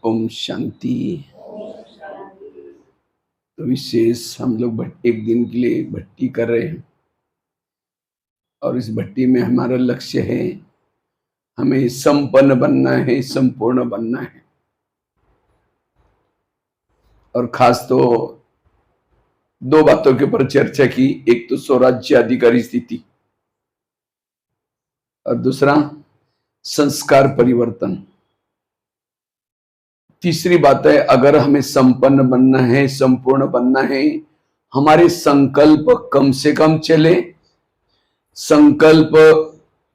ओम शांति। तो विशेष हम लोग एक दिन के लिए भट्टी कर रहे हैं और इस भट्टी में हमारा लक्ष्य है, हमें संपन्न बनना है, संपूर्ण बनना है। और खास तो दो बातों के ऊपर चर्चा की, एक तो स्वराज्य अधिकारी स्थिति और दूसरा संस्कार परिवर्तन। तीसरी बात है, अगर हमें संपन्न बनना है, संपूर्ण बनना है, हमारे संकल्प कम से कम चले, संकल्प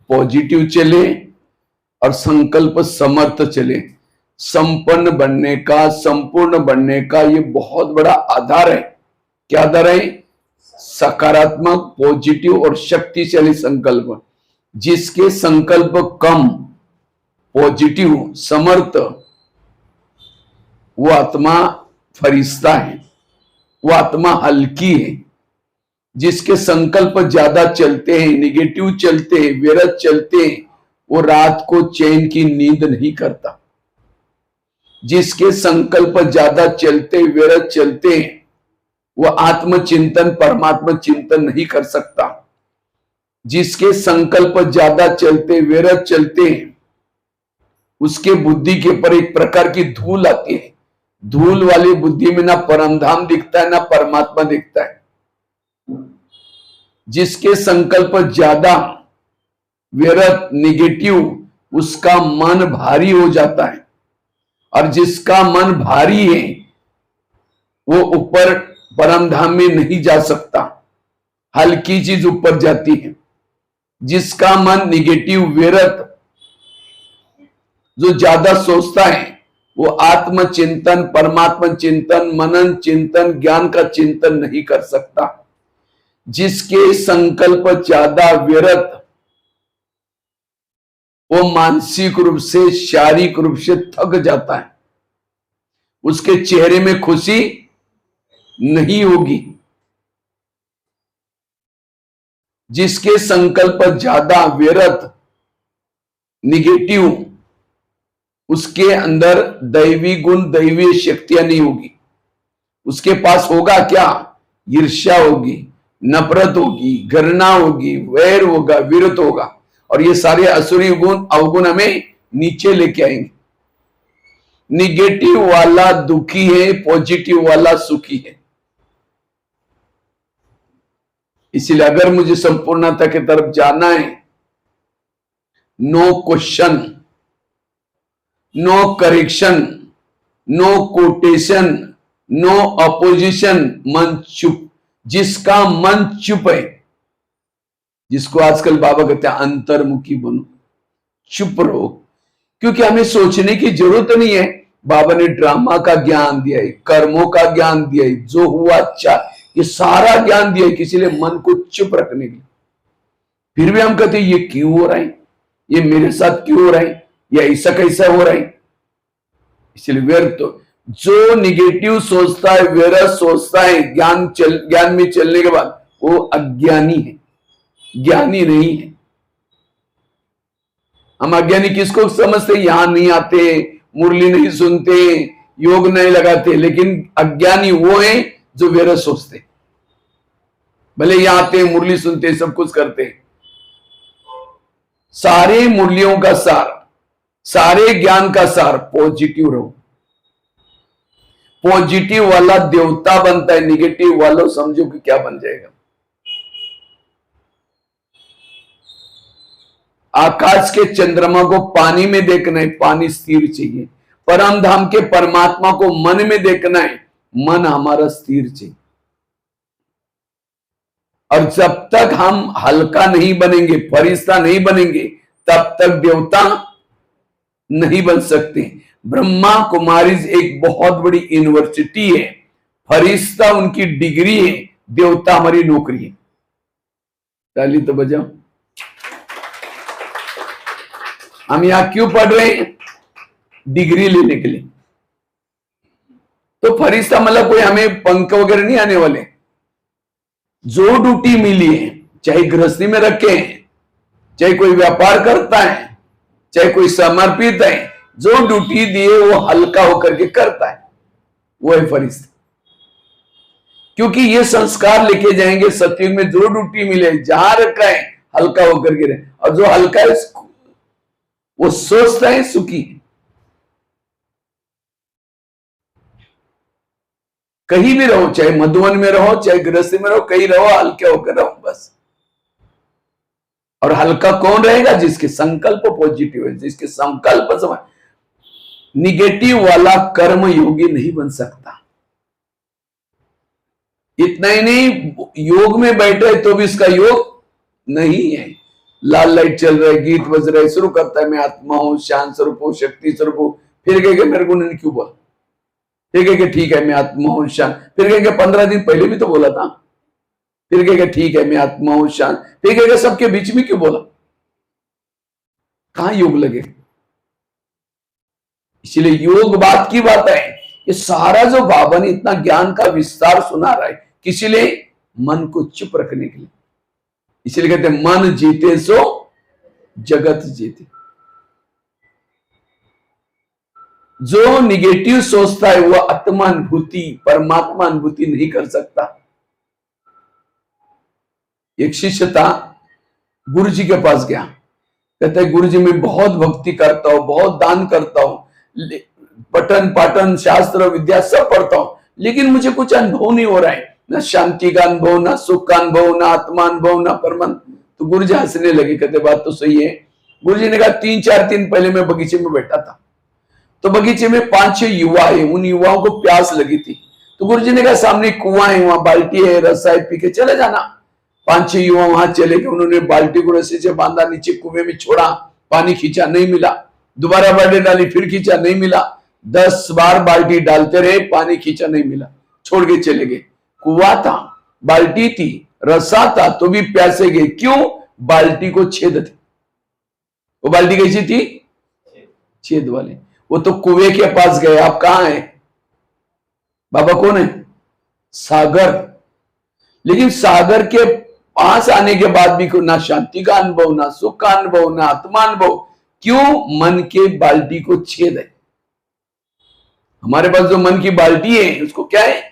पॉजिटिव चले और संकल्प समर्थ चले। संपन्न बनने का, संपूर्ण बनने का ये बहुत बड़ा आधार है। क्या आधार है? सकारात्मक, पॉजिटिव और शक्तिशाली संकल्प। जिसके संकल्प कम, पॉजिटिव, समर्थ, वो आत्मा फरिश्ता है, वो आत्मा हल्की है। जिसके संकल्प ज्यादा चलते हैं, निगेटिव चलते हैं, व्यर्थ चलते हैं, वो रात को चैन की नींद नहीं करता। जिसके संकल्प ज्यादा चलते, व्यर्थ चलते हैं, वो आत्मचिंतन, परमात्मा चिंतन नहीं कर सकता। जिसके संकल्प ज्यादा चलते, व्यर्थ चलते हैं, उसके बुद्धि के ऊपर एक प्रकार की धूल आती है। धूल वाली बुद्धि में ना परमधाम दिखता है, ना परमात्मा दिखता है। जिसके संकल्प ज्यादा व्यर्थ, निगेटिव, उसका मन भारी हो जाता है। और जिसका मन भारी है, वो ऊपर परमधाम में नहीं जा सकता। हल्की चीज ऊपर जाती है। जिसका मन निगेटिव, व्यर्थ, जो ज्यादा सोचता है, वो आत्मचिंतन, परमात्मा चिंतन, मनन चिंतन, ज्ञान का चिंतन नहीं कर सकता। जिसके संकल्प ज्यादा व्यर्थ, वो मानसिक रूप से, शारीरिक रूप से थक जाता है। उसके चेहरे में खुशी नहीं होगी। जिसके संकल्प ज्यादा व्यर्थ, निगेटिव, उसके अंदर दैवी गुण, दैवीय शक्तियां नहीं होगी। उसके पास होगा क्या? ईर्ष्या होगी, नफरत होगी, घृणा होगी, वैर होगा, विरोध होगा। और ये सारे असुरी गुण, अवगुण हमें नीचे लेके आएंगे। निगेटिव वाला दुखी है, पॉजिटिव वाला सुखी है। इसलिए अगर मुझे संपूर्णता की तरफ जाना है, no question, no correction, no quotation, no opposition, मन चुप। जिसका मन चुप है, जिसको आजकल बाबा कहते हैं अंतर्मुखी बनो, चुप रहो। क्योंकि हमें सोचने की जरूरत नहीं है। बाबा ने ड्रामा का ज्ञान दिया है, कर्मों का ज्ञान दिया है, जो हुआ अच्छा, ये सारा ज्ञान दिया है किसी लिए मन को चुप रखने के लिए। फिर भी हम कहते हैं ये क्यों हो रहा है, ये मेरे साथ क्यों हो रहा है, ये ऐसा कैसा हो रहा है। इसलिए व्यर्थ, जो निगेटिव सोचता है, व्यर्थ सोचता है, ज्ञान में चलने के बाद, वो अज्ञानी है, ज्ञानी नहीं है। हम अज्ञानी किसको समझते? यहां नहीं आते, मुरली नहीं सुनते, योग नहीं लगाते। लेकिन अज्ञानी वो है जो व्यर्थ सोचते। भले यहां आते, मुरली सुनते, सब कुछ करते। सारे मुरलियों का सार, सारे ज्ञान का सार पॉजिटिव रहो। पॉजिटिव वाला देवता बनता है, निगेटिव वाला समझो कि क्या बन जाएगा। आकाश के चंद्रमा को पानी में देखना है, पानी स्थिर चाहिए। परम धाम के परमात्मा को मन में देखना है, मन हमारा स्थिर चाहिए। और जब तक हम हल्का नहीं बनेंगे, फरिश्ता नहीं बनेंगे, तब तक देवता नहीं बन सकते। ब्रह्मा कुमारीज एक बहुत बड़ी यूनिवर्सिटी है। फरिश्ता उनकी डिग्री है, देवता हमारी नौकरी है। ताली तो बजाओ। हम यहां क्यों पढ़ रहे हैं? डिग्री लेने के लिए। तो फरिश्ता मतलब कोई हमें पंख वगैरह नहीं आने वाले। जो ड्यूटी मिली है, चाहे गृहस्थी में रखे, चाहे कोई व्यापार करता है, चाहे कोई समर्पित है, जो ड्यूटी दिए वो हल्का होकर के करता है, वो है फरिश्ता। क्योंकि ये संस्कार लेके जाएंगे सतयुग में, जो ड्यूटी मिले जहां रखा है हल्का होकर के रहे, और जो हल्का है वो सोचता है सुखी। कहीं भी रहो, चाहे मधुवन में रहो, चाहे गृहस्थी में रहो, कहीं रहो, हल्के होकर रहो बस। और हल्का कौन रहेगा? जिसके संकल्प पॉजिटिव है, जिसके संकल्प समय। निगेटिव वाला कर्म योगी नहीं बन सकता। इतना ही नहीं, योग में बैठे तो भी इसका योग नहीं है। लाल लाइट चल रहा है, गीत बज रहा है, शुरू करता है मैं आत्मा हूं, शांत स्वरूप हूं, शक्ति स्वरूप हूं, फिर कहेंगे मेरे को नहीं क्यों बोला, फिर कहेंगे ठीक है मैं आत्मा हूं शांत, फिर कहेंगे 15 दिन पहले भी तो बोला था, फिर कहेंगे ठीक है मैं आत्मा हूं शांत, फिर कहेंगे सबके बीच में क्यों बोला। कहां योग लगे? इसलिए योग बात की बात है। ये सारा जो बाबा ने इतना ज्ञान का विस्तार सुना रहा है, किसी लिए? मन को चुप रखने के लिए। इसलिए कहते हैं मन जीते सो जगत जीते। जो निगेटिव सोचता है वह आत्मा अनुभूति, परमात्मा अनुभूति नहीं कर सकता। एक शिष्य था, गुरु जी के पास गया, कहता है गुरु जी मैं बहुत भक्ति करता हूं, बहुत दान करता हूं, पठन पाठन शास्त्र विद्या सब पढ़ता हूं, लेकिन मुझे कुछ अनुभव नहीं हो रहा है, ना शांति का अनुभव, ना सुख का अनुभव, ना आत्मा अनुभव, ना परमन। तो गुरु जी हंसने लगे, कहते बात तो सही है। गुरु जी ने कहा 3-4 दिन पहले मैं बगीचे में बैठा था, तो बगीचे में 5-6 युवा है, उन युवाओं को प्यास लगी थी, तो गुरु जी ने कहा सामने कुआं है, वहां बाल्टी है, रस्सा है, पी के चले जाना। 5-6 युवा वहां चले गए, उन्होंने बाल्टी को रस्से से बांधा, नीचे कुएं में छोड़ा, पानी खींचा नहीं मिला, दोबारा बाल्टी डाली, फिर खींचा नहीं मिला, 10 बार बाल्टी डालते रहे, पानी खींचा नहीं मिला, छोड़ के चले गए। कुआं था, बाल्टी थी, रस्सा था, तो भी प्यासे गए। क्यों? बाल्टी को छेद थे। वो बाल्टी कैसी थी? छेद वाले। वो तो कुएं के पास गए। आप कहां हैं? बाबा कौन है? सागर। लेकिन सागर के पास आने के बाद भी ना शांति का अनुभव, ना सुख का अनुभव, ना आत्मा अनुभव। क्यों? मन के बाल्टी को छेद है। हमारे पास जो मन की बाल्टी है उसको क्या है?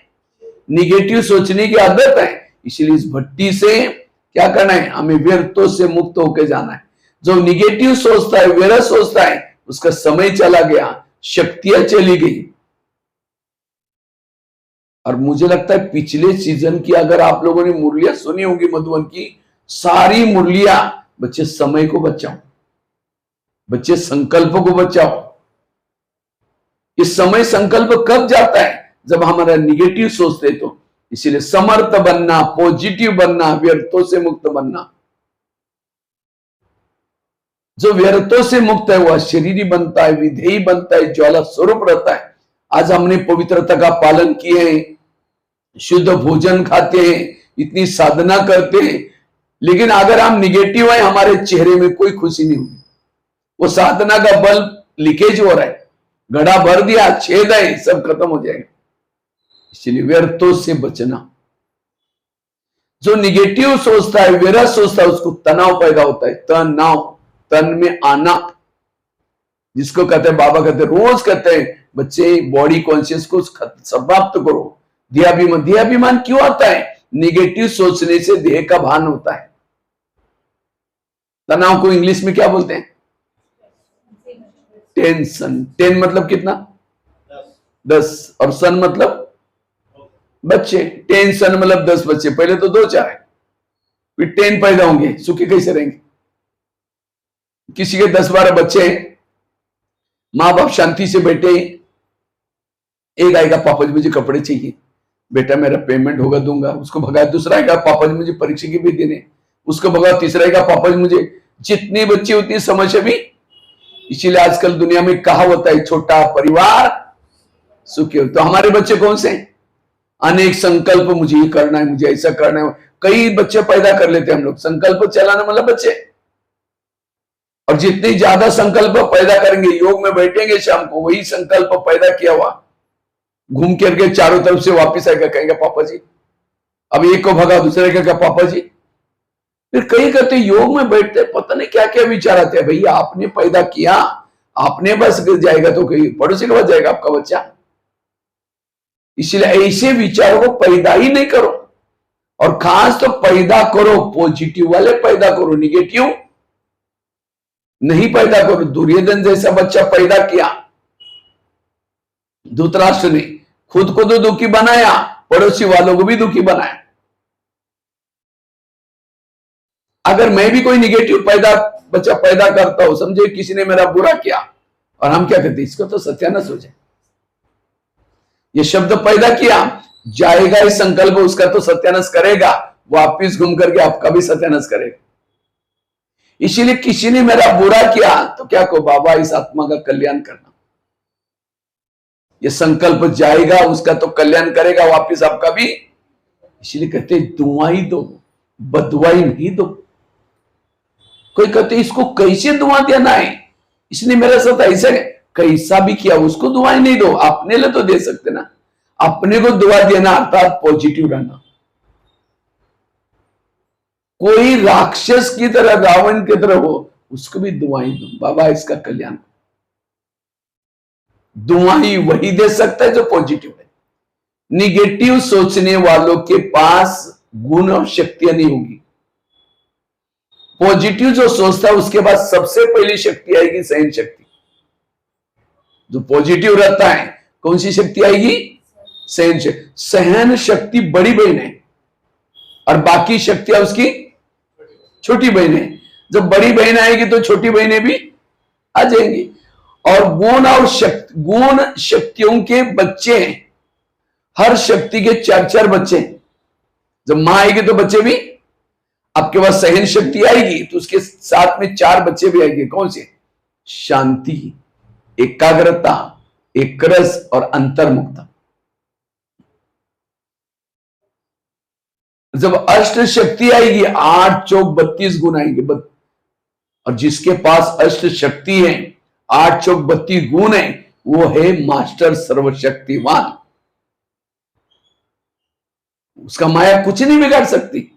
निगेटिव सोचने की आदत है। इसलिए इस भट्टी से क्या करना है? हमें व्यर्थों से मुक्त होकर जाना है। जो निगेटिव सोचता है, व्यर्थ सोचता है, उसका समय चला गया, शक्तियां चली गई। और मुझे लगता है पिछले सीजन की अगर आप लोगों ने मुरलियां सुनी होगी मधुबन की, सारी मुरलियां बच्चे समय को बचाओ, बच्चे संकल्प को बचाओ। इस समय संकल्प कब जाता है? जब हमारा निगेटिव सोचते तो। इसीलिए समर्थ बनना, पॉजिटिव बनना, व्यर्थों से मुक्त बनना। जो व्यर्थों से मुक्त है वह शरीरी बनता है, विधेयी बनता है, ज्वाला स्वरूप रहता है। आज हमने पवित्रता का पालन किए हैं, शुद्ध भोजन खाते हैं, इतनी साधना करते हैं, लेकिन अगर हम निगेटिव है, हमारे चेहरे में कोई खुशी नहीं होगी। वो साधना का बल लीकेज हो रहा है, घड़ा भर दिया, छेद है, सब खत्म हो जाएगा। इसलिए व्यर्थों से बचना। जो निगेटिव सोचता है, व्यर्थ सोचता है, उसको तनाव पैदा होता है। तनाव, तन में आना, जिसको कहते हैं बाबा कहते हैं, रोज कहते हैं बच्चे बॉडी कॉन्शियस को समाप्त करो। देहाभिमान, देहाभिमान क्यों आता है? निगेटिव सोचने से देह का भान होता है। तनाव को इंग्लिश में क्या बोलते हैं? टेंशन। 10 मतलब कितना? 10। और सन मतलब बच्चे। टेंशन मतलब 10 बच्चे, पहले तो 2-4 है, फिर 10 पैदा होंगे, सुखी कैसे रहेंगे? किसी के 10-12 बच्चे हैं, माँ बाप शांति से बैठे, एक आएगा पापा जी मुझे कपड़े चाहिए, बेटा मेरा पेमेंट होगा दूंगा, उसको भगा। दूसरा आएगा पापा जी मुझे परीक्षा की भी देने, उसको भगा। तीसरा आएगा पापा जी मुझे। जितने बच्चे उतनी समस्या भी। इसीलिए आजकल दुनिया में कहावत है, छोटा परिवार सुखी हो। तो हमारे बच्चे कौन से हैं? अनेक संकल्प, मुझे ये करना है, मुझे ऐसा करना है। कई बच्चे पैदा कर लेते हैं हम लोग। संकल्प चलाना मतलब बच्चे। और जितनी ज्यादा संकल्प पैदा करेंगे, योग में बैठेंगे शाम को, वही संकल्प पैदा किया हुआ घूम करके चारों तरफ से वापिस आएगा, कहेंगे पापा जी। अब एक को भगा, दूसरे का पापा जी। फिर कई कहते योग में बैठते पता नहीं क्या क्या विचार आते हैं। भैया आपने पैदा किया, आपने बस जाएगा तो कहीं पड़ोसी के पास जाएगा आपका बच्चा। इसलिए ऐसे विचारों को पैदा ही नहीं करो, और खास तो पैदा करो पॉजिटिव वाले पैदा करो, निगेटिव नहीं पैदा करो। दुर्योधन जैसा बच्चा पैदा किया धृतराष्ट्र ने, खुद को तो दुखी बनाया, पड़ोसी वालों को भी दुखी बनाया। अगर मैं भी कोई निगेटिव बच्चा पैदा करता हूं, समझे किसी ने मेरा बुरा किया, और हम क्या कहते हैं, इसको तो सत्यानाश हो जाए, ये शब्द पैदा किया, जाएगा इस संकल्प, उसका तो सत्यानाश करेगा, वापिस घूम करके आपका भी सत्यानाश करेगा। इसीलिए किसी ने मेरा बुरा किया तो क्या कहो, बाबा इस आत्मा का कल्याण करना, ये संकल्प जाएगा, उसका तो कल्याण करेगा, वापिस आपका भी। इसलिए कहते दुआई दो, बदुआई नहीं दो। कोई कहते इसको कैसे दुआ देना है, इसने मेरे साथ ऐसे कैसा भी किया, उसको दुआई नहीं दो। अपने लिए तो दे सकते ना, अपने को दुआ देना अर्थात पॉजिटिव रहना। कोई राक्षस की तरह, रावण की तरह हो, उसको भी दुआई दो, बाबा इसका कल्याण। दुआई वही दे सकता है जो पॉजिटिव है। निगेटिव सोचने वालों के पास गुण और शक्तियां नहीं होगी। पॉजिटिव जो सोचता है उसके पास सबसे पहली शक्ति आएगी, सहन शक्ति। जो पॉजिटिव रहता है कौन सी शक्ति आएगी, सहन शक्ति। सहन शक्ति बड़ी बहन है और बाकी शक्तियां उसकी छोटी बहन है। जब बड़ी बहन आएगी तो छोटी बहनें भी आ जाएंगी। और गुण और गुण शक्तियों के बच्चे हैं, हर शक्ति के 4-4 बच्चे हैं। जब मां आएगी तो बच्चे भी, आपके पास सहन शक्ति आएगी तो उसके साथ में 4 बच्चे भी आएंगे। कौन से, शांति, एकाग्रता, एक रस और अंतर्मुक्ता। जब अष्ट शक्ति आएगी 8 चौक 32 गुण आएंगे। और जिसके पास अष्ट शक्ति है, 8 चौक 32 गुण है, वो है मास्टर सर्वशक्तिमान। उसका माया कुछ नहीं बिगाड़ सकती।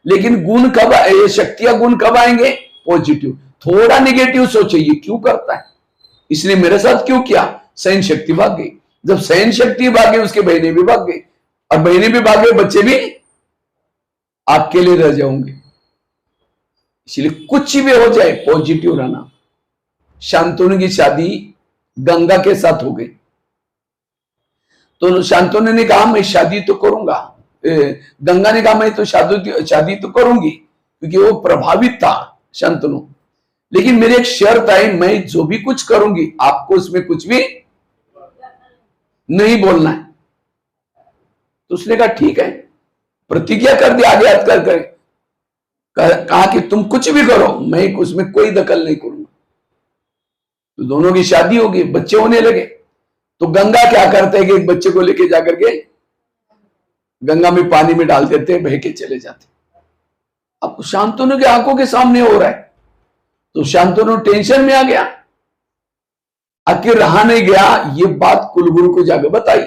लेकिन गुण कब, ये शक्तियां गुण कब आएंगे, पॉजिटिव। थोड़ा निगेटिव सोचे, ये क्यों करता है, इसलिए मेरे साथ क्यों किया, सहन शक्ति भाग गई। जब सहन शक्ति भाग गई, उसके बहनें भी भाग गई, और बहनें भी भाग गई, बच्चे भी आपके लिए रह जाओगे। इसलिए कुछ भी हो जाए पॉजिटिव रहना। शांतनु की शादी गंगा के साथ हो गई, तो शांतनु ने कहा मैं शादी तो करूंगा, गंगा ने कहा मैं तो शादी तो करूंगी, क्योंकि वो प्रभावित था शांतनु। लेकिन मेरी एक शर्त आई, मैं जो भी कुछ करूंगी आपको उसमें कुछ भी नहीं बोलना है। तो उसने कहा ठीक है, प्रतिज्ञा कर दी आगे हाथ कर कहा कि तुम कुछ भी करो, मैं उसमें कोई दखल नहीं करूंगा। तो दोनों की शादी हो गई, बच्चे होने लगे। तो गंगा क्या करते हैं कि एक बच्चे को लेके जाकर के गंगा में पानी में डाल देते हैं, बह के चले जाते। अब शांतनु के आंखों के सामने हो रहा है, तो शांतनु टेंशन में आ गया। आखिर रहा नहीं गया, ये बात कुलगुरु को जाकर बताई,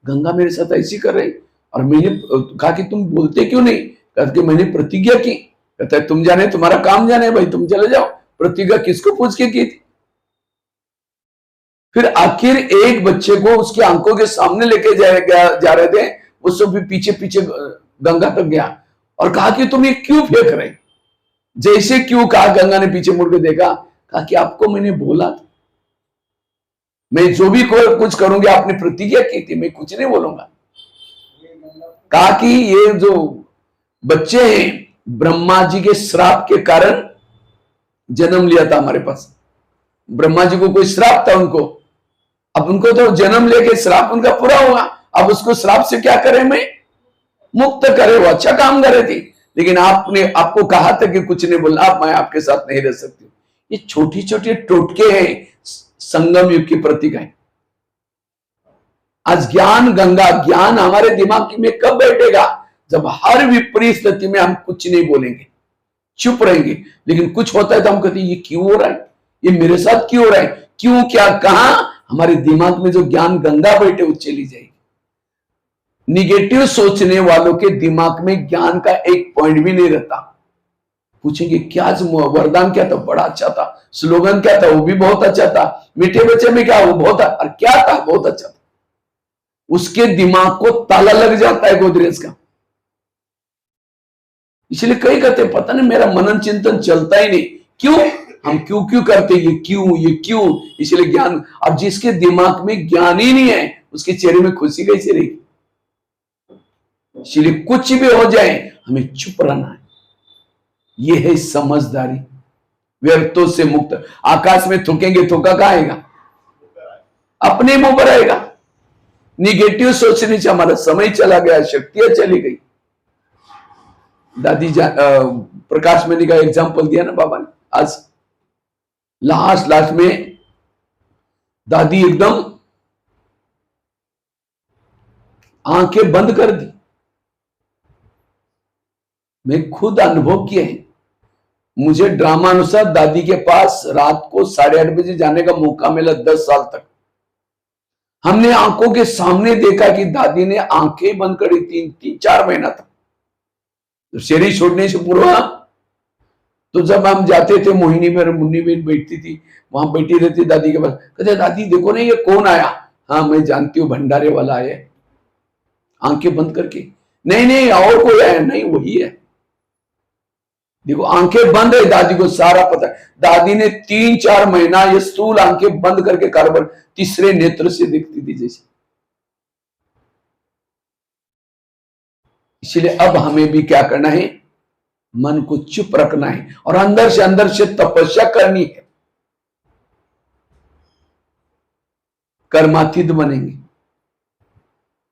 गंगा मेरे साथ ऐसी कर रही। और मैंने कहा कि तुम बोलते क्यों नहीं, कहते कि मैंने प्रतिज्ञा की। कहता है तुम जाने, तुम्हारा काम जाने भाई, तुम चले जाओ। प्रतिज्ञा किसको पूछ के की थी। फिर आखिर एक बच्चे को उसकी आंखों के सामने लेके जा रहे थे, वो सब भी पीछे पीछे गंगा तक गया और कहा कि तुम ये क्यों फेंक रहे। जैसे क्यों कहा, गंगा ने पीछे मुड़ के देखा, कहा कि आपको मैंने बोला था, मैं जो भी कुछ करूंगी, आपने प्रतिज्ञा की थी, मैं कुछ नहीं बोलूंगा। कहा कि ये जो बच्चे हैं ब्रह्मा जी के श्राप के कारण जन्म लिया था हमारे पास। ब्रह्मा जी को कोई श्राप था उनको, अब उनको तो जन्म लेके श्राप उनका पूरा हुआ। अब उसको श्राप से क्या करे, मैं मुक्त करे, वो अच्छा काम करे थी। लेकिन आपने आपको कहा था कि कुछ नहीं बोलना, आप मैं आपके साथ नहीं रह सकती। ये छोटी छोटी टोटके हैं संगम युग की प्रतीक है। आज ज्ञान गंगा, ज्ञान हमारे दिमाग में कब बैठेगा, जब हर विपरीत स्थिति में हम कुछ नहीं बोलेंगे, चुप रहेंगे। लेकिन कुछ होता है तो हम कहते हैं ये क्यों हो रहा है, ये मेरे साथ क्यों हो रहा है, क्यों, क्या, कहां। हमारे दिमाग में जो ज्ञान गंगा बैठे वो चली जाएगी। निगेटिव सोचने वालों के दिमाग में ज्ञान का एक पॉइंट भी नहीं रहता। पूछेंगे क्या वरदान क्या था, बड़ा अच्छा था। स्लोगन क्या था, वो भी बहुत अच्छा था। मीठे बच्चे में क्या, वो बहुत, और क्या था, बहुत अच्छा था। उसके दिमाग को ताला लग जाता है गोदरेज का। इसलिए कई कहते हैं पता नहीं मेरा मनन चिंतन चलता ही नहीं, क्यों? हम क्यों क्यों करते, ये क्यों। इसलिए ज्ञान, अब जिसके दिमाग में ज्ञान ही नहीं है उसके चेहरे में खुशी कैसे रहेगी? इसलिए कुछ भी हो जाए हमें चुप रहना है, यह है समझदारी। व्यर्थों से मुक्त। आकाश में थूकेंगे, थूका कहां आएगा? अपने मुंह पर आएगा। निगेटिव सोचने से हमारा समय चला गया, शक्तियां चली गई। दादी प्रकाश मैंने का एग्जाम्पल दिया ना बाबा ने, आज लास्ट में दादी एकदम आंखें बंद कर दी। मैं खुद अनुभव किए हैं। मुझे ड्रामा अनुसार दादी के पास रात को 8:30 बजे जाने का मौका मिला 10 साल तक। हमने आंखों के सामने देखा कि दादी ने आंखें बंद करी 3-4 महीना तक। तो शरीर छोड़ने से पूर्व, तो जब हम जाते थे, मोहिनी में मुन्नी बहन बैठती थी, वहां बैठी रहती दादी के पास। कहते दादी देखो ना ये कौन आया? हाँ मैं जानती हूँ, भंडारे वाला आया। आंखें बंद करके, नहीं और कोई आया? नहीं वही है। देखो आंखें बंद है, दादी को सारा पता है। दादी ने 3-4 महीना ये स्थूल आंखें बंद करके कारोबार तीसरे नेत्र से देखती थी जैसे। इसलिए अब हमें भी क्या करना है? मन को चुप रखना है और अंदर से तपस्या करनी है। कर्मातीत बनेंगे,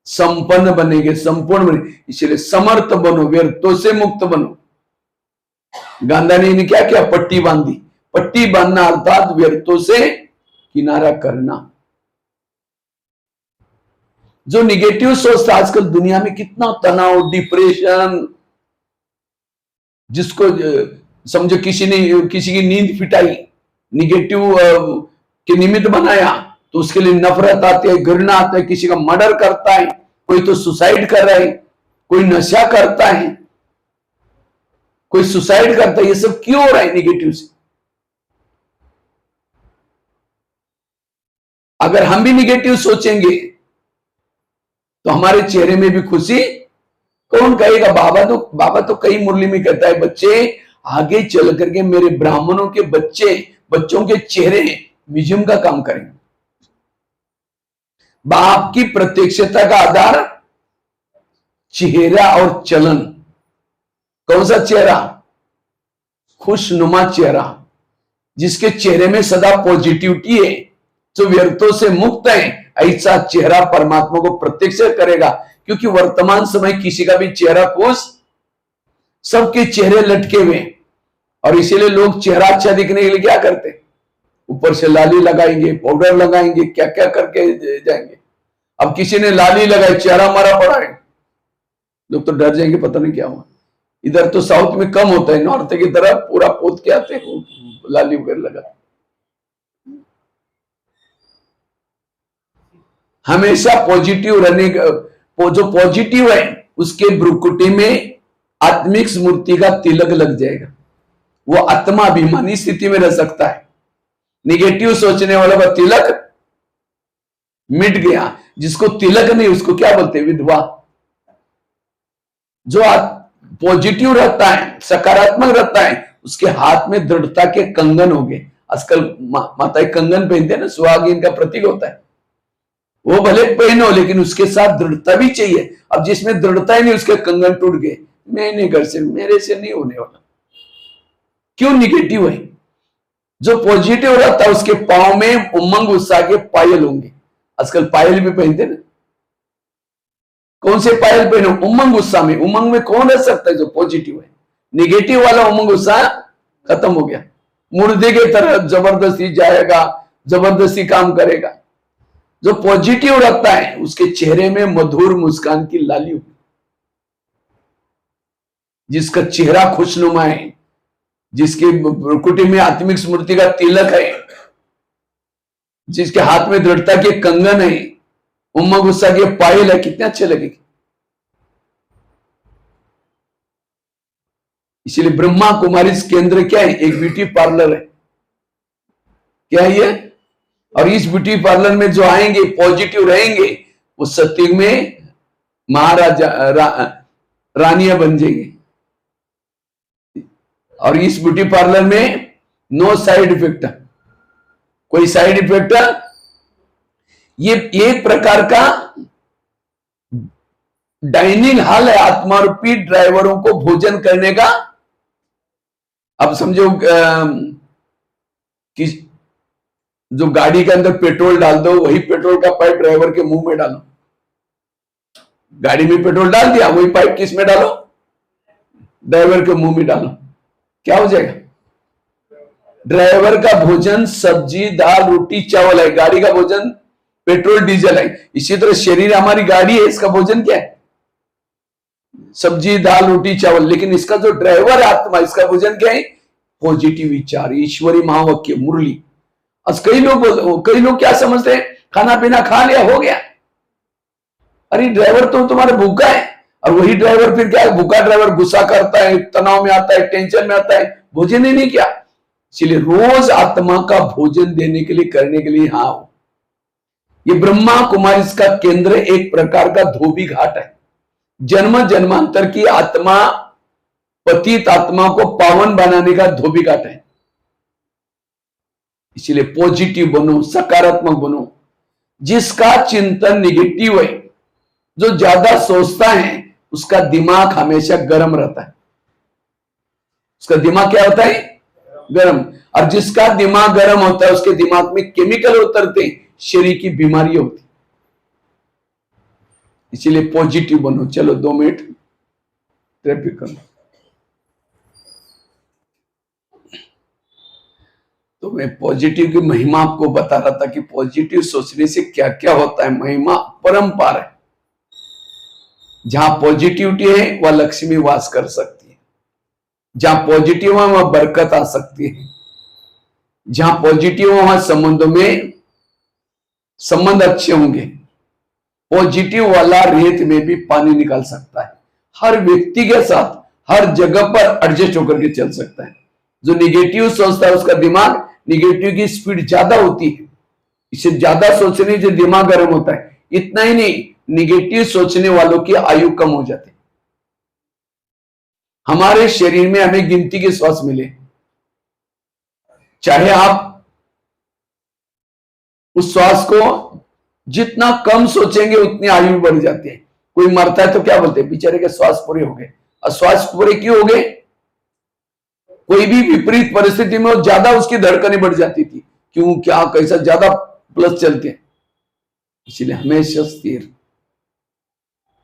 संपन्न बनेंगे, संपूर्ण बनेंगे। इसलिए समर्थ बनो, व्यर्थों से मुक्त बनो। गांधारी ने क्या किया? पट्टी बांधी। पट्टी बांधना अर्थात व्यर्थों से किनारा करना। जो निगेटिव सोचता, आजकल दुनिया में कितना तनाव, डिप्रेशन, जिसको समझो किसी ने किसी की नींद फिटाई, निगेटिव के निमित्त बनाया, तो उसके लिए नफरत आती है, घृणा आता है, किसी का मर्डर करता है, कोई तो सुसाइड कर रहा है, कोई नशा करता है, कोई सुसाइड करता है। ये सब क्यों हो रहा है? निगेटिव से। अगर हम भी निगेटिव सोचेंगे तो हमारे चेहरे में भी खुशी कौन कहेगा? बाबा तो कई मुरली में कहता है, बच्चे आगे चल करके मेरे ब्राह्मणों के बच्चों के चेहरे म्यूजियम का काम करेंगे। बाप की प्रत्यक्षता का आधार चेहरा और चलन। कौन सा चेहरा? खुशनुमा चेहरा, जिसके चेहरे में सदा पॉजिटिविटी है, जो व्यर्थों से मुक्त है। ऐसा चेहरा परमात्मा को प्रत्यक्ष करेगा। क्योंकि वर्तमान समय किसी का भी चेहरा खुश, सबके चेहरे लटके हुए, और इसीलिए लोग चेहरा अच्छा दिखने के लिए क्या करते? ऊपर से लाली लगाएंगे, पाउडर लगाएंगे, क्या क्या करके जाएंगे। अब किसी ने लाली लगाई, चेहरा मरा पड़ा है, लोग तो डर जाएंगे, पता नहीं क्या हुआ। इधर तो साउथ में कम होता है, नॉर्थ की तरफ पूरा पोत के आते हैं, लाली वगैरह लगा। हमेशा पॉजिटिव रहने का, जो पॉजिटिव है उसके भ्रुकुटी में आत्मिक स्मृति का तिलक लग जाएगा। वो आत्माभिमानी स्थिति में रह सकता है। निगेटिव सोचने वाला का तिलक मिट गया। जिसको तिलक नहीं उसको क्या बोलते? विधवा। जो पॉजिटिव रहता है, सकारात्मक रहता है, उसके हाथ में दृढ़ता के कंगन हो गए। आजकल माताएं कंगन पहनते हैं ना, सुहागिन का प्रतीक होता है। वो भले पहनो लेकिन उसके साथ दृढ़ता भी चाहिए। अब जिसमें दृढ़ता ही नहीं, उसके कंगन टूट गए, मैं नहीं कर सकता, मेरे से नहीं होने वाला। क्यों? निगेटिव है। जो पॉजिटिव रहता है उसके पांव में उमंग उत्साह के पायल होंगे। आजकल पायल भी पहनते ना। कौन से पायल पहनो? उमंग उत्साह में। उमंग में कौन रह सकता है? जो पॉजिटिव है। निगेटिव वाला उमंग उत्साह खत्म हो गया, मुर्दे की तरह जबरदस्ती जाएगा, जबरदस्ती काम करेगा। जो पॉजिटिव रखता है उसके चेहरे में मधुर मुस्कान की लाली होगी। जिसका चेहरा खुशनुमा है, जिसके भ्रुकुटी में आत्मिक स्मृति का तिलक है, जिसके हाथ में दृढ़ता के कंगन है, उम्मा गुस्सा के पायल है, कितने अच्छे लगेगी। इसलिए ब्रह्मा कुमारी केंद्र क्या है? एक ब्यूटी पार्लर है। क्या है ये? और इस ब्यूटी पार्लर में जो आएंगे पॉजिटिव रहेंगे, वो सत्युग में महाराजा रानियां बन जाएंगे। और इस ब्यूटी पार्लर में नो साइड इफेक्ट, कोई साइड इफेक्ट। ये एक प्रकार का डाइनिंग हॉल है आत्मा रूपी ड्राइवरों को भोजन करने का। अब समझो कि जो गाड़ी के अंदर पेट्रोल डाल दो, वही पेट्रोल का पाइप ड्राइवर के मुंह में डालो। गाड़ी में पेट्रोल डाल दिया, वही पाइप किस में डालो? ड्राइवर के मुंह में डालो, क्या हो जाएगा? ड्राइवर का भोजन सब्जी दाल रोटी चावल है, गाड़ी का भोजन पेट्रोल डीजल है। इसी तरह शरीर हमारी गाड़ी है, इसका भोजन क्या है? सब्जी दाल रोटी चावल। लेकिन इसका जो ड्राइवर है आत्मा, इसका भोजन क्या है? पॉजिटिव विचार, ईश्वरी महावाक्य मुरली। आज कई लोग क्या समझते हैं? खाना पीना खा लिया, हो गया। अरे ड्राइवर तो तुम्हारा भूखा है, और वही ड्राइवर फिर क्या है? भूखा ड्राइवर गुस्सा करता है, तनाव में आता है, टेंशन में आता है, भोजन ही नहीं किया। इसलिए रोज आत्मा का भोजन देने के लिए, करने के लिए यहां आओ। ये ब्रह्मा कुमारी का केंद्र एक प्रकार का धोबी घाट है। जन्म जन्मांतर की आत्मा, पतित आत्मा को पावन बनाने का धोबी घाट है। इसलिए पॉजिटिव बनो, सकारात्मक बनो। जिसका चिंतन निगेटिव है, जो ज्यादा सोचता है, उसका दिमाग हमेशा गर्म रहता है। उसका दिमाग क्या होता है? गर्म। और जिसका दिमाग गर्म होता है, उसके दिमाग में केमिकल उतरते हैं, शरीर की बीमारी होती। इसीलिए पॉजिटिव बनो। चलो 2 मिनट ट्रैफिक करो। तो मैं पॉजिटिव की महिमा आपको बता रहा था कि पॉजिटिव सोचने से क्या क्या होता है। महिमा परंपार है। जहां पॉजिटिविटी है, वह लक्ष्मी वास कर सकती है। जहां पॉजिटिव है, वहां बरकत आ सकती है। जहां पॉजिटिव है, वहां संबंधों में संबंध अच्छे होंगे। पॉजिटिव वाला रेत में भी पानी निकाल सकता है। हर व्यक्ति के साथ हर जगह पर एडजस्ट होकर के चल सकता है। जो निगेटिव सोचता है, उसका दिमाग, निगेटिव की स्पीड ज्यादा होती है। इससे ज्यादा सोचने से दिमाग गर्म होता है। इतना ही नहीं, निगेटिव सोचने वालों की आयु कम हो जाती है। हमारे शरीर में हमें गिनती के श्वास मिले, चाहे आप उस श्वास को जितना कम सोचेंगे, उतनी आयु बढ़ जाती है। कोई मरता है तो क्या बोलते हैं? बेचारे के श्वास पूरे हो गए। और श्वास पूरे क्यों हो गए? कोई भी विपरीत परिस्थिति में ज्यादा उसकी धड़कनें बढ़ जाती थी। क्यों, क्या, कैसा, ज्यादा प्लस चलते हैं। इसलिए हमेशा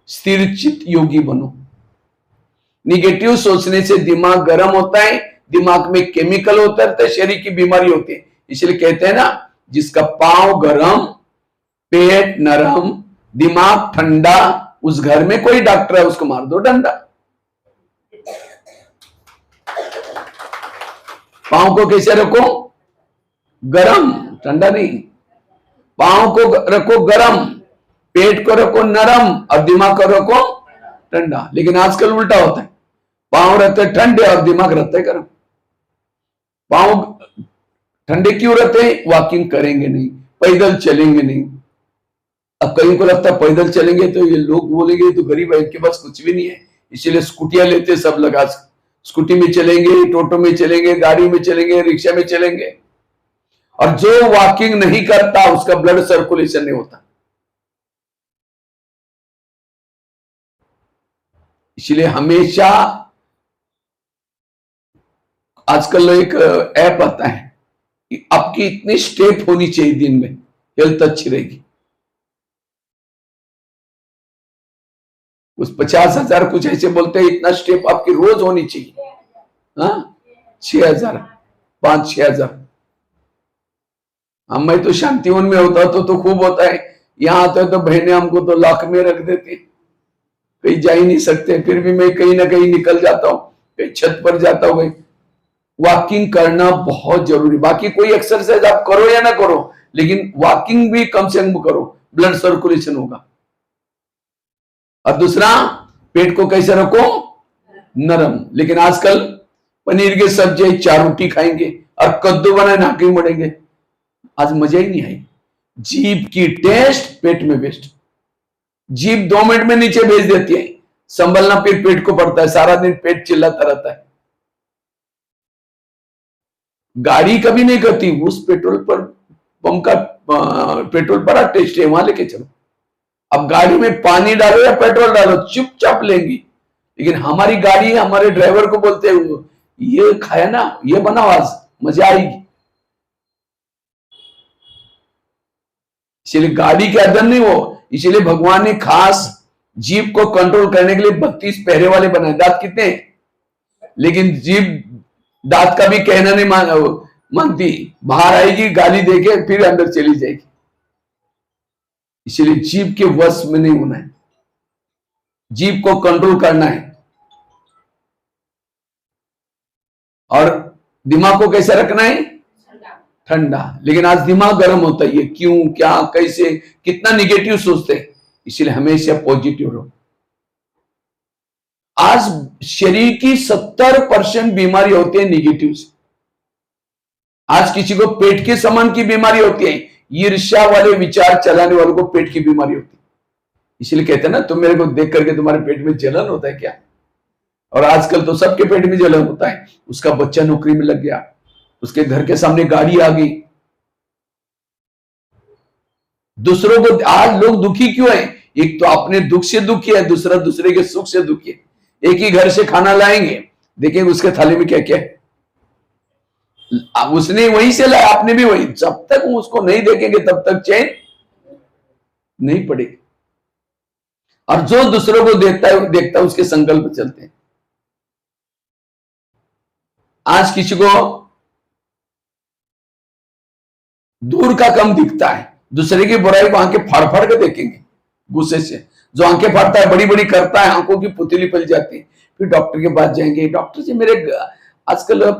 स्थिर चित्त योगी बनो। निगेटिव सोचने से दिमाग गर्म होता है, दिमाग में केमिकल उतरते हैं, शरीर की बीमारी होती है। इसलिए कहते हैं ना, जिसका पांव गरम, पेट नरम, दिमाग ठंडा, उस घर में कोई डॉक्टर है, उसको मार दो डंडा। पांव को कैसे रखो? गरम, ठंडा नहीं। पांव को रखो गरम, पेट को रखो नरम, और दिमाग को रखो ठंडा। लेकिन आजकल उल्टा होता है, पांव रहते ठंडे और दिमाग रहता है गरम। पांव ठंडे क्यों रहते हैं? वॉकिंग करेंगे नहीं, पैदल चलेंगे नहीं। अब कहीं को लगता है पैदल चलेंगे तो ये लोग बोलेंगे तो गरीब है, इनके पास कुछ भी नहीं है। इसीलिए स्कूटियां लेते सब लगा, स्कूटी में चलेंगे, टोटो में चलेंगे, गाड़ी में चलेंगे, रिक्शा में चलेंगे। और जो वॉकिंग नहीं करता, उसका ब्लड सर्कुलेशन नहीं होता। इसलिए हमेशा, आजकल एक ऐप आता है कि आपकी इतनी स्टेप होनी चाहिए दिन में, हेल्थ अच्छी रहेगी। उस 50,000 कुछ ऐसे बोलते हैं, इतना स्टेप आपकी रोज होनी चाहिए। हाँ, 6,000, 5-6,000। मैं तो शांतिवन में होता तो खूब होता है। यहां आते तो बहने हमको तो लाख में रख देती, कहीं जा ही नहीं सकते। फिर भी मैं कहीं ना कहीं निकल जाता हूँ, कहीं छत पर जाता हूँ। वॉकिंग करना बहुत जरूरी। बाकी कोई एक्सरसाइज आप करो या ना करो, लेकिन वॉकिंग भी कम से कम करो, ब्लड सर्कुलेशन होगा। और दूसरा, पेट को कैसे रखो? नरम। लेकिन आजकल पनीर की सब्जी 4 रोटी खाएंगे और कद्दू बनाए नाक ही मड़ेंगे, आज मजा ही नहीं आई। जीभ की टेस्ट पेट में वेस्ट। जीभ 2 मिनट में नीचे भेज देती है, संभलना फिर पेट को पड़ता है, सारा दिन पेट चिल्लाता रहता है। गाड़ी कभी नहीं करती, उस पेट्रोल पर पंप का पेट्रोल पर टेस्ट है, वहां लेके चलो। अब गाड़ी में पानी डालो या पेट्रोल डालो, चुपचाप लेंगी। लेकिन हमारी गाड़ी हमारे ड्राइवर को बोलते हैं ये खाया ना, ये बनाओ आज, मजा आएगी। इसीलिए गाड़ी के अंदर नहीं हो, इसीलिए भगवान ने खास जीभ को कंट्रोल करने के लिए 32 पैरे वाले बनाए। दांत कितने हैं? लेकिन जीभ दांत का भी कहना नहीं मानती, बाहर आएगी गाली देके फिर अंदर चली जाएगी। इसीलिए जीभ के वश में नहीं होना है, जीभ को कंट्रोल करना है। और दिमाग को कैसे रखना है? ठंडा। लेकिन आज दिमाग गर्म होता है, ये क्यों, क्या, कैसे, कितना निगेटिव सोचते हैं। इसलिए हमेशा पॉजिटिव रहो। आज शरीर की 70% बीमारी होती है निगेटिव से। आज किसी को पेट के समान की बीमारी होती है, ईर्ष्या वाले विचार चलाने वालों को पेट की बीमारी होती है। इसलिए कहते हैं ना, तुम मेरे को देख करके तुम्हारे पेट में जलन होता है क्या? और आजकल तो सबके पेट में जलन होता है। उसका बच्चा नौकरी में लग गया, उसके घर के सामने गाड़ी आ गई। दूसरों को, आज लोग दुखी क्यों है? एक तो अपने दुख से दुखी है, दूसरा दूसरे के सुख से दुखी है। एक ही घर से खाना लाएंगे, देखेंगे उसके थाली में क्या क्या है। उसने वहीं से लाया, आपने भी वही। जब तक उसको नहीं देखेंगे तब तक चैन नहीं पड़ेगी। और जो दूसरों को देखता है उसके संकल्प चलते हैं। आज किसी को दूर का कम दिखता है, दूसरे की बुराई को आंखें फाड़ फाड़ के देखेंगे गुस्से से। जो आंखें फाड़ता है, बड़ी बड़ी करता है, आंखों की पुतली पल जाती है। फिर डॉक्टर के पास जाएंगे, डॉक्टर जी मेरे आजकल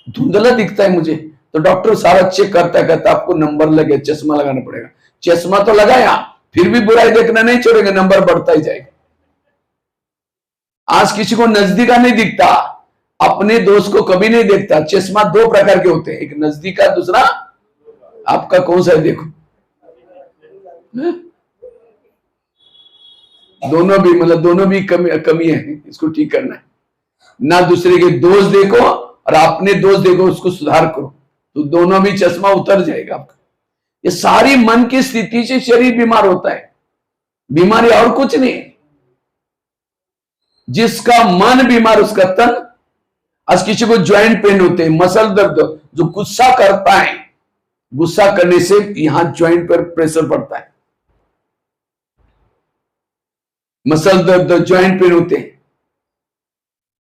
धुंधला दिखता है मुझे। तो डॉक्टर सारा चेक करता है, कहता आपको नंबर लगे, चश्मा लगाना पड़ेगा। चश्मा तो लगाया, फिर भी बुराई देखना नहीं छोड़ेंगे, नंबर बढ़ता ही जाएगा। आज किसी को नजदीका नहीं दिखता, अपने दोस्त को कभी नहीं देखता। चश्मा 2 प्रकार के होते हैं, एक नजदीका, दूसरा आपका कौन सा है देखो। दोनों भी, मतलब दोनों भी कमी है, इसको ठीक करना है। ना दूसरे के दोस्त देखो और अपने दोस्त देखो, उसको सुधार करो, तो दोनों भी चश्मा उतर जाएगा आपका। ये सारी मन की स्थिति से शरीर बीमार होता है, बीमारी और कुछ नहीं। जिसका मन बीमार उसका तन। आज किसी को ज्वाइंट पेन होते हैं, मसल दर्द, जो गुस्सा करता है, गुस्सा करने से यहां ज्वाइंट पर प्रेशर पड़ता है, मसल दर्द, ज्वाइंट पेन होते हैं।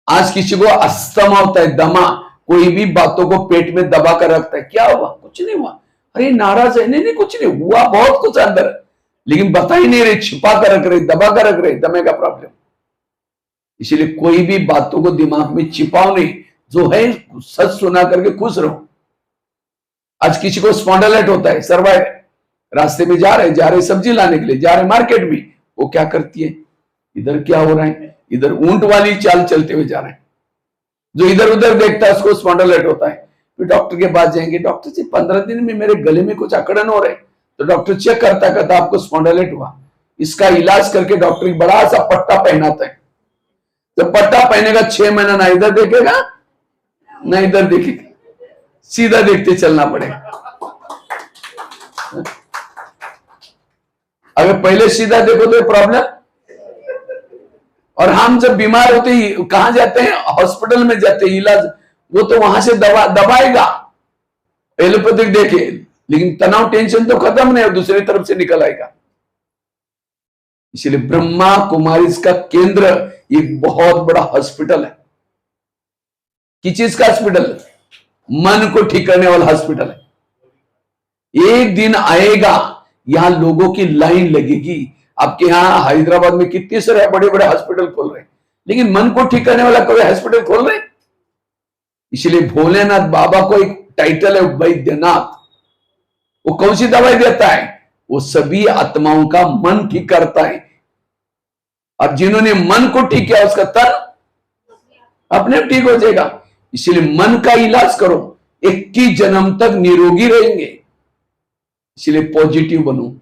आज किसी को अस्थमा होता है, दमा, कोई भी बातों को पेट में दबा कर रखता है। क्या हुआ? कुछ नहीं हुआ। अरे नाराज है, नहीं कुछ नहीं हुआ, बहुत कुछ अंदर, लेकिन बता ही नहीं रहे, छिपा कर रख रहे, दबा कर रख रहे, दमे का प्रॉब्लम। इसलिए कोई भी बातों को दिमाग में छिपाओ नहीं, जो है सच सुना करके खुश रहो। आज किसी को स्पॉन्डिलाइट होता है, सर्वाइव, रास्ते में जा रहे सब्जी लाने के लिए, जा रहे मार्केट में, वो क्या करती है, इधर क्या हो रहा है, इधर ऊंट वाली चाल चलते हुए जा रहे हैं। जो इधर उधर देखता है उसको स्पॉन्डिलाइट होता है। फिर डॉक्टर के पास जाएंगे, डॉक्टर जी 15 दिन में मेरे गले में कुछ अकड़न हो रहे, तो डॉक्टर चेक करता कहता आपको स्पॉन्डिलाइट हुआ। इसका इलाज करके डॉक्टर एक बड़ा सा पट्टा पहनाता है। तो पट्टा पहनेगा 6 महीना, ना इधर देखेगा ना इधर देखेगा, सीधा देखते चलना पड़ेगा। अगर पहले सीधा देखो तो प्रॉब्लम। और हम जब बीमार होते ही कहां जाते हैं? हॉस्पिटल में जाते हैं इलाज, वो तो वहां से दबाएगा एलोपैथिक देके, लेकिन तनाव टेंशन तो खत्म नहीं, दूसरी तरफ से निकल आएगा। इसलिए ब्रह्मा कुमारी का केंद्र एक बहुत बड़ा हॉस्पिटल है। किस चीज का हॉस्पिटल? मन को ठीक करने वाला हॉस्पिटल है। एक दिन आएगा यहां लोगों की लाइन लगेगी। आपके यहां हैदराबाद में कितने सारे बड़े बड़े हॉस्पिटल खोल रहे हैं, लेकिन मन को ठीक करने वाला कोई हॉस्पिटल खोल रहे? इसलिए भोलेनाथ बाबा को एक टाइटल है वैद्यनाथ। वो कौन सी दवाई देता है? वो सभी आत्माओं का मन ठीक करता है। और जिन्होंने मन को ठीक किया उसका तन अपने आप ठीक हो जाएगा। इसलिए मन का इलाज करो, 21 जन्म तक निरोगी रहेंगे। इसलिए पॉजिटिव बनो।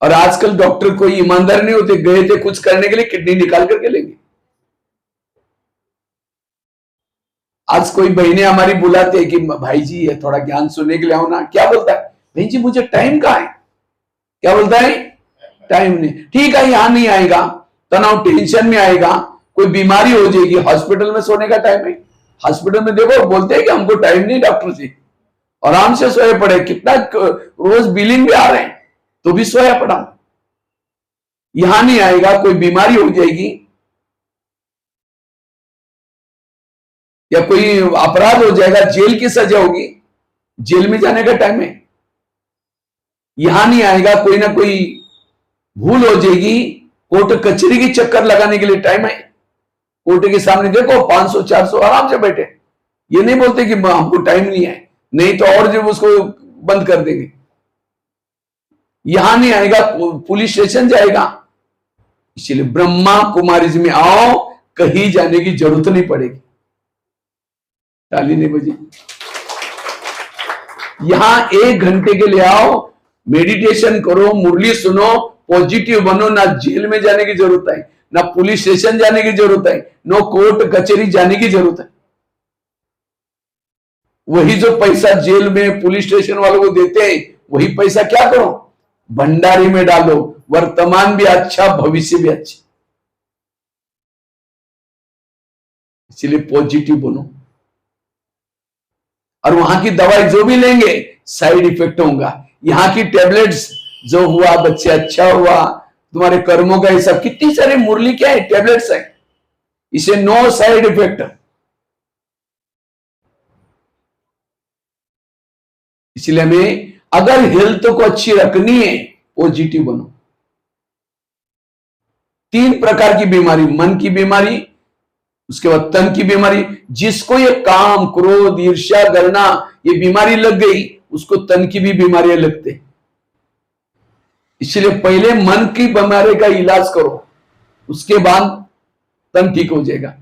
और आजकल डॉक्टर कोई ईमानदार नहीं होते, गए थे कुछ करने के लिए, किडनी निकाल करके लेंगे। आज कोई बहने हमारी बुलाते हैं कि भाई जी ये थोड़ा ज्ञान सुनने के लिए आओ ना। क्या बोलता है, बहन जी मुझे टाइम कहाँ है। क्या बोलता है, टाइम नहीं। ठीक है, यहां नहीं आएगा, तनाव टेंशन में आएगा, कोई बीमारी हो जाएगी, हॉस्पिटल में सोने का टाइम है। हॉस्पिटल में देखो बोलते हैं कि हमको टाइम नहीं डॉक्टर जी, आराम से सोए पड़े। कितना रोज बिलिंग भी आ रहे हैं तो भी सोया पड़ा। यहां नहीं आएगा, कोई बीमारी हो जाएगी या कोई अपराध हो जाएगा, जेल की सजा होगी, जेल में जाने का टाइम है। यहां नहीं आएगा, कोई ना कोई भूल हो जाएगी, कोर्ट कचहरी की चक्कर लगाने के लिए टाइम है। कोर्ट के सामने देखो 500-400 आराम से बैठे। ये नहीं बोलते कि हमको टाइम नहीं है, नहीं तो और जब उसको बंद कर देंगे। यहां नहीं आएगा, पुलिस स्टेशन जाएगा। इसलिए ब्रह्मा कुमारी में आओ, कहीं जाने की जरूरत नहीं पड़ेगी। ताली नहीं बजी। यहां 1 घंटे के लिए आओ, मेडिटेशन करो, मुरली सुनो, पॉजिटिव बनो। ना जेल में जाने की जरूरत है, ना पुलिस स्टेशन जाने की जरूरत है, नो कोर्ट कचहरी जाने की जरूरत है। वही जो पैसा जेल में पुलिस स्टेशन वालों को देते हैं, वही पैसा क्या करो, भंडारी में डालो। वर्तमान भी अच्छा, भविष्य भी अच्छा। इसलिए पॉजिटिव बनो। और वहां की दवाई जो भी लेंगे साइड इफेक्ट होगा। यहाँ की टेबलेट्स जो हुआ बच्चे अच्छा हुआ, तुम्हारे कर्मों का हिसाब, कितनी सारी मुरली क्या है, टेबलेट्स है, इसे नो साइड इफेक्ट। इसलिए हमें अगर हेल्थ को अच्छी रखनी है, पॉजिटिव बनो। 3 प्रकार की बीमारी, मन की बीमारी, उसके बाद तन की बीमारी। जिसको ये काम क्रोध ईर्ष्या करना ये बीमारी लग गई, उसको तन की भी बीमारियां लगते। इसलिए पहले मन की बीमारी का इलाज करो, उसके बाद तन ठीक हो जाएगा।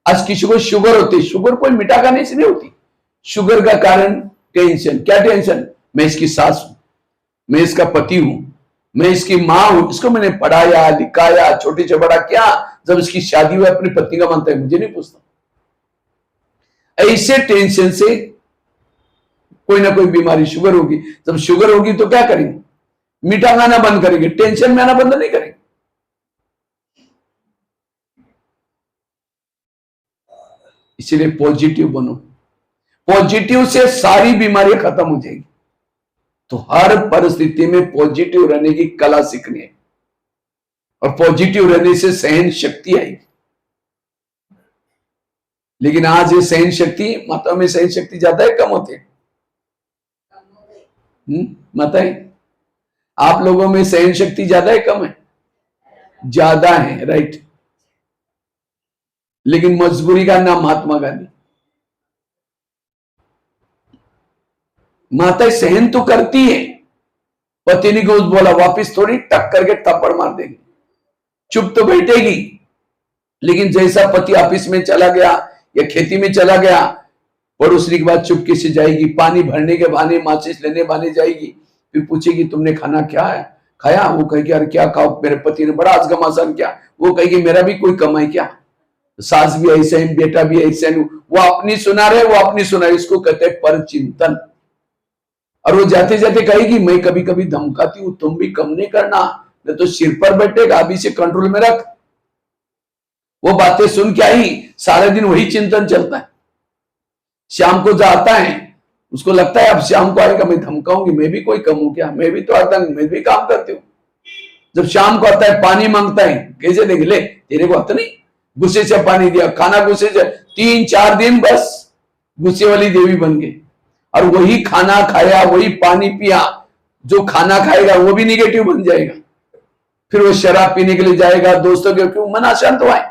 आज किसी को शुगर होती, शुगर कोई मीठा खाने से नहीं होती। शुगर का कारण टेंशन। क्या टेंशन, मैं इसकी सास हूं, मैं इसका पति हूं, मैं इसकी मां हूं, इसको मैंने पढ़ाया लिखाया, छोटे से बड़ा क्या, जब इसकी शादी हुई अपनी पत्नी का मानता है, मुझे नहीं पूछता। ऐसे टेंशन से कोई ना कोई बीमारी शुगर होगी। जब शुगर होगी तो क्या करेंगे, मीठा खाना बंद करेंगे, टेंशन में आना बंद नहीं करेंगे। इसलिए पॉजिटिव बनो। पॉजिटिव से सारी बीमारियां खत्म हो जाएगी। तो हर परिस्थिति में पॉजिटिव रहने की कला सीखनी है, और पॉजिटिव रहने से सहन शक्ति आएगी। लेकिन आज ये सहन शक्ति, माता में सहन शक्ति ज्यादा है कम होती है? माता है, आप लोगों में सहन शक्ति ज्यादा है कम है? ज्यादा है, राइट। लेकिन मजबूरी का नाम महात्मा गांधी। माता सहन तो करती है, पति ने कुछ बोला वापिस थोड़ी टक करके थप्पड़ मार देगी, चुप तो बैठेगी। लेकिन जैसा पति ऑफिस में चला गया या खेती में चला गया, पड़ोसनी के बाद चुपके से जाएगी, पानी भरने के बहाने, माचिस लेने बहाने जाएगी, फिर पूछेगी तुमने खाना क्या है खाया? वो कहेगी अरे क्या खाओ, मेरे पति ने बड़ा आजगम आसान किया। वो कहेगी मेरा भी कोई कमाई क्या, सास भी ऐसे है, बेटा भी ऐसे है। वो अपनी सुना रहे, वो अपनी सुना रहे, इसको कहते हैं पर चिंतन। और वो जाते जाते कहेगी मैं कभी कभी धमकाती हूं, तुम भी कम नहीं करना, नहीं तो सिर पर बैठेगा, अभी से कंट्रोल में रख। वो बातें सुन के आई, सारे दिन वही चिंतन चलता है। शाम को जाता है, उसको लगता है अब शाम को आएगा, मैं धमकाऊंगी, मैं भी कोई कम हूं क्या, मैं भी तो आता हूं, मैं भी काम करती हूँ। जब शाम को आता है, पानी मांगता है, कैसे देंगे, ले तेरे को आता नहीं, गुस्से से पानी दिया, खाना गुस्से से, 3-4 दिन बस गुस्से वाली देवी बन गई। और वही खाना खाया, वही पानी पिया, जो खाना खाएगा वो भी निगेटिव बन जाएगा। फिर वो शराब पीने के लिए जाएगा, दोस्तों के, क्यों मन अशांत हुआ है।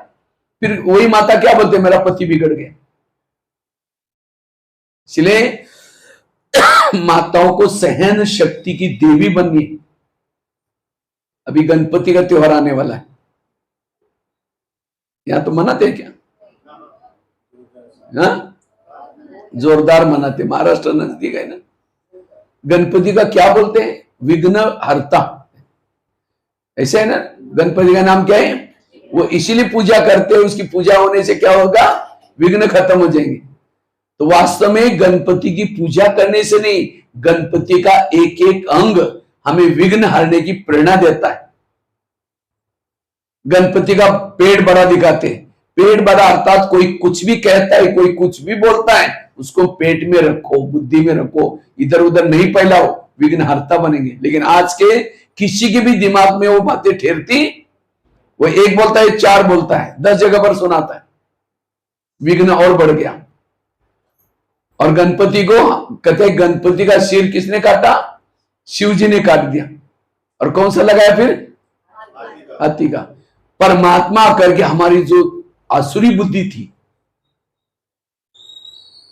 फिर वही माता क्या बोलते, मेरा पति बिगड़ गया। इसलिए माताओं को सहन शक्ति की देवी बननी है। अभी गणपति का त्योहार आने वाला है, यहां तो मनाते हैं क्या? हाँ, जोरदार मनाते, महाराष्ट्र नजदीक है ना। गणपति का क्या बोलते हैं? विघ्न हरता, ऐसे है ना। गणपति का नाम क्या है? वो इसीलिए पूजा करते हैं, उसकी पूजा होने से क्या होगा? विघ्न खत्म हो जाएंगे। तो वास्तव में गणपति की पूजा करने से नहीं, गणपति का एक एक अंग हमें विघ्न हरने की प्रेरणा देता है। गणपति का पेट बड़ा दिखाते, पेट बड़ा अर्थात कोई कुछ भी कहता है, कोई कुछ भी बोलता है, उसको पेट में रखो, बुद्धि में रखो, इधर उधर नहीं फैलाओ, विघ्न हरता बनेंगे। लेकिन आज के किसी के भी दिमाग में वो बातें ठहरती, वो एक बोलता है, चार बोलता है, 10 जगह पर सुनाता है, विघ्न और बढ़ गया। और गणपति को कहते हैं, गणपति का सिर किसने काटा? शिव जी ने काट दिया। और कौन सा लगाया फिर? हाथी का। परमात्मा करके हमारी जो आसुरी बुद्धि थी,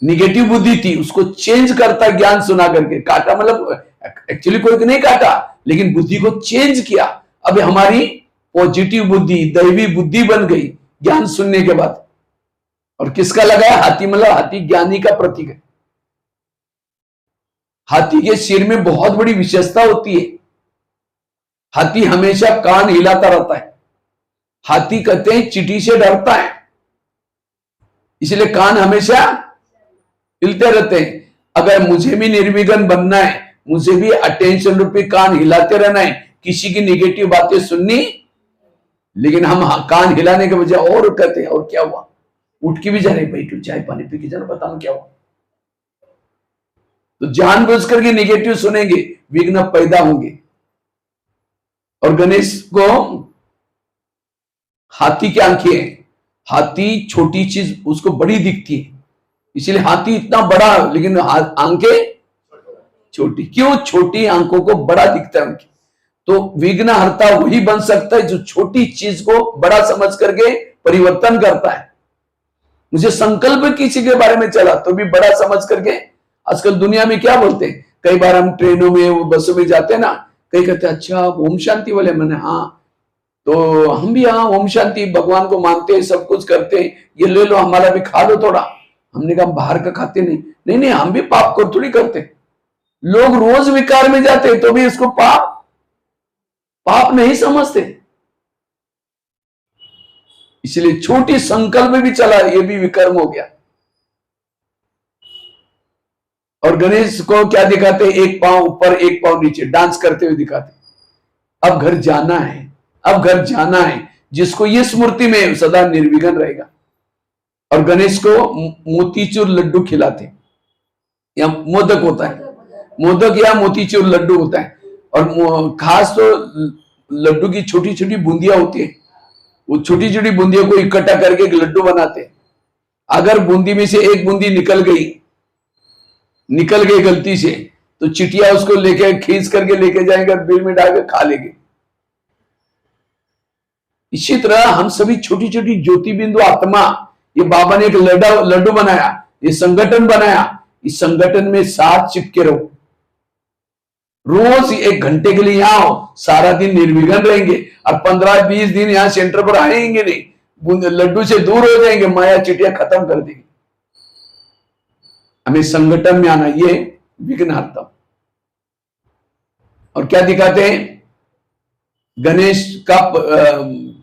निगेटिव बुद्धि थी, उसको चेंज करता, ज्ञान सुना करके। काटा मतलब एक्चुअली कोई नहीं काटा, लेकिन बुद्धि को चेंज किया। अब हमारी पॉजिटिव बुद्धि, दैवी बुद्धि बन गई ज्ञान सुनने के बाद। और किसका लगाया? हाथी, मतलब हाथी ज्ञानी का प्रतीक है। हाथी के सिर में बहुत बड़ी विशेषता होती है। हाथी हमेशा कान हिलाता रहता है। हाथी कहते हैं चींटी से डरता है, इसलिए कान हमेशा हिलते रहते हैं। अगर मुझे भी निर्विघ्न बनना है, मुझे भी अटेंशन रूपी कान हिलाते रहना है, किसी की निगेटिव बातें सुननी, लेकिन हम कान हिलाने के बजाय और कहते हैं, और क्या हुआ? उठ के भी जा रहे, बैठो चाय पानी पी के जाना, बताओ क्या हुआ? तो जानबूझ करके निगेटिव सुनेंगे, विघ्न पैदा होंगे। और गणेश को हाथी की आंखें हैं। हाथी छोटी चीज उसको बड़ी दिखती है, इसलिए हाथी इतना बड़ा, लेकिन आंखें छोटी। क्यों? छोटी आंखों को बड़ा दिखता है उनकी। तो विघ्न हरता वही बन सकता है जो छोटी चीज को बड़ा समझ करके परिवर्तन करता है। मुझे संकल्प किसी के बारे में चला तो भी बड़ा समझ करके। आजकल दुनिया में क्या बोलते हैं, कई बार हम ट्रेनों में, बसों में जाते हैं ना, कई कहते हैं अच्छा ओम शांति वाले। मैंने हाँ, तो हम भी हाँ ओम शांति, भगवान को मानते हैं, सब कुछ करते हैं, ये ले लो हमारा भी खा लो थोड़ा। हमने कहा बाहर का खाते नहीं। नहीं नहीं, हम भी पाप को थोड़ी करते। लोग रोज विकार में जाते तो भी इसको पाप पाप नहीं समझते। इसलिए छोटी संकल्प भी चला, ये भी विकर्म हो गया। और गणेश को क्या दिखाते? एक पांव ऊपर एक पांव नीचे, डांस करते हुए दिखाते। अब घर जाना है, अब घर जाना है। जिसको ये स्मृति में सदा निर्विघ्न रहेगा। और गणेश को मोतीचूर लड्डू खिलाते, या मोदक होता है, मोदक या मोतीचूर लड्डू होता है। और खास तो लड्डू की छोटी छोटी बूंदियां होती है, वो छोटी छोटी बूंदियों को इकट्ठा करके एक लड्डू बनाते हैं। अगर बूंदी में से एक बूंदी निकल गई गलती से, तो चिटिया उसको लेके खींच करके लेके जाएंगे, बिल में डाल के खा लेंगे। इसी तरह हम सभी छोटी छोटी ज्योति बिंदु आत्मा, ये बाबा ने एक लड्डू बनाया, ये संगठन बनाया। इस संगठन में साथ चिपके रहो, रोज 1 घंटे के लिए यहां आओ, सारा दिन निर्विघ्न रहेंगे। और 15-20 दिन यहां सेंटर पर आएंगे नहीं, लड्डू से दूर हो जाएंगे, माया चिटिया खत्म कर देंगे। हमें संगठन में आना, ये विघ्नार्थम। और क्या दिखाते हैं? गणेश का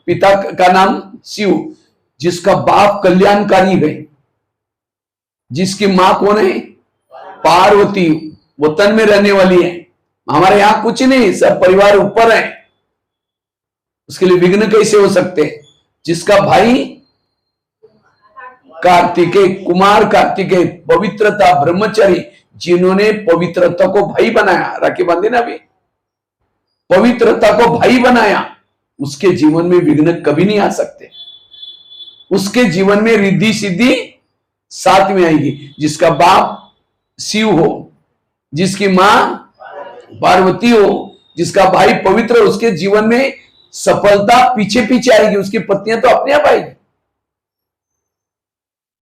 पिता का नाम शिव, जिसका बाप कल्याणकारी है, जिसकी मां कौन है? पार्वती, वो तन में रहने वाली है। हमारे यहां कुछ नहीं, सब परिवार ऊपर है, उसके लिए विघ्न कैसे हो सकते? जिसका भाई कार्तिकेय, कुमार कार्तिकेय, पवित्रता ब्रह्मचारी, जिन्होंने पवित्रता को भाई बनाया, राखी बांधी ना अभी, पवित्रता को भाई बनाया, उसके जीवन में विघ्न कभी नहीं आ सकते। उसके जीवन में रिद्धि सिद्धि साथ में आएगी। जिसका बाप शिव हो, जिसकी मां पार्वती हो, जिसका भाई पवित्र हो, उसके जीवन में सफलता पीछे पीछे आएगी, उसकी पत्नियां तो अपने आप आएगी।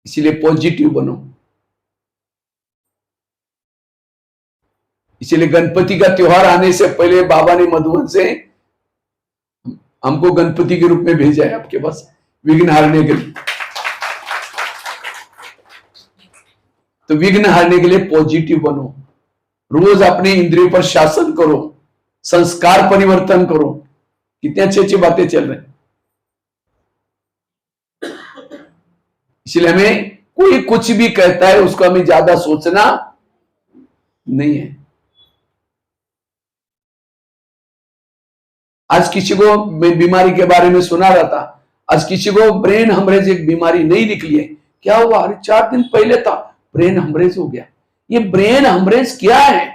इसीलिए पॉजिटिव बनो। इसीलिए गणपति का त्योहार आने से पहले बाबा ने मधुबन से हमको गणपति के रूप में भेजा है आपके पास विघ्न हारने के लिए। तो विघ्न हारने के लिए पॉजिटिव बनो, रोज अपने इंद्रियों पर शासन करो, संस्कार परिवर्तन करो। कितनी अच्छी अच्छी बातें चल रही। इसलिए हमें कोई कुछ भी कहता है उसको हमें ज्यादा सोचना नहीं है। आज किसी को मैं बीमारी के बारे में सुना रहा था, आज किसी को ब्रेन हेमरेज एक बीमारी नहीं निकली है। क्या हुआ? अरे 4 दिन पहले था, ब्रेन हेमरेज हो गया। ये ब्रेन हेमरेज क्या है?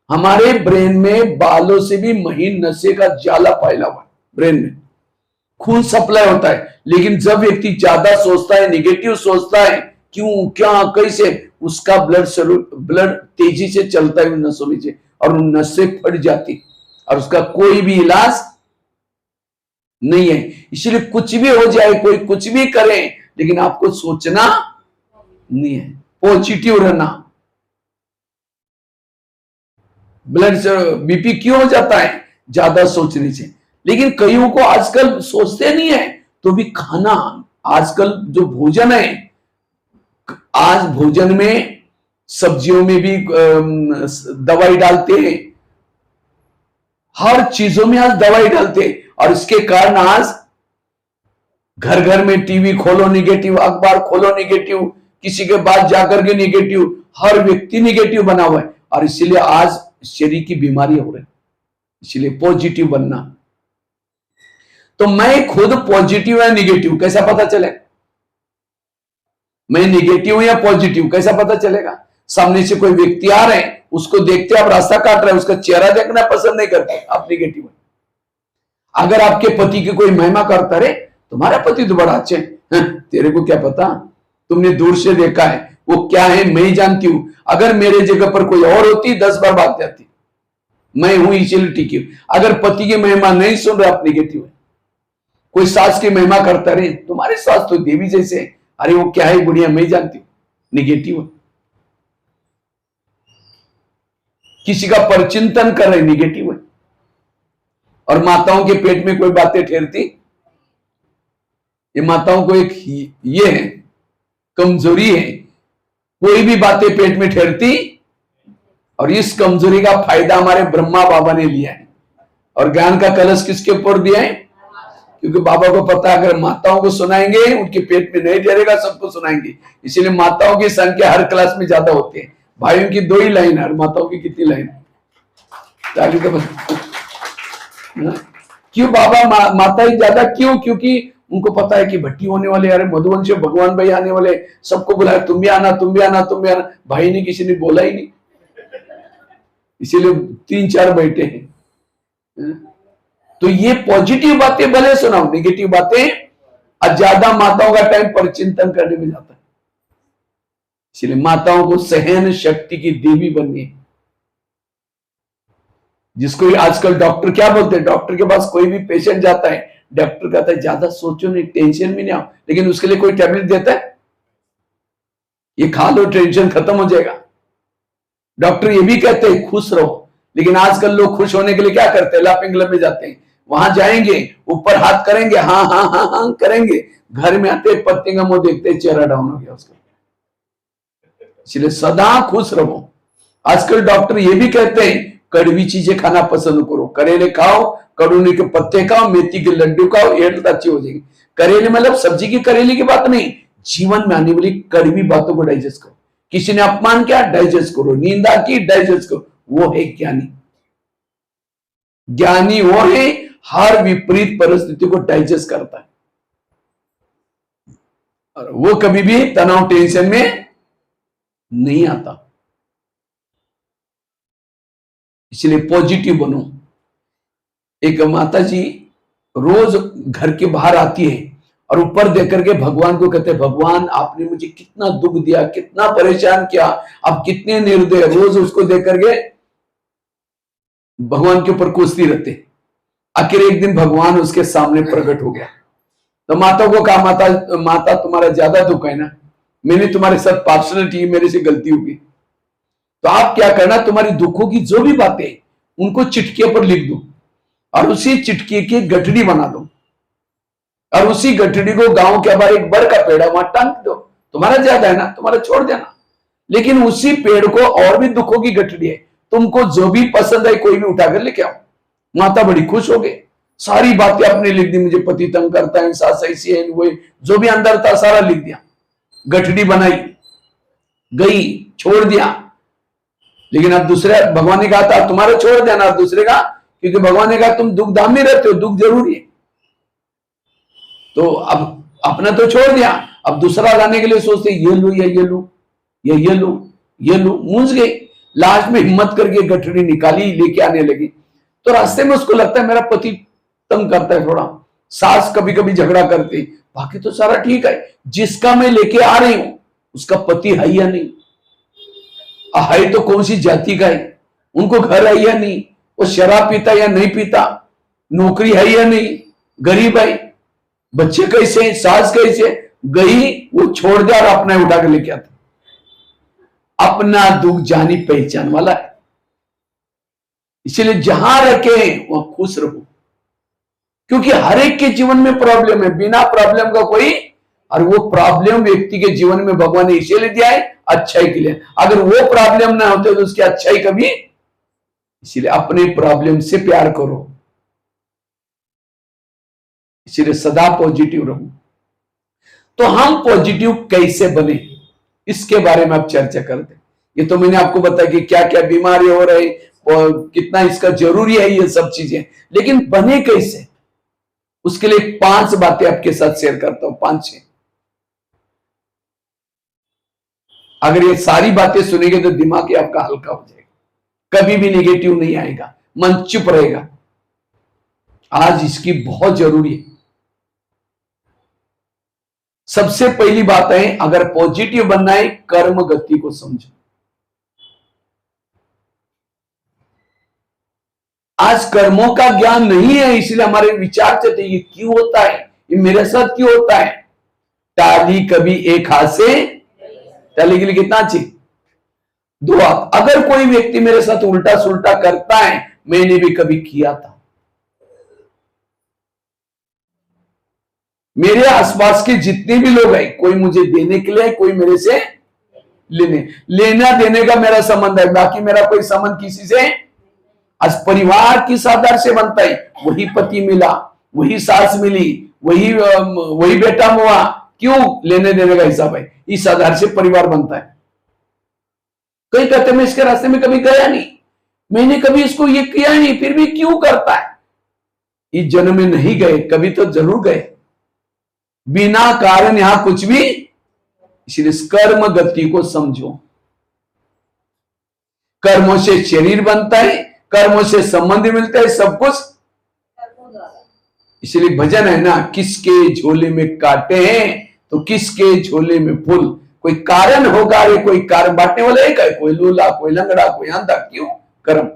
हमारे ब्रेन में बालों से भी महीन नशे का जाला फैला हुआ है। ब्रेन में खून सप्लाई होता है, लेकिन जब व्यक्ति ज्यादा सोचता है, निगेटिव सोचता है, क्यों, क्या, कैसे, उसका ब्लड तेजी से चलता है उन नसों में से, और उन नसें फट जाती, और उसका कोई भी इलाज नहीं है। इसलिए कुछ भी हो जाए, कोई कुछ भी करे, लेकिन आपको सोचना नहीं है, पॉजिटिव रहना। ब्लड बीपी क्यों हो जाता है? ज्यादा सोचने से। लेकिन कईयों को आजकल सोचते नहीं है तो भी खाना, आजकल जो भोजन है, आज भोजन में सब्जियों में भी दवाई डालते हैं, हर चीजों में आज दवाई डालते हैं, और इसके कारण आज घर घर में टीवी खोलो निगेटिव, अखबार खोलो निगेटिव, किसी के पास जाकर के निगेटिव, हर व्यक्ति निगेटिव बना हुआ है, और इसीलिए आज शरीर की बीमारी हो रही। इसलिए पॉजिटिव बनना। तो मैं खुद पॉजिटिव या निगेटिव कैसा पता चले? मैं निगेटिव हूं या पॉजिटिव कैसा पता चलेगा? सामने से कोई व्यक्ति आ रहे हैं, उसको देखते आप रास्ता काट रहे हैं, उसका चेहरा देखना पसंद नहीं करते, आप निगेटिव हैं। अगर आपके पति की कोई महिमा करता रहे, तुम्हारा पति तो बड़ा अच्छे हैं, तेरे को क्या पता, तुमने दूर से देखा है, वो क्या है मैं ही जानती हूं। अगर मेरे जगह पर कोई और होती 10 बार बात जाती, मैं हूं इसलिए ठीक है। अगर पति की महिमा नहीं सुन रहे, आप निगेटिव है। कोई सास की महिमा करता रहे, तुम्हारी सास तो देवी जैसे, अरे वो क्या है बुढ़िया मैं जानती हूं, निगेटिव है। किसी का परचिंतन कर रहे, निगेटिव है। और माताओं के पेट में कोई बातें ठहरती, ये माताओं को एक ये है, कमजोरी है, कोई भी बातें पेट में ठहरती, और इस कमजोरी का फायदा हमारे ब्रह्मा बाबा ने लिया है। और ज्ञान का कलश किसके ऊपर दिया है? क्योंकि बाबा को पता है अगर माताओं को सुनाएंगे उनके पेट में नहीं ठहरेगा, सबको सुनाएंगे। इसीलिए माताओं की संख्या हर क्लास में ज्यादा होती है। भाइयों की 2 ही लाइन है, और माताओं की कितनी लाइन? क्यों बाबा माता ही ज्यादा क्यों? क्योंकि उनको पता है कि भट्टी होने वाले, अरे मधुवंशी भगवान भाई आने वाले, सबको बुलाया, तुम भी आना, तुम भी आना, तुम भी आना। भाई ने किसी ने बोला ही नहीं, इसीलिए 3-4 बैठे हैं। तो ये पॉजिटिव बातें भले सुनाओ, निगेटिव बातें ज्यादा माताओं का टाइम परिचिंतन करने में जाता है। इसलिए माताओं को सहन शक्ति की देवी बननी है। जिसको आजकल डॉक्टर क्या बोलते हैं, डॉक्टर के पास कोई भी पेशेंट जाता है, डॉक्टर कहता है ज्यादा सोचो नहीं, टेंशन भी नहीं आओ, लेकिन उसके लिए कोई टैबलेट देता है, ये खा लो टेंशन खत्म हो जाएगा। डॉक्टर ये भी कहते हैं खुश रहो, लेकिन आजकल लोग खुश होने के लिए क्या करते हैं, लाफिंग क्लब में जाते हैं, वहां जाएंगे, ऊपर हाथ करेंगे, हाँ हाँ हाँ हाँ करेंगे, घर में आते पत्ते का मुंह देखते चेहरा डाउन हो गया उसका। इसलिए सदा खुश रहो। आजकल डॉक्टर ये भी कहते हैं कड़वी चीजें खाना पसंद करो, करेले खाओ, कड़ूनी के पत्ते खाओ, मेथी के लड्डू खाओ, हेल्थ अच्छी हो जाएगी। करेले मतलब सब्जी की करेले की बात नहीं, जीवन में आने वाली कड़वी बातों को डाइजेस्ट करो। किसी ने अपमान किया, डाइजेस्ट करो, निंदा की, डाइजेस्ट करो। वो है ज्ञानी। ज्ञानी वो है हर विपरीत परिस्थिति को डाइजेस्ट करता है, और वो कभी भी तनाव टेंशन में नहीं आता। इसलिए पॉजिटिव बनो। एक माता जी रोज घर के बाहर आती है और ऊपर देख करके भगवान को कहते हैं, भगवान आपने मुझे कितना दुख दिया, कितना परेशान किया, आप कितने निर्दय। रोज उसको देख करके भगवान के ऊपर कोसती रहते। आखिर एक दिन भगवान उसके सामने प्रकट हो गया, तो माता को कहा, माता तुम्हारा ज्यादा दुख है ना, मैंने तुम्हारे साथ पार्शलिटी, मेरे से गलती होगी, तो आप क्या करना, तुम्हारी दुखों की जो भी बातें उनको चिटके पर लिख दो और उसी चिटके की गठड़ी बना दो, और उसी गठड़ी को गांव के बाहर एक बर का पेड़ है, वहां टांग दो, तुम्हारा ज्यादा है ना, तुम्हारा छोड़ देना। लेकिन उसी पेड़ को और भी दुखों की गठड़ी है, तुमको जो भी पसंद है कोई भी उठाकर लेके आओ। माता बड़ी खुश हो गई, सारी बातें अपने लिख दी, मुझे पति तंग करता है, सास ऐसी है, वो जो भी अंदर था सारा लिख दिया, गठड़ी बनाई, गई, छोड़ दिया। लेकिन अब दूसरे भगवान ने कहा था तुम्हारा छोड़ देना, दूसरे का, क्योंकि भगवान ने कहा तुम दुख धाम में रहते हो, दुख जरूरी है। तो अब अपना तो छोड़ दिया, अब दूसरा लाने के लिए सोचते ये लो या ये लो या ये लो ये लो, मूंझ गई। लास्ट में हिम्मत करके गठड़ी निकाली, लेके आने लगी। तो रास्ते में उसको लगता है मेरा पति तंग करता है थोड़ा, सास कभी कभी झगड़ा करती, बाकी तो सारा ठीक है। जिसका मैं लेके आ रही हूं उसका पति है या नहीं, है तो कौन सी जाति का है, उनको घर है या नहीं, वो शराब पीता या नहीं पीता, नौकरी है या नहीं, गरीब है, बच्चे कैसे, सास कैसे, गई वो छोड़ दिया और अपना उठा के लेके आता। अपना दुख जानी पहचान वाला है, इसलिए जहां रखे वहां खुश रहो, क्योंकि हर एक के जीवन में प्रॉब्लम है, बिना प्रॉब्लम का कोई, और वो प्रॉब्लम व्यक्ति के जीवन में भगवान ने इसीलिए दिया है अच्छाई के लिए। अगर वो प्रॉब्लम ना होते तो उसकी अच्छाई कभी, इसीलिए अपने प्रॉब्लम से प्यार करो, इसीलिए सदा पॉजिटिव रहो। तो हम पॉजिटिव कैसे बने इसके बारे में आप चर्चा करते हैं। ये तो मैंने आपको बताया कि क्या क्या बीमारी हो रही और कितना इसका जरूरी है ये सब चीजें, लेकिन बने कैसे उसके लिए 5 बातें आपके साथ शेयर करता हूं, 5-6। अगर ये सारी बातें सुनेंगे तो दिमाग आपका हल्का हो जाएगा, कभी भी निगेटिव नहीं आएगा, मन चुप रहेगा। आज इसकी बहुत जरूरी है। सबसे पहली बात है, अगर पॉजिटिव बनना है कर्म गति को समझो। आज कर्मों का ज्ञान नहीं है, इसलिए हमारे विचार चलते ये क्यों होता है, ये मेरे साथ क्यों होता है। ताली कभी एक हाथ से, ताली के लिए कितना चाहिए, 2 हाथ। अगर कोई व्यक्ति मेरे साथ उल्टा सुल्टा करता है, मैंने भी कभी किया था, मेरे आसपास के जितने भी लोग हैं, कोई मुझे देने के लिए, कोई मेरे से लेना देने का मेरा संबंध है, बाकी मेरा कोई संबंध किसी से। आज परिवार किस आधार से बनता है, वही पति मिला, वही सास मिली, वही बेटा हुआ, क्यों, लेने देने का हिसाब है, इस आधार से परिवार बनता है। कई कहते मैं इसके रास्ते में कभी गया नहीं, मैंने कभी इसको ये किया नहीं, फिर भी क्यों करता है। इस जन्म में नहीं गए, कभी तो जरूर गए, बिना कारण यहां कुछ भी। इसलिए कर्म गति को समझो। कर्मों से शरीर बनता है, कर्मों से संबंध मिलता है, सब कुछ। इसलिए भजन है ना, किसके झोले में कांटे हैं तो किसके झोले में फूल। कोई कारण होगा, रे कोई कारण बांटने वाला एक है, कोई लूला, कोई लंगड़ा, कोई अंधा, क्यों, कर्म।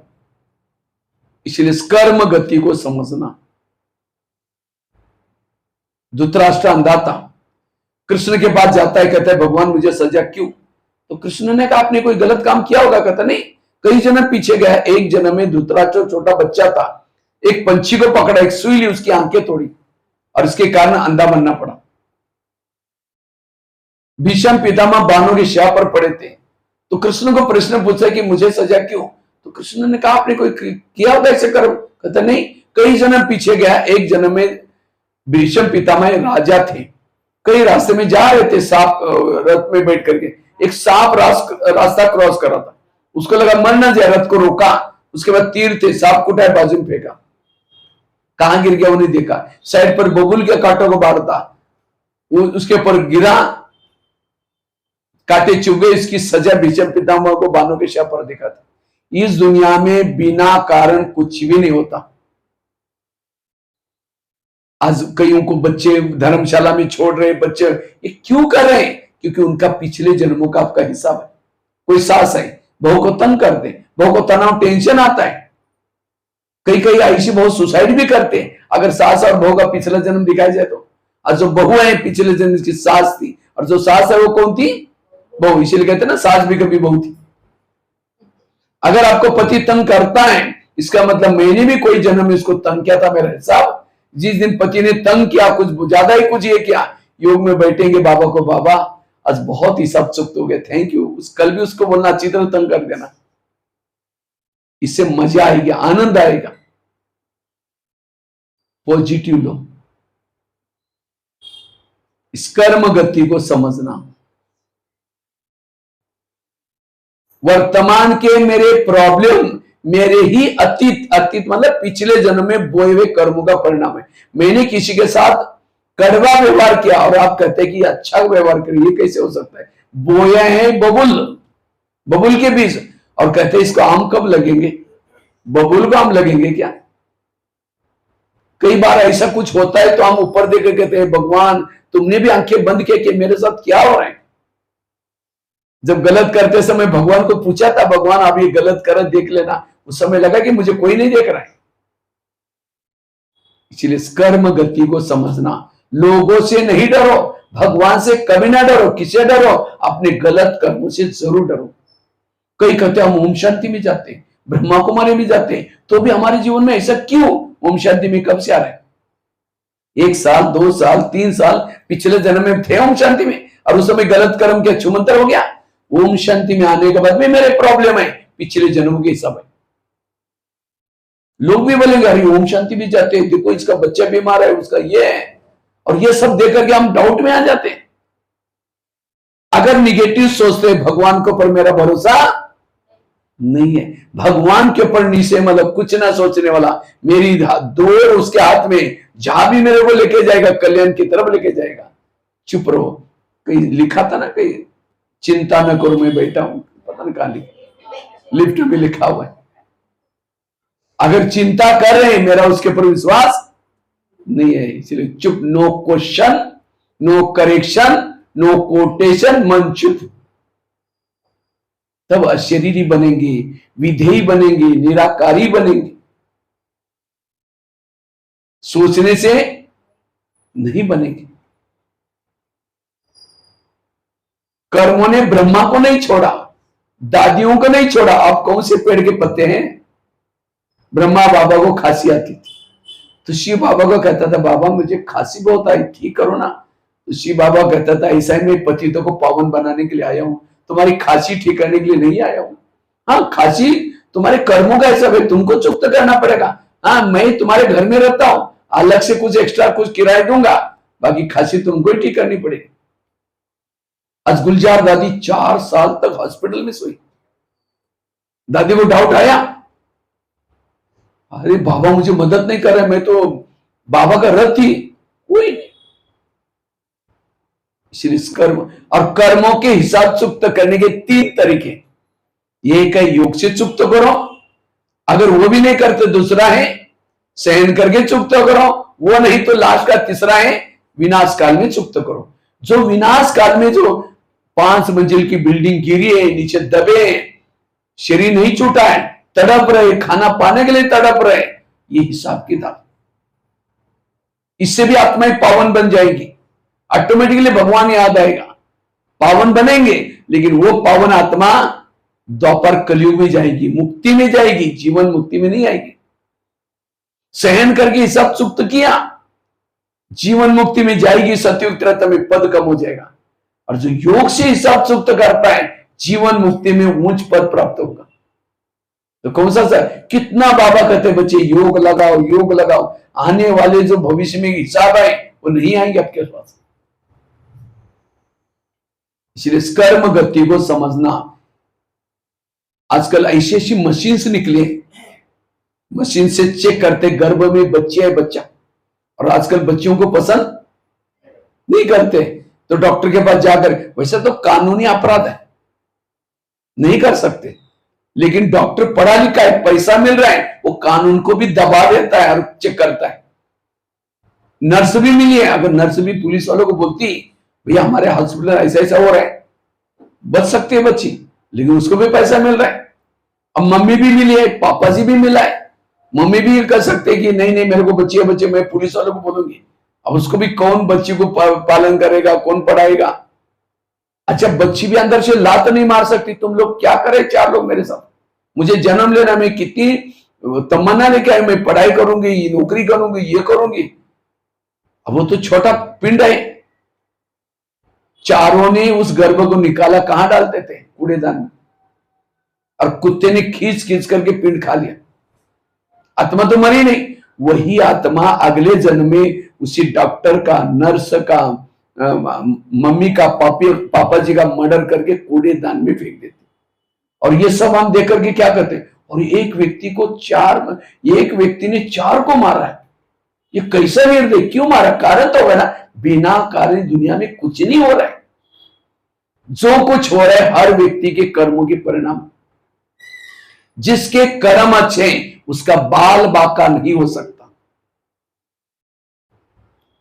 इसलिए कर्म गति को समझना। धृतराष्ट्र अंधा था, कृष्ण के पास जाता है, कहता है भगवान मुझे सजा क्यों। तो कृष्ण ने कहा आपने कोई गलत काम किया होगा। कहता नहीं, कई जन्म पीछे गया। एक जन्म में धृतराष्ट्र छोटा बच्चा था, एक पंछी को पकड़ा, एक सुई ली, उसकी आंखें तोड़ी और इसके कारण अंधा बनना पड़ा। भीष्म पितामह बाणों के शाप पर पड़े थे, तो कृष्ण को प्रश्न पूछा कि मुझे सजा क्यों। तो कृष्ण ने कहा आपने कोई किया होगा ऐसे कर्म। कहता नहीं, कई जन्म पीछे गया। एक जन्म में भीष्म पितामह राजा थे, कई रास्ते में जा रहे थे, सांप रथ में बैठ करके, एक सांप रास्ता क्रॉस कर रहा था, उसको लगा मर ना जाए, रथ को रोका, उसके बाद तीर थे, सांप को उठाए बाजू में फेंका, कहां गिर गया वो नहीं देखा, साइड पर बबूल के कांटों को बाढ़ था, उसके ऊपर गिरा, कांटे चुभ गए। इसकी सजा भीष्म पितामह को बाणों के शाप पर देखा था। इस दुनिया में बिना कारण कुछ भी नहीं होता। आज कईयों को बच्चे धर्मशाला में छोड़ रहे, बच्चे ये क्यों कर रहे हैं, क्योंकि उनका पिछले जन्मों का आपका हिसाब है। कोई सास है, बहू को तंग कर दे, बहू को तनाव टेंशन आता है, कई ऐसी बहू सुसाइड भी करते हैं अगर सास और बहू का पिछला जन्म दिखाया जाए तो। और जो बहू है पिछले जन्म की सास थी, और जो सास है वो कौन थी, बहू। इसीलिए कहते हैं ना सास भी कभी बहू थी। अगर आपको पति तंग करता है, इसका मतलब मैंने भी कोई जन्म में इसको तंग किया था, मेरा हिसाब जिस दिन पति ने तंग किया, कुछ ज्यादा ही कुछ ये किया, योग में बैठेंगे बाबा को, बाबा आज बहुत हिसाब चुक्त हो गया, थैंक यू, कल भी उसको बोलना अच्छी तरह तंग कर देना, इससे मजा आएगी, आनंद आएगा। पॉजिटिव लो, इस कर्म गति को समझना। वर्तमान के मेरे प्रॉब्लम मेरे ही अतीत मतलब पिछले जन्म में बोए हुए कर्मों का परिणाम है। मैंने किसी के साथ कड़वा व्यवहार किया और आप कहते हैं कि अच्छा व्यवहार करिए, ये कैसे हो सकता है? बोया है बबुल के बीज, और कहते हैं इसको आम कब लगेंगे? बबुल को आम लगेंगे क्या? कई बार ऐसा कुछ होता है तो हम ऊपर देकर कहते हैं भगवान तुमने भी आंखें बंद किया कि मेरे साथ क्या हो रहा है। जब गलत करते समय भगवान को पूछा था, भगवान आप ये गलत कर देख लेना, उस समय लगा कि मुझे कोई नहीं देख रहा है। इसलिए कर्म गति को समझना, लोगों से नहीं डरो, भगवान से कभी ना डरो। किसे डरो? अपने गलत कर्मों से जरूर डरो। कई कहते हम ओम शांति में जाते हैं, ब्रह्मा कुमारी में जाते हैं, तो भी हमारे जीवन में ऐसा क्यों? ओम शांति में कब से आ रहे हैं? 1 साल 2 साल 3 साल पिछले जन्म में थे ओम शांति में, और उस समय गलत कर्म के छुमंतर हो गया। ओम शांति में आने के बाद में मेरे प्रॉब्लम है, पिछले जन्मों के हिसाब है। लोग भी बोलेंगे अरे ओम शांति भी जाते हैं, देखो इसका बच्चा बीमार है, उसका ये है, और ये सब देकर के हम डाउट में आ जाते हैं। अगर निगेटिव सोचते हैं भगवान के ऊपर मेरा भरोसा नहीं है, भगवान के ऊपर नीचे मतलब कुछ ना सोचने वाला, मेरी डोर उसके हाथ में, जहां भी मेरे को लेके जाएगा कल्याण की तरफ लेके जाएगा। चुप रहो। कहीं लिखा था ना, कहीं चिंता न करो मैं बैठा हूं, पता नहीं कहां लिफ्ट में लिखा हुआ है। अगर चिंता कर रहे हैं, मेरा उसके ऊपर विश्वास नहीं है, इसलिए चुप। No question, no correction, no quotation, मन चुप। तब अशरीरी बनेंगे, विधेयी बनेंगे, निराकारी बनेंगे। सोचने से नहीं बनेंगे। कर्मों ने ब्रह्मा को नहीं छोड़ा, दादियों को नहीं छोड़ा। आप कौन से पेड़ के पत्ते हैं? ब्रह्मा बाबा को खांसी आती थी, तो शिव बाबा को कहता था बाबा मुझे खांसी बहुत आई, ठीक करो ना। तो शिव बाबा कहता था ऐसा ही मैं पतितों को पावन बनाने के लिए आया हूं, तुम्हारी खांसी ठीक करने के लिए नहीं आया हूं। हाँ, खांसी तुम्हारे कर्मों का हिसाब है, तुमको चुक्त करना पड़ेगा। हाँ, मैं तुम्हारे घर में रहता हूं, अलग से कुछ एक्स्ट्रा कुछ किराया दूंगा, बाकी खांसी तुमको ही ठीक करनी पड़ेगी। आज गुलजार दादी 4 साल तक हॉस्पिटल में सोई। दादी को डाउट आया, अरे बाबा मुझे मदद नहीं कर रहे, मैं तो बाबा का रथ थी, कोई नहीं। इसलिए कर्म और कर्मों के हिसाब चुक्त करने के 3 तरीके। एक है योग से चुक्त करो, अगर वो भी नहीं करते दूसरा है सहन करके चुक्त करो, वो नहीं तो लास्ट का तीसरा है विनाश काल में चुक्त करो। जो विनाश काल में जो 5 मंजिल की बिल्डिंग गिरी है, नीचे दबे, शरीर नहीं छूटा है, तड़प रहे, खाना पाने के लिए तड़प रहे, ये हिसाब किताब। इससे भी आत्माएं पावन बन जाएगी, ऑटोमेटिकली भगवान याद आएगा, पावन बनेंगे। लेकिन वो पावन आत्मा द्वापर कलयुग में जाएगी, मुक्ति में जाएगी, जीवन मुक्ति में नहीं आएगी। सहन करके हिसाब चुक्त किया, जीवन मुक्ति में जाएगी, सतयुग त्रेता में पद कम हो जाएगा। और जो योग से हिसाब चुक्त कर पाए, जीवन मुक्ति में ऊंच पद प्राप्त होगा। तो कौन सा सर? कितना बाबा कहते बच्चे योग लगाओ, योग लगाओ, आने वाले जो भविष्य में हिसाब आए वो नहीं आएंगे आपके पास। इसलिए कर्म गति को समझना। आजकल ऐसी ऐसी मशीन से निकले, मशीन से चेक करते गर्भ में बच्चे है बच्चा, और आजकल बच्चियों को पसंद नहीं करते, तो डॉक्टर के पास जाकर, वैसे तो कानूनी अपराध है, नहीं कर सकते, लेकिन डॉक्टर पढ़ा लिखा है, पैसा मिल रहा है, वो कानून को भी दबा देता है और चेक करता है। नर्स भी मिली है, अगर नर्स भी पुलिस वालों को बोलती भैया हमारे हॉस्पिटल ऐसा ऐसा हो रहा है, बच सकती है बच्ची, लेकिन उसको भी पैसा मिल रहा है। अब मम्मी भी मिली है, पापा जी भी मिला है, मम्मी भी कर सकते कि नहीं नहीं मेरे को बच्चे बच्चे, मैं पुलिस वालों को बोलूंगी। अब उसको भी कौन बच्ची को पालन करेगा, कौन पढ़ाएगा? अच्छा, बच्ची भी अंदर से लात नहीं मार सकती, तुम लोग क्या करें 4 लोग मेरे साथ, मुझे जन्म लेना, मैं कितनी तमन्ना लेके आई, मैं पढ़ाई करूंगी, नौकरी करूंगी, ये करूंगी, अब वो तो छोटा पिंड है, चारों ने उस गर्भ को निकाला, कहां डालते थे? कूड़ेदान में, और कुत्ते ने खींच खींच करके पिंड खा लिया। आत्मा तो मरी नहीं, वही आत्मा अगले जन्म में उसी डॉक्टर का, नर्स का, मम्मी का, पापा जी का मर्डर करके कूड़ेदान में फेंक देती। और ये सब हम देख करके क्या करते हैं? और एक व्यक्ति ने 4 को मारा है। ये कैसा निर्दय, क्यों मारा? कारण तो है ना, बिना कारण दुनिया में कुछ नहीं हो रहा है। जो कुछ हो रहा है हर व्यक्ति के कर्मों के परिणाम। जिसके कर्म अच्छे उसका बाल बाका नहीं हो सकता।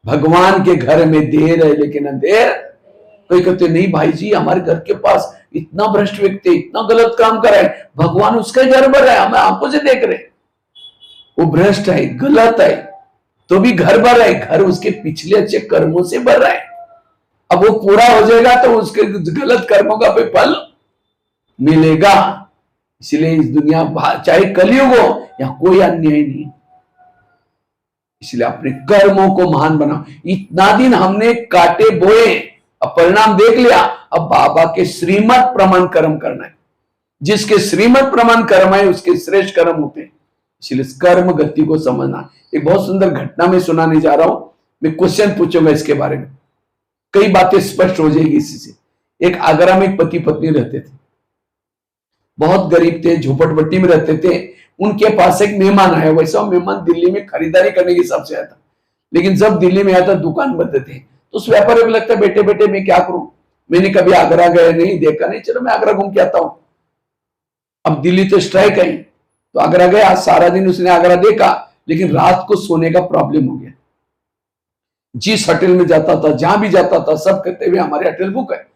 भगवान के घर में देर है लेकिन अंधेर। कोई कहते नहीं भाई जी, हमारे घर के पास इतना भ्रष्ट व्यक्ति इतना गलत काम कर रहा है, भगवान उसका घर भर रहा है, हमें आंखों से देख रहे। वो भ्रष्ट है, गलत है, तो भी घर भर रहा है, घर उसके पिछले अच्छे कर्मों से भर रहा है। अब वो पूरा हो जाएगा तो उसके गलत कर्मों का भी फल मिलेगा। इसलिए इस दुनिया, चाहे कलयुग हो या कोई अन्याय नहीं, इसलिए अपने कर्मों को महान बनाओ। इतना दिन हमने काटे बोए, अब परिणाम देख लिया, अब बाबा के श्रीमत प्रमाण कर्म करना है। जिसके श्रीमत प्रमाण कर्म है उसके श्रेष्ठ कर्म होते हैं। इसलिए कर्म गति को समझना। एक बहुत सुंदर घटना में सुनाने जा रहा हूं, मैं क्वेश्चन पूछूंगा इसके बारे में, कई बातें स्पष्ट हो जाएगी इसी से। एक आगरा में एक पति पत्नी रहते थे, बहुत गरीब थे, झोपड़पट्टी में रहते थे। उनके पास एक मेहमान आया। वैसा मेहमान दिल्ली में खरीदारी करने के हिसाब से आया था, लेकिन जब दिल्ली में आया था दुकान बंद थे। तो उस व्यापारी को लगता है बेटे बेटे मैं क्या करूं, मैंने कभी आगरा गया नहीं, देखा नहीं, चलो मैं आगरा घूम के आता हूं। अब दिल्ली तो स्ट्राइक है, तो आगरा गया। सारा दिन उसने आगरा देखा, लेकिन रात को सोने का प्रॉब्लम हो गया। जिस होटल में जाता था, जहां भी जाता था, सब कहते हुए हमारे होटल बुक है।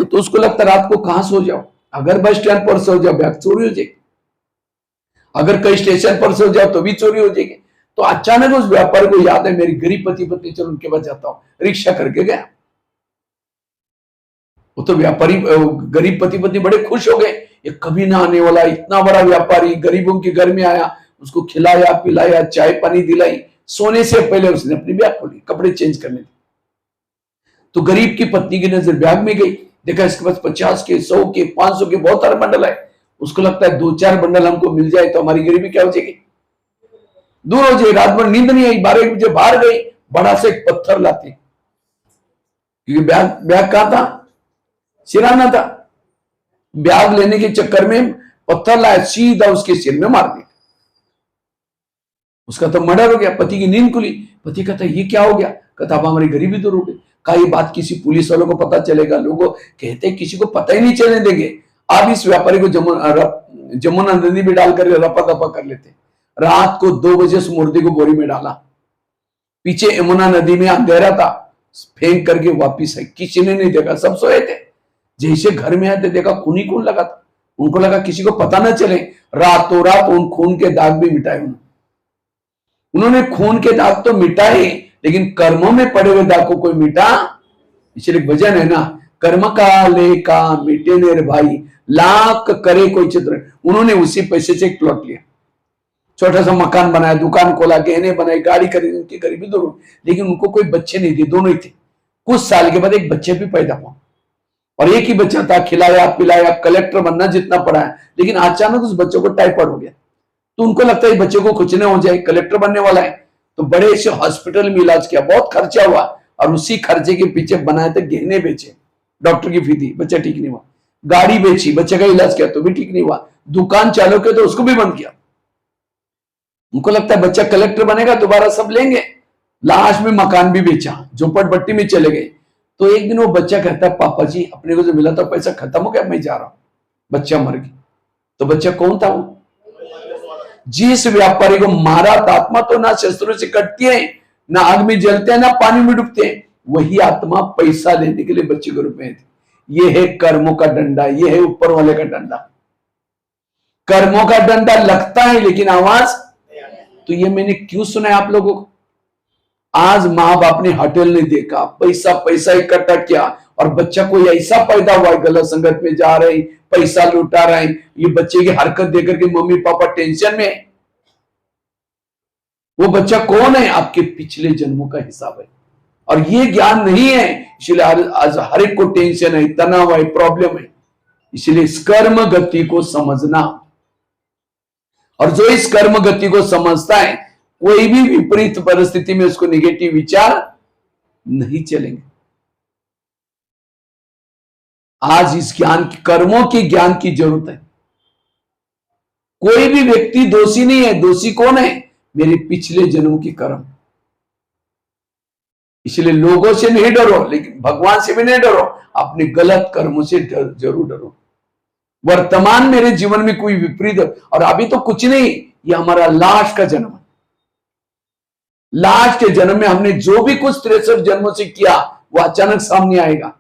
तो उसको लगता रात को कहां सो जाओ, अगर बस स्टैंड पर सो जाओ बैग चोरी हो जाएगी, अगर कहीं स्टेशन पर सो जाओ तो भी चोरी हो जाएगी। तो अचानक उस व्यापारी को याद है मेरी गरीब पति पत्नी, चलो उनके पास जाता हूं। रिक्शा करके गया। वो तो व्यापारी, गरीब पति पत्नी बड़े खुश हो गए, ये कभी ना आने वाला इतना बड़ा व्यापारी गरीबों के घर में आया, उसको खिलाया पिलाया, चाय पानी दिलाई। सोने से पहले उसने अपनी बैग खोली, कपड़े चेंज करने थे। तो गरीब की पत्नी की नजर बैग में गई, देखा इसके पास 50 के, 100 के, 500 के बहुत सारे बंडल है। उसको लगता है 2-4 बंडल हमको मिल जाए तो हमारी गरीबी क्या हो जाएगी, दूर हो जाएगी। रात भर नींद नहीं आई, 12 बजे बाहर गई, बड़ा से एक पत्थर लाते, क्योंकि बैग कहां था, सिराना था। बैग लेने के चक्कर में पत्थर लाया, सीधा उसके सिर में मार दिया। उसका तो मर्डर हो गया। पति की नींद खुली। पति कहता ये क्या हो गया? कहता अब हमारी गरीबी दूर हो गई। कहा ये बात किसी पुलिस वालों को पता चलेगा, लोगों कहते किसी को पता ही नहीं चलने देंगे। आप इस व्यापारी को जमुना नदी में डालकर रपा दपा कर लेते। रात को 2 बजे उस मुर्दे को बोरी में डाला, पीछे यमुना नदी में अंधेरा था, फेंक करके वापिस है। किसी ने नहीं देखा, सब सोए थे। जैसे घर में आते देखा खून ही खून लगा था। उनको लगा किसी को पता ना चले, रातों रात उन खून के दाग भी मिटाए। उन्होंने खून के दाग तो मिटाए, लेकिन कर्मों में पड़े हुए दाग को कोई मिटा। इसलिए भजन है ना, कर्म का लेका मिटे नेर भाई, लाख करे कोई चित्र। उन्होंने उसी पैसे से एक प्लॉट लिया, छोटा सा मकान बनाया, दुकान खोला, गहने बनाए, गाड़ी खरीदी, उनकी गरीबी दूर हुई। लेकिन उनको कोई बच्चे नहीं थे, दोनों ही थे। कुछ साल के बाद एक बच्चे भी पैदा हुआ, और एक ही बच्चा था, खिलाया पिलाया, कलेक्टर बनना जितना पड़ा है। लेकिन अचानक उस बच्चे को टाइफाइड हो गया। तो उनको लगता है बच्चे को कुछ नहीं हो जाए, कलेक्टर बनने वाला है। तो बड़े से हॉस्पिटल में इलाज किया, बहुत खर्चा हुआ, और उसी खर्चे के पीछे बनाए थे गहने बेचे, डॉक्टर की फी दी, बच्चा ठीक नहीं हुआ। गाड़ी बेची, बच्चे का इलाज किया तो भी ठीक नहीं हुआ। दुकान चालू किया तो उसको भी बंद किया। उनको लगता है बच्चा कलेक्टर बनेगा, दोबारा सब लेंगे। लास्ट में मकान भी बेचा, झोपड़पट्टी में चले गए। तो एक दिन वो बच्चा कहता है पापा जी अपने को जो मिला था पैसा खत्म हो गया, मैं जा रहा हूं। बच्चा मर गया। तो बच्चा कौन था? वो जिस व्यापारी को मारा था। आत्मा तो ना शस्त्रों से कटती है, ना आग में जलते हैं, ना पानी में डूबते हैं। वही आत्मा पैसा लेने के लिए बच्चे के रूप में थी। ये है कर्मों का डंडा, ये है ऊपर वाले का डंडा। कर्मों का डंडा लगता है लेकिन आवाज। तो ये मैंने क्यों सुना है आप लोगों को? आज माँ बाप ने होटल नहीं देखा, पैसा पैसा इकट्ठा किया, और बच्चा कोई ऐसा पैदा हुआ है गलत संगत में जा रहे, पैसा लुटा रहे हैं। ये बच्चे की हरकत देकर के मम्मी पापा टेंशन में। वो बच्चा कौन है? आपके पिछले जन्मों का हिसाब है। और ये ज्ञान नहीं है, इसलिए आज हर एक को टेंशन है, तनाव है, प्रॉब्लम है। इसलिए इस कर्म गति को समझना, और जो इस कर्म गति को समझता है, कोई भी विपरीत परिस्थिति में उसको निगेटिव विचार नहीं चलेंगे। आज इस ज्ञान की, कर्मों के ज्ञान की जरूरत है। कोई भी व्यक्ति दोषी नहीं है। दोषी कौन है? मेरे पिछले जन्म की कर्म। इसलिए लोगों से नहीं डरो, लेकिन भगवान से भी नहीं डरो, अपने गलत कर्मों से जरूर डरो। वर्तमान मेरे जीवन में कोई विपरीत, और अभी तो कुछ नहीं, ये हमारा लास्ट का जन्म है। लास्ट के जन्म में हमने जो भी कुछ 63 जन्मों से किया, वो अचानक सामने आएगा।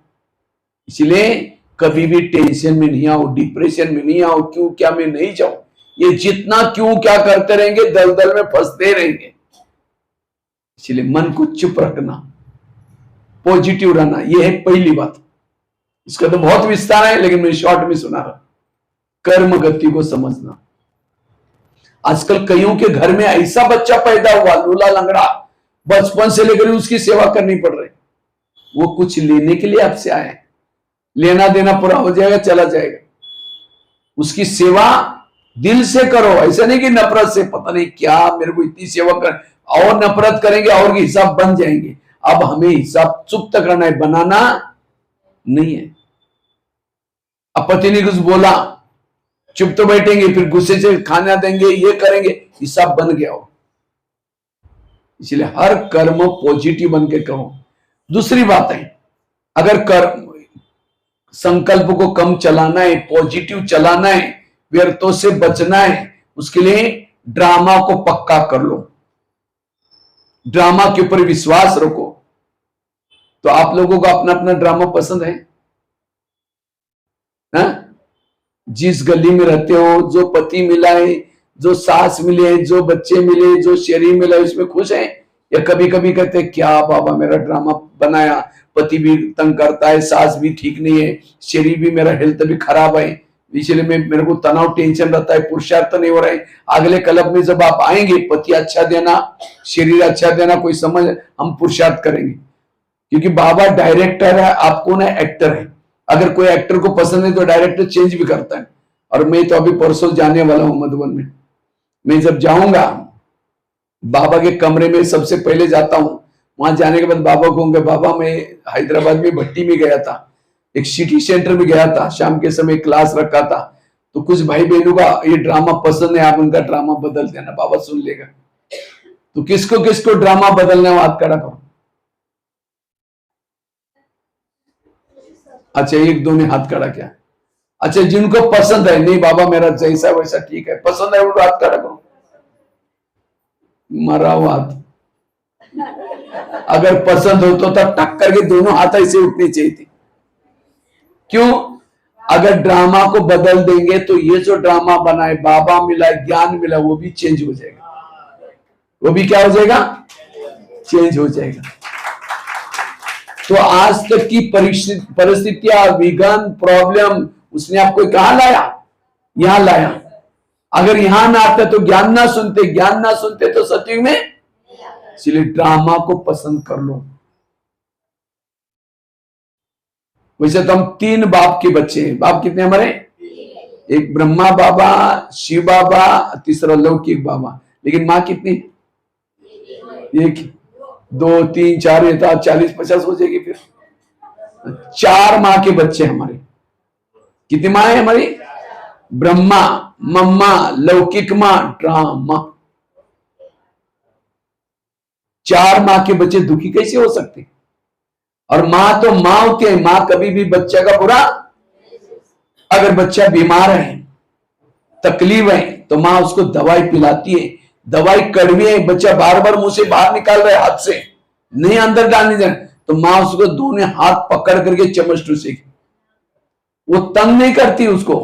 इसलिए कभी भी टेंशन में नहीं आओ, डिप्रेशन में नहीं आओ, क्यों क्या में नहीं जाओ। ये जितना क्यों क्या करते रहेंगे, दलदल में फंसते रहेंगे। इसलिए मन को चुप रखना, पॉजिटिव रहना, यह है पहली बात। इसका तो बहुत विस्तार है, लेकिन मैं शॉर्ट में सुना रहा। कर्म गति को समझना। आजकल कईयों के घर में ऐसा बच्चा पैदा हुआ, लूला लंगड़ा, बचपन से लेकर उसकी सेवा करनी पड़ रही। वो कुछ लेने के लिए आपसे आया है, लेना देना पूरा हो जाएगा, चला जाएगा। उसकी सेवा दिल से करो, ऐसा नहीं कि नफरत से, पता नहीं क्या मेरे को इतनी सेवा कर, और नफरत करेंगे और हिसाब बन जाएंगे। अब हमें हिसाब चुप्त करना है, बनाना नहीं है। अब पति ने कुछ बोला, चुप तो बैठेंगे, फिर गुस्से से खाना देंगे, ये करेंगे, हिसाब बन गया हो। इसलिए हर कर्म पॉजिटिव बन के करो। दूसरी बात है, अगर कर्म संकल्प को कम चलाना है, पॉजिटिव चलाना है, व्यर्थों से बचना है, उसके लिए ड्रामा को पक्का कर लो, ड्रामा के ऊपर विश्वास रखो। तो आप लोगों को अपना अपना ड्रामा पसंद है ना? जिस गली में रहते हो, जो पति मिला है, जो सास मिले, जो बच्चे मिले, जो शरीर मिला, उसमें खुश है? या कभी कभी कहते हैं क्या बाबा मेरा ड्रामा बनाया, पति भी तंग करता है, सास भी ठीक नहीं है, शरीर भी, मेरा हेल्थ भी खराब है, इसलिए मेरे को तनाव, टेंशन रहता है, पुरुषार्थ नहीं हो रहा है। अगले कल्प में जब आप आएंगे, पति अच्छा देना, शरीर अच्छा देना, कोई समझ, हम पुरुषार्थ करेंगे। क्योंकि बाबा डायरेक्टर है, आप कौन है? एक्टर है। अगर कोई एक्टर को पसंद है तो डायरेक्टर चेंज भी करता है। और मैं तो अभी परसों जाने वाला हूं मधुबन में। मैं जब जाऊंगा बाबा के कमरे में सबसे पहले जाता हूं, वहां जाने के बाद बाबा को कहूंगा, बाबा मैं हैदराबाद में भट्टी में गया था, एक सिटी सेंटर में गया था, शाम के समय क्लास रखा था, तो कुछ भाई बहनों का ये ड्रामा पसंद है, आप उनका ड्रामा बदल देना, बाबा सुन लेगा। तो किसको किसको ड्रामा बदलना है, हाथ खड़ा करो। अच्छा, एक दो ने हाथ खड़ा किया। अच्छा, जिनको पसंद है, नहीं बाबा मेरा जैसा वैसा ठीक है, पसंद है उनको हाथ खड़ा करो। मरा हुआ हाथ। अगर पसंद हो तो तब टक करके दोनों हाथ ऐसे उठनी चाहिए थी। क्यों? अगर ड्रामा को बदल देंगे तो ये जो ड्रामा बना है, बाबा मिला, ज्ञान मिला, वो भी चेंज हो जाएगा। वो भी क्या हो जाएगा? चेंज हो जाएगा। तो आज तक की परिस्थितियां, विघन, प्रॉब्लम, उसने आपको कहां लाया? यहां लाया। अगर यहां ना आता तो ज्ञान ना सुनते, ज्ञान ना सुनते तो सत्युग में। इसलिए ड्रामा को पसंद कर लो। वैसे तो हम 3 बाप के बच्चे हैं। बाप कितने हमारे? एक ब्रह्मा बाबा, शिव बाबा, तीसरा लौकिक बाबा। लेकिन माँ कितनी? एक, 2, 3, 4, 40-50 हो जाएगी। फिर 4 माँ के बच्चे हमारे। कितनी माँ है हमारी? ब्रह्मा, मम्मा, लौकिक माँ, ड्रामा। 4 माँ के बच्चे दुखी कैसे हो सकते? और माँ तो माँ होती है, माँ कभी भी बच्चा का बुरा, अगर बच्चा बीमार है, तकलीफ है, तो माँ उसको दवाई पिलाती है। दवाई कड़वी है, बच्चा बार बार मुंह से बाहर निकाल रहा है, हाथ से नहीं अंदर डालने देना, तो माँ उसको दोनों हाथ पकड़ करके चम्मच टूसेगी। वो तंग नहीं करती, उसको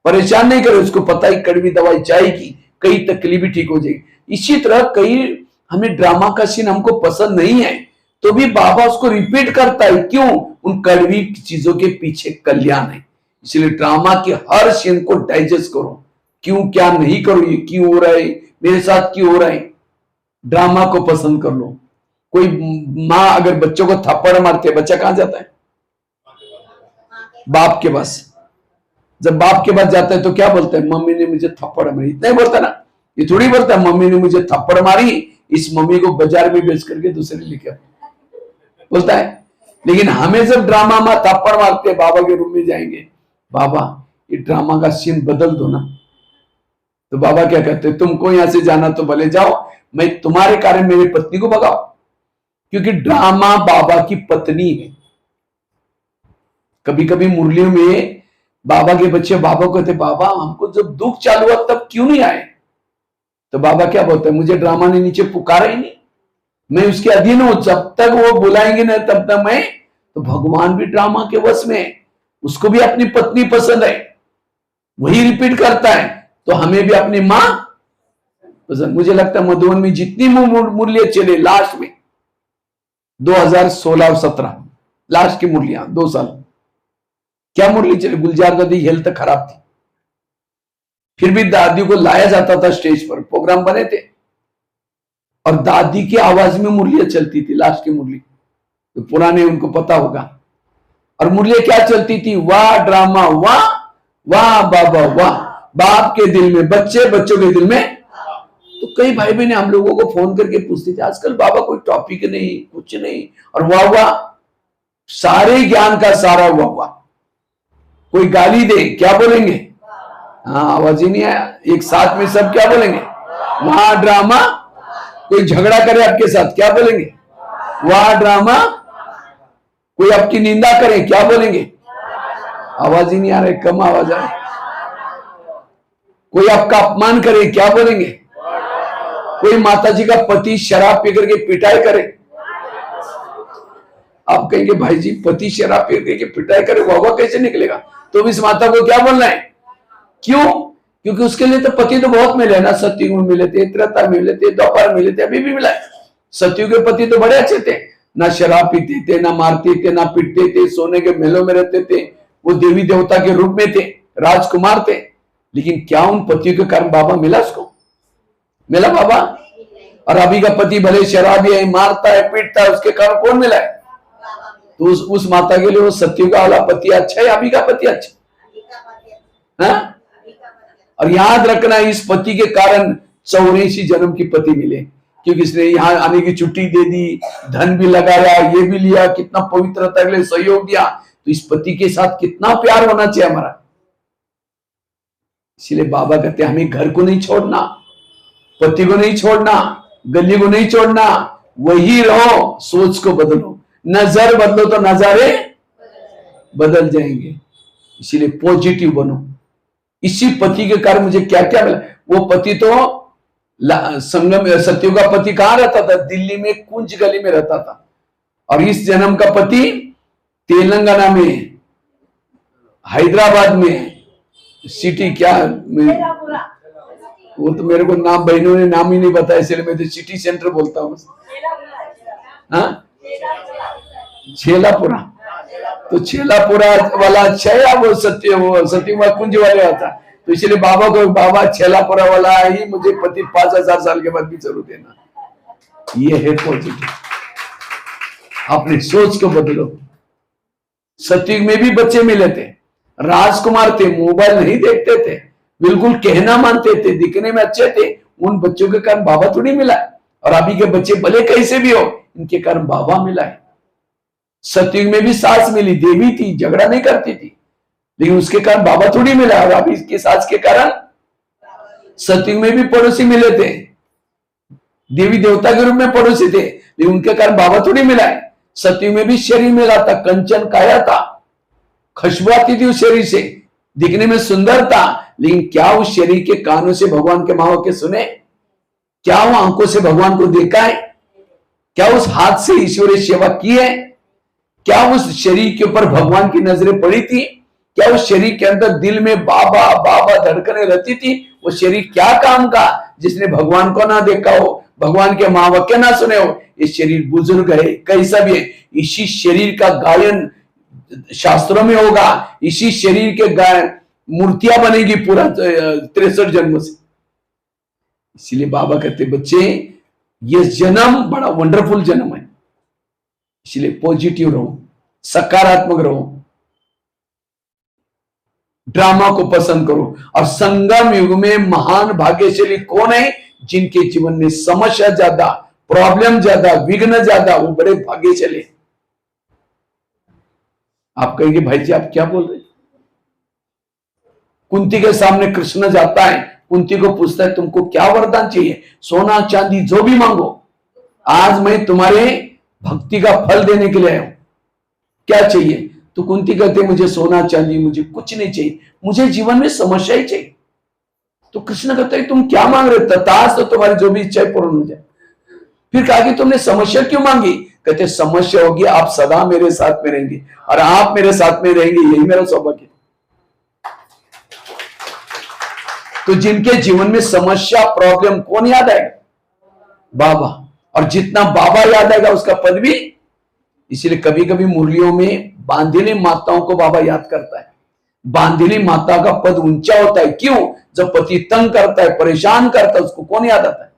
परेशान नहीं करे, उसको पता ही कड़वी दवाई जाएगी, कई तकलीफ ठीक हो जाएगी। इसी तरह कई हमें ड्रामा का सीन हमको पसंद नहीं है, तो भी बाबा उसको रिपीट करता है। क्यों? उन कड़वी चीजों के पीछे कल्याण है। इसलिए ड्रामा के हर सीन को डाइजेस्ट करो। क्यों क्या नहीं करो, ये क्यों हो रहा है, मेरे साथ क्यों हो रहा है। ड्रामा को पसंद कर लो। कोई माँ अगर बच्चों को थप्पड़ मारती है, बच्चा कहां जाता है? बाप के पास। जब बाप के पास जाता है तो क्या बोलता है? मम्मी ने मुझे थप्पड़ मारी। इतना ही बोलता ना, ये थोड़ी बोलता है मम्मी ने मुझे थप्पड़ मारी, इस मम्मी को बाजार में बेच करके दूसरे लेके बोलता है। लेकिन हमें जब ड्रामा में थप्पड़ मारते हैं, बाबा के रूम में जाएंगे, बाबा ये ड्रामा का सीन बदल दो ना, तो बाबा क्या कहते हैं? तुमको यहां से जाना तो भले जाओ, मैं तुम्हारे कारण मेरी पत्नी को भगाओ, क्योंकि ड्रामा बाबा की पत्नी है। कभी कभी मुरलियों में बाबा के बच्चे बाबा को कहते, बाबा हमको जब दुख चालू हुआ तब क्यों नहीं आए? तो बाबा क्या बोलते हैं? मुझे ड्रामा ने नीचे पुकारा ही नहीं, मैं उसके अधीन हूं, जब तक वो बुलाएंगे ना तब तक मैं। तो भगवान भी ड्रामा के वश में है, उसको भी अपनी पत्नी पसंद है, वही रिपीट करता है, तो हमें भी अपनी मां पसंद। मुझे लगता है मधुबन में जितनी मुरलियां चले लास्ट में 2016 और 17 लास्ट की मुरलियां 2 साल, क्या मुरली चली? गुलजार दादी हेल्थ खराब थी, फिर भी दादी को लाया जाता था स्टेज पर, प्रोग्राम बने थे और दादी की आवाज में मुरलियां चलती थी। लास्ट की मुरली तो पुराने उनको पता होगा। और मुरलियां क्या चलती थी? वाह ड्रामा वाह, वाह बाबा वाह, बाप के दिल में बच्चे, बच्चों के दिल में। तो कई भाई बहन हम लोगों को फोन करके पूछते थे, आजकल बाबा कोई टॉपिक नहीं, कुछ नहीं, और वाह वाह, सारे ज्ञान का सारा वाह वाह। कोई गाली दे क्या बोलेंगे? हाँ, आवाज ही नहीं आया। एक साथ में सब क्या बोलेंगे? वाह ड्रामा। कोई झगड़ा करे आपके साथ क्या बोलेंगे? वाह ड्रामा। कोई आपकी निंदा करे क्या बोलेंगे? आवाज ही नहीं आ रही, कम आवाज आ रही। कोई आपका अपमान करे क्या बोलेंगे? कोई माताजी का पति शराब पी करके पिटाई करे, आप कहेंगे भाई जी पति शराब पी करके पिटाई करे, वाह कैसे निकलेगा? तो इस माता को क्या बोलना है? क्यों? क्योंकि उसके लिए तो पति तो बहुत मिले ना, सतयुग में मिले थे, त्रेता में मिले थे, द्वापर मिले थे, अभी भी मिला है। सतयुग के पति तो बड़े अच्छे थे, ना शराब पीते थे, ना मारते थे, ना पीटते थे, सोने के महलों में रहते थे, वो देवी देवता के रूप में थे, राजकुमार थे। लेकिन क्या उन पतियों के कारण बाबा मिला? उसको मिला बाबा? और अभी का पति भले शराबी है, मारता है, पीटता है, उसके कारण कौन मिला है? तो उस माता के लिए वो सतयुग वाला पति अच्छा है, अभी का पति अच्छा है? और याद रखना, इस पति के कारण 84 जन्म की पति मिले, क्योंकि इसने यहाँ आने की छुट्टी दे दी, धन भी लगाया, ये भी लिया, कितना पवित्रता के लिए सहयोग दिया। तो इस पति के साथ कितना प्यार होना चाहिए हमारा। इसलिए बाबा कहते हैं हमें घर को नहीं छोड़ना, पति को नहीं छोड़ना, गली को नहीं छोड़ना, वही रहो, सोच को बदलो, नजर बदलो तो नजारे बदल जाएंगे। इसीलिए पॉजिटिव बनो। इसी पति के कारण मुझे क्या क्या मिला। वो पति तो संगम, सतयुग का पति कहां रहता था? दिल्ली में कुंज गली में रहता था। और इस जन्म का पति तेलंगाना में, हैदराबाद में, सिटी क्या, वो तो मेरे को नाम बहनों ने नाम ही नहीं बताया, इसलिए मैं तो सिटी सेंटर बोलता हूँ। हाँ, छेलापुरा। तो छेलापुरा वाला अच्छा है या वो सत्य कुंज वाले आता? तो इसलिए बाबा को, बाबा छेलापुरा वाला ही मुझे पति 5000 साल के बाद भी जरूर देना। ये है पॉजिटिव। अपनी सोच को बदलो। सत्युग में भी बच्चे मिले थे, राजकुमार थे, मोबाइल नहीं देखते थे, बिल्कुल कहना मानते थे, दिखने में अच्छे थे। उन बच्चों के कारण बाबा थोड़ी मिला है। और अभी के बच्चे भले कैसे भी हो, इनके कारण बाबा मिला है। सतयुग में भी सास मिली, देवी थी, झगड़ा नहीं करती थी, लेकिन उसके कारण बाबा थोड़ी मिला। और अभी इसके सास के कारण सतयुग में भी पड़ोसी मिले थे, देवी देवता के रूप में पड़ोसी थे, लेकिन उनके कारण बाबा थोड़ी मिला है। सतयुग में भी शरीर मिला था, कंचन काया था, खुशबू आती थी उस शरीर से, दिखने में सुंदर था, लेकिन क्या उस शरीर के कानों से भगवान के महावाक्य सुने? क्या वो आंखों से भगवान को देखा है? क्या उस हाथ से ईश्वरीय सेवा की है? क्या उस शरीर के ऊपर भगवान की नजरें पड़ी थी? क्या उस शरीर के अंदर दिल में बाबा बाबा धड़कने रहती थी? वो शरीर क्या काम का, जिसने भगवान को ना देखा हो, भगवान के महावाक्य ना सुने हो? ये शरीर बुजुर्ग है, कैसा भी है, इसी शरीर का गायन शास्त्रों में होगा, इसी शरीर के गायन मूर्तियां बनेगी पूरा 63 जन्म से। इसलिए बाबा कहते बच्चे, ये जन्म बड़ा वंडरफुल जन्म है, इसलिए पॉजिटिव रहो, सकारात्मक रहो, ड्रामा को पसंद करो। और संगम युग में महान भाग्यशाली कौन है? जिनके जीवन में समस्या ज्यादा, प्रॉब्लम ज्यादा, विघ्न ज्यादा, वो बड़े भाग्यशाली। आप कहेंगे भाई जी आप क्या बोल रहे? कुंती के सामने कृष्ण जाता है, कुंती को पूछता है तुमको क्या वरदान चाहिए? सोना चांदी जो भी मांगो, आज मैं तुम्हारे भक्ति का फल देने के लिए आया हूं, क्या चाहिए? तो कुंती कहते मुझे सोना चांदी मुझे कुछ नहीं चाहिए, मुझे जीवन में समस्या ही चाहिए। तो कृष्ण कहते हैं तुम क्या मांग रहे? तथास्तु, तो तुम्हारी जो भी इच्छा पूर्ण हो जाए। फिर कहा कि तुमने समस्या क्यों मांगी? कहते समस्या होगी आप सदा मेरे साथ में रहेंगे, और आप मेरे साथ में रहेंगे, यही मेरा सौभाग्य। तो जिनके जीवन में समस्या, प्रॉब्लम, कौन याद आएगा? बाबा। और जितना बाबा याद आएगा उसका पद भी। इसलिए कभी कभी मुरलियों में बांधिनी माताओं को बाबा याद करता है। बांधिनी माता का पद ऊंचा होता है, क्यों? जब पति तंग करता है, परेशान करता है, उसको कौन याद आता है?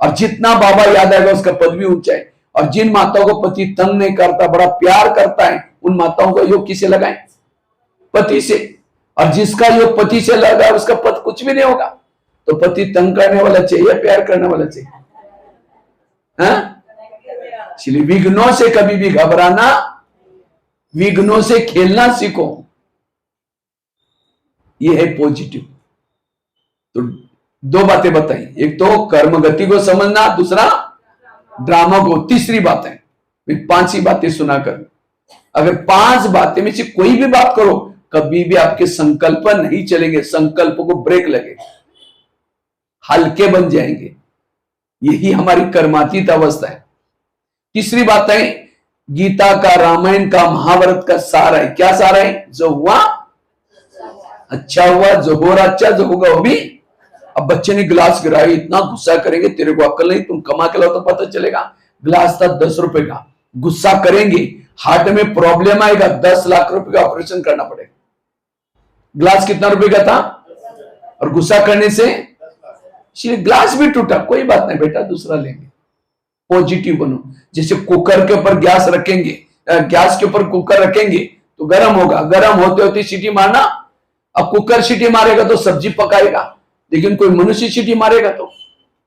और जितना बाबा याद आएगा उसका पद भी ऊंचा है। और जिन माताओं को पति तंग नहीं करता, बड़ा प्यार करता है, उन माताओं का योग किसे लगाएं? पति से। और जिसका योग पति से लगा उसका पद कुछ भी नहीं होगा। तो पति तंग करने वाला चाहिए, प्यार करने वाला चाहिए? इसलिए विघ्नों से कभी भी घबराना, विघ्नों से खेलना सीखो, ये है पॉजिटिव। तो दो बातें बताई, एक तो कर्म गति को समझना, दूसरा ड्रामा को। तीसरी बात है, 5 ही बातें सुनाकर, अगर 5 बातें में से कोई भी बात करो, कभी भी आपके संकल्प नहीं चलेंगे, संकल्प को ब्रेक लगे, हल्के बन जाएंगे। यही हमारी कर्मातीत अवस्था है। तीसरी बात है, गीता का, रामायण का, महाभारत का सार है। क्या सार है? जो हुआ अच्छा हुआ, जो हो रहा अच्छा, जो होगा वो भी। अब बच्चे ने गिलास गिराई, इतना गुस्सा करेंगे, तेरे को अक्ल नहीं, तुम कमा के लाओ तो पता चलेगा। गिलास था 10 रुपए का, गुस्सा करेंगे, हार्ट में प्रॉब्लम आएगा, 10 लाख रुपए का ऑपरेशन करना पड़ेगा। गिलास कितना रुपए का था? और गुस्सा करने से इसलिए गिलास भी टूटा, कोई बात नहीं बेटा, दूसरा लेंगे। पॉजिटिव बनो। जैसे कुकर के ऊपर गैस रखेंगे, गैस के ऊपर कुकर रखेंगे तो गर्म होगा, गर्म होते होते सीटी मारना। अब कुकर सीटी मारेगा तो सब्जी पकाएगा, लेकिन कोई मनुष्य सीटी मारेगा तो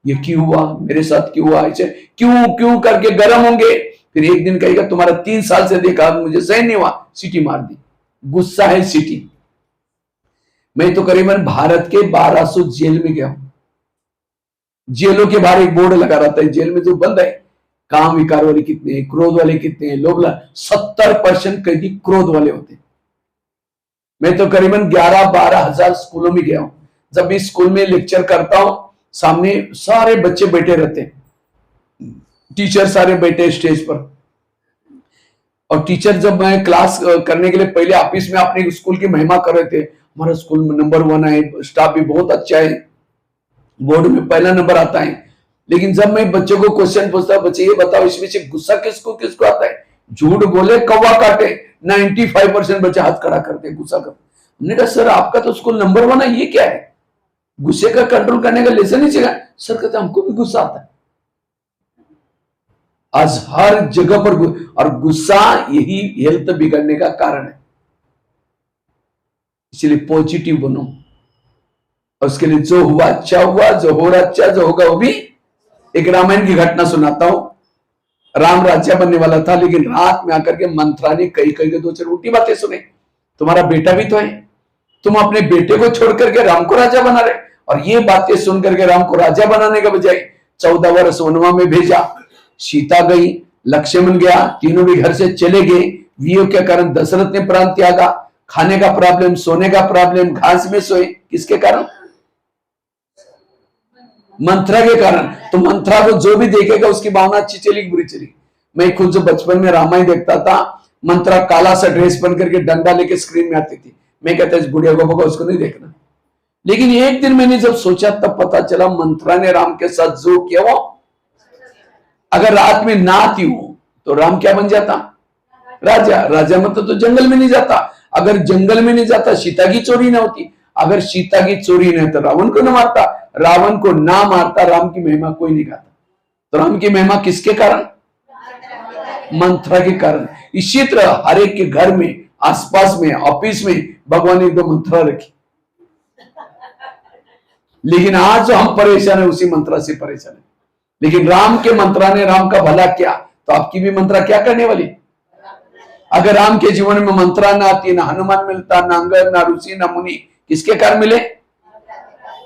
ये क्यों हुआ, मेरे साथ क्यों हुआ, ऐसे क्यों क्यों करके गर्म होंगे। फिर एक दिन कहेगा तुम्हारा 3 साल से देखा, मुझे सहन नहीं हुआ, सीटी मार दी। गुस्सा है सीटी। मैं तो करीबन भारत के 1200 जेल में गया हूं। जेलों के बाहर एक बोर्ड लगा रहता है, जेल में जो बंद है, काम विकार वाले कितने हैं, क्रोध वाले कितने हैं, लोग 70% कैदी क्रोध वाले होते हैं। मैं तो करीबन 11-12 हजार स्कूलों में गया हूं। जब भी स्कूल में लेक्चर करता हूं, सामने सारे बच्चे बैठे रहते हैं, टीचर सारे बैठे स्टेज पर। और टीचर जब मैं क्लास करने के लिए पहले ऑफिस में अपने स्कूल की महिमा कर रहे थे, हमारा स्कूल नंबर 1 है, स्टाफ भी बहुत अच्छा है, बोर्ड में पहला नंबर आता है। लेकिन जब मैं बच्चों को क्वेश्चन पूछता, बच्चे ये बताओ इसमें से गुस्सा किसको किसको आता है? झूठ बोले कौवा काटे, 95% बच्चे हाथ खड़ा करते गुस्सा कर। हमने कहा सर आपका तो स्कूल नंबर 1 है, ये क्या है? गुस्से का कंट्रोल करने का लेसन नहीं सीखा? सर कहते हमको भी गुस्सा आता है। आज हर जगह पर और गुस्सा यही हेल्थ बिगड़ने का कारण है। इसलिए पॉजिटिव बनो, और उसके लिए जो हुआ अच्छा हुआ, जो हो रहा अच्छा, जो होगा वो भी। एक रामायण की घटना सुनाता हूं। राम राजा बनने वाला था, लेकिन रात में आकर के मंथरा ने कई कई के 2-4 उल्टी बातें सुने। तुम्हारा बेटा भी तो है, तुम अपने बेटे को छोड़ करके राम को राजा बना रहे। और ये बातें सुन करके राम को राजा बनाने के बजाय 14 वर्ष वनवा में भेजा। सीता गई, लक्ष्मण गया, तीनों भी घर से चले गए। वियोग के कारण दशरथ ने प्राण त्यागा। खाने का प्रॉब्लम, सोने का प्रॉब्लम, घास में सोए, किसके कारण? मंत्रा के कारण। तो मंत्रा को जो भी देखेगा उसकी भावना अच्छी चली बुरी चली। मैं खुद जो बचपन में रामायण देखता था, मंत्रा काला सा ड्रेस पहन करके डंडा लेके स्क्रीन में आती थी। मैं कहता इस बुढ़िया को उसको नहीं देखना। लेकिन एक दिन मैंने जब सोचा तब पता चला मंत्रा ने राम के साथ जो किया वो, अगर रात में ना आती हो तो राम क्या बन जाता? राजा। राजा मतलब तो जंगल में नहीं जाता। अगर जंगल में नहीं जाता सीता की चोरी ना होती। अगर सीता की चोरी नहीं तो रावण को न मारता। रावण को ना मारता, राम की महिमा कोई नहीं गाता। तो राम की महिमा किसके कारण? मंत्रा के कारण। इसी तरह हर एक के घर में, आसपास में, ऑफिस में भगवान ने एकदम मंत्रा रखी। लेकिन आज जो हम परेशान है उसी मंत्रा से परेशान है। लेकिन राम के मंत्रा ने राम का भला किया, तो आपकी भी मंत्रा क्या करने वाली? अगर राम के जीवन में मंत्रा ना आती, ना हनुमान मिलता, ना अंगद, ना ऋषि, ना मुनि, किसके कारण मिले?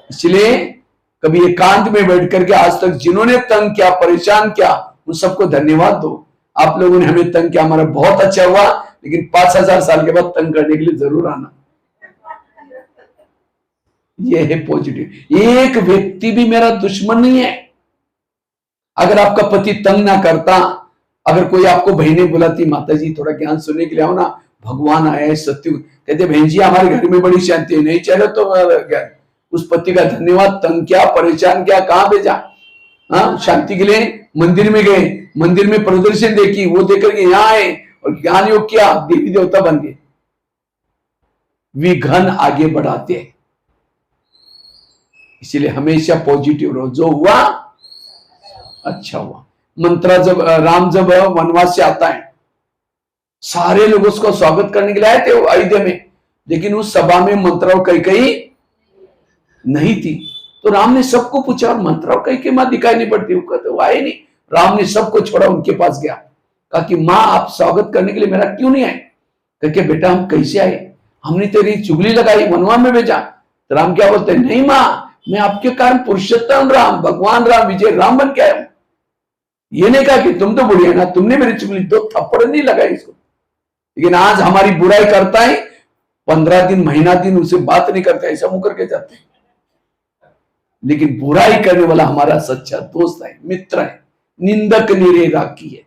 इसलिए कभी एकांत में बैठ करके आज तक जिन्होंने तंग किया, परेशान किया, उन सबको धन्यवाद दो। आप लोगों ने हमें तंग किया, हमारा बहुत अच्छा हुआ, लेकिन 5000 साल के बाद तंग करने के लिए जरूर आना। यह है पॉजिटिव। एक व्यक्ति भी मेरा दुश्मन नहीं है। अगर आपका पति तंग ना करता, अगर कोई आपको बहने बुलाती, माता जी थोड़ा ज्ञान सुनने के लिए आओ ना, भगवान आया है, सत्य कहते, बहन जी हमारे घर में बड़ी शांति है, नहीं चले तो उस पति का धन्यवाद। तंग क्या, परेशान क्या, कहां भेजा? हाँ, शांति के लिए मंदिर में गए, मंदिर में प्रदर्शन देखी, वो देकर के यहाँ आए और ज्ञान योग किया, देवी देवता बन गए। विघ्न आगे बढ़ाते हैं। इसीलिए हमेशा पॉजिटिव रहो। जो हुआ अच्छा हुआ। मंत्रा जब राम जब वनवास से आता है, सारे लोग उसको स्वागत करने के लिए आए थे अयोध्या में, लेकिन उस सभा में मंत्रा और कैकेयी नहीं थी। तो राम ने सबको पूछा, और मंत्रा और कैकेयी मां दिखाई नहीं पड़ती? वो कहते वो आए नहीं। राम ने सबको छोड़ा, उनके पास गया, कहा कि मां आप स्वागत करने के लिए मेरा क्यों नहीं आए? कहके बेटा हम कैसे आए, हमने तेरी चुगली लगाई, वनवास में भेजा। तो राम क्या बोलते हैं, नहीं मां, मैं आपके कारण पुरुषोत्तम राम, भगवान राम, विजय राम बन के आया हूं। ये नहीं कहा कि तुम तो बुढ़िया ना, तुमने मेरी चुगली, तो थप्पड़ नहीं लगाई इसको। लेकिन आज हमारी बुराई करता है, 15 दिन, महीना दिन उसे बात नहीं करता, ऐसा मुंह करके जाते हैं। लेकिन बुराई करने वाला हमारा सच्चा दोस्त है, मित्र है, निंदक निरे राखी है।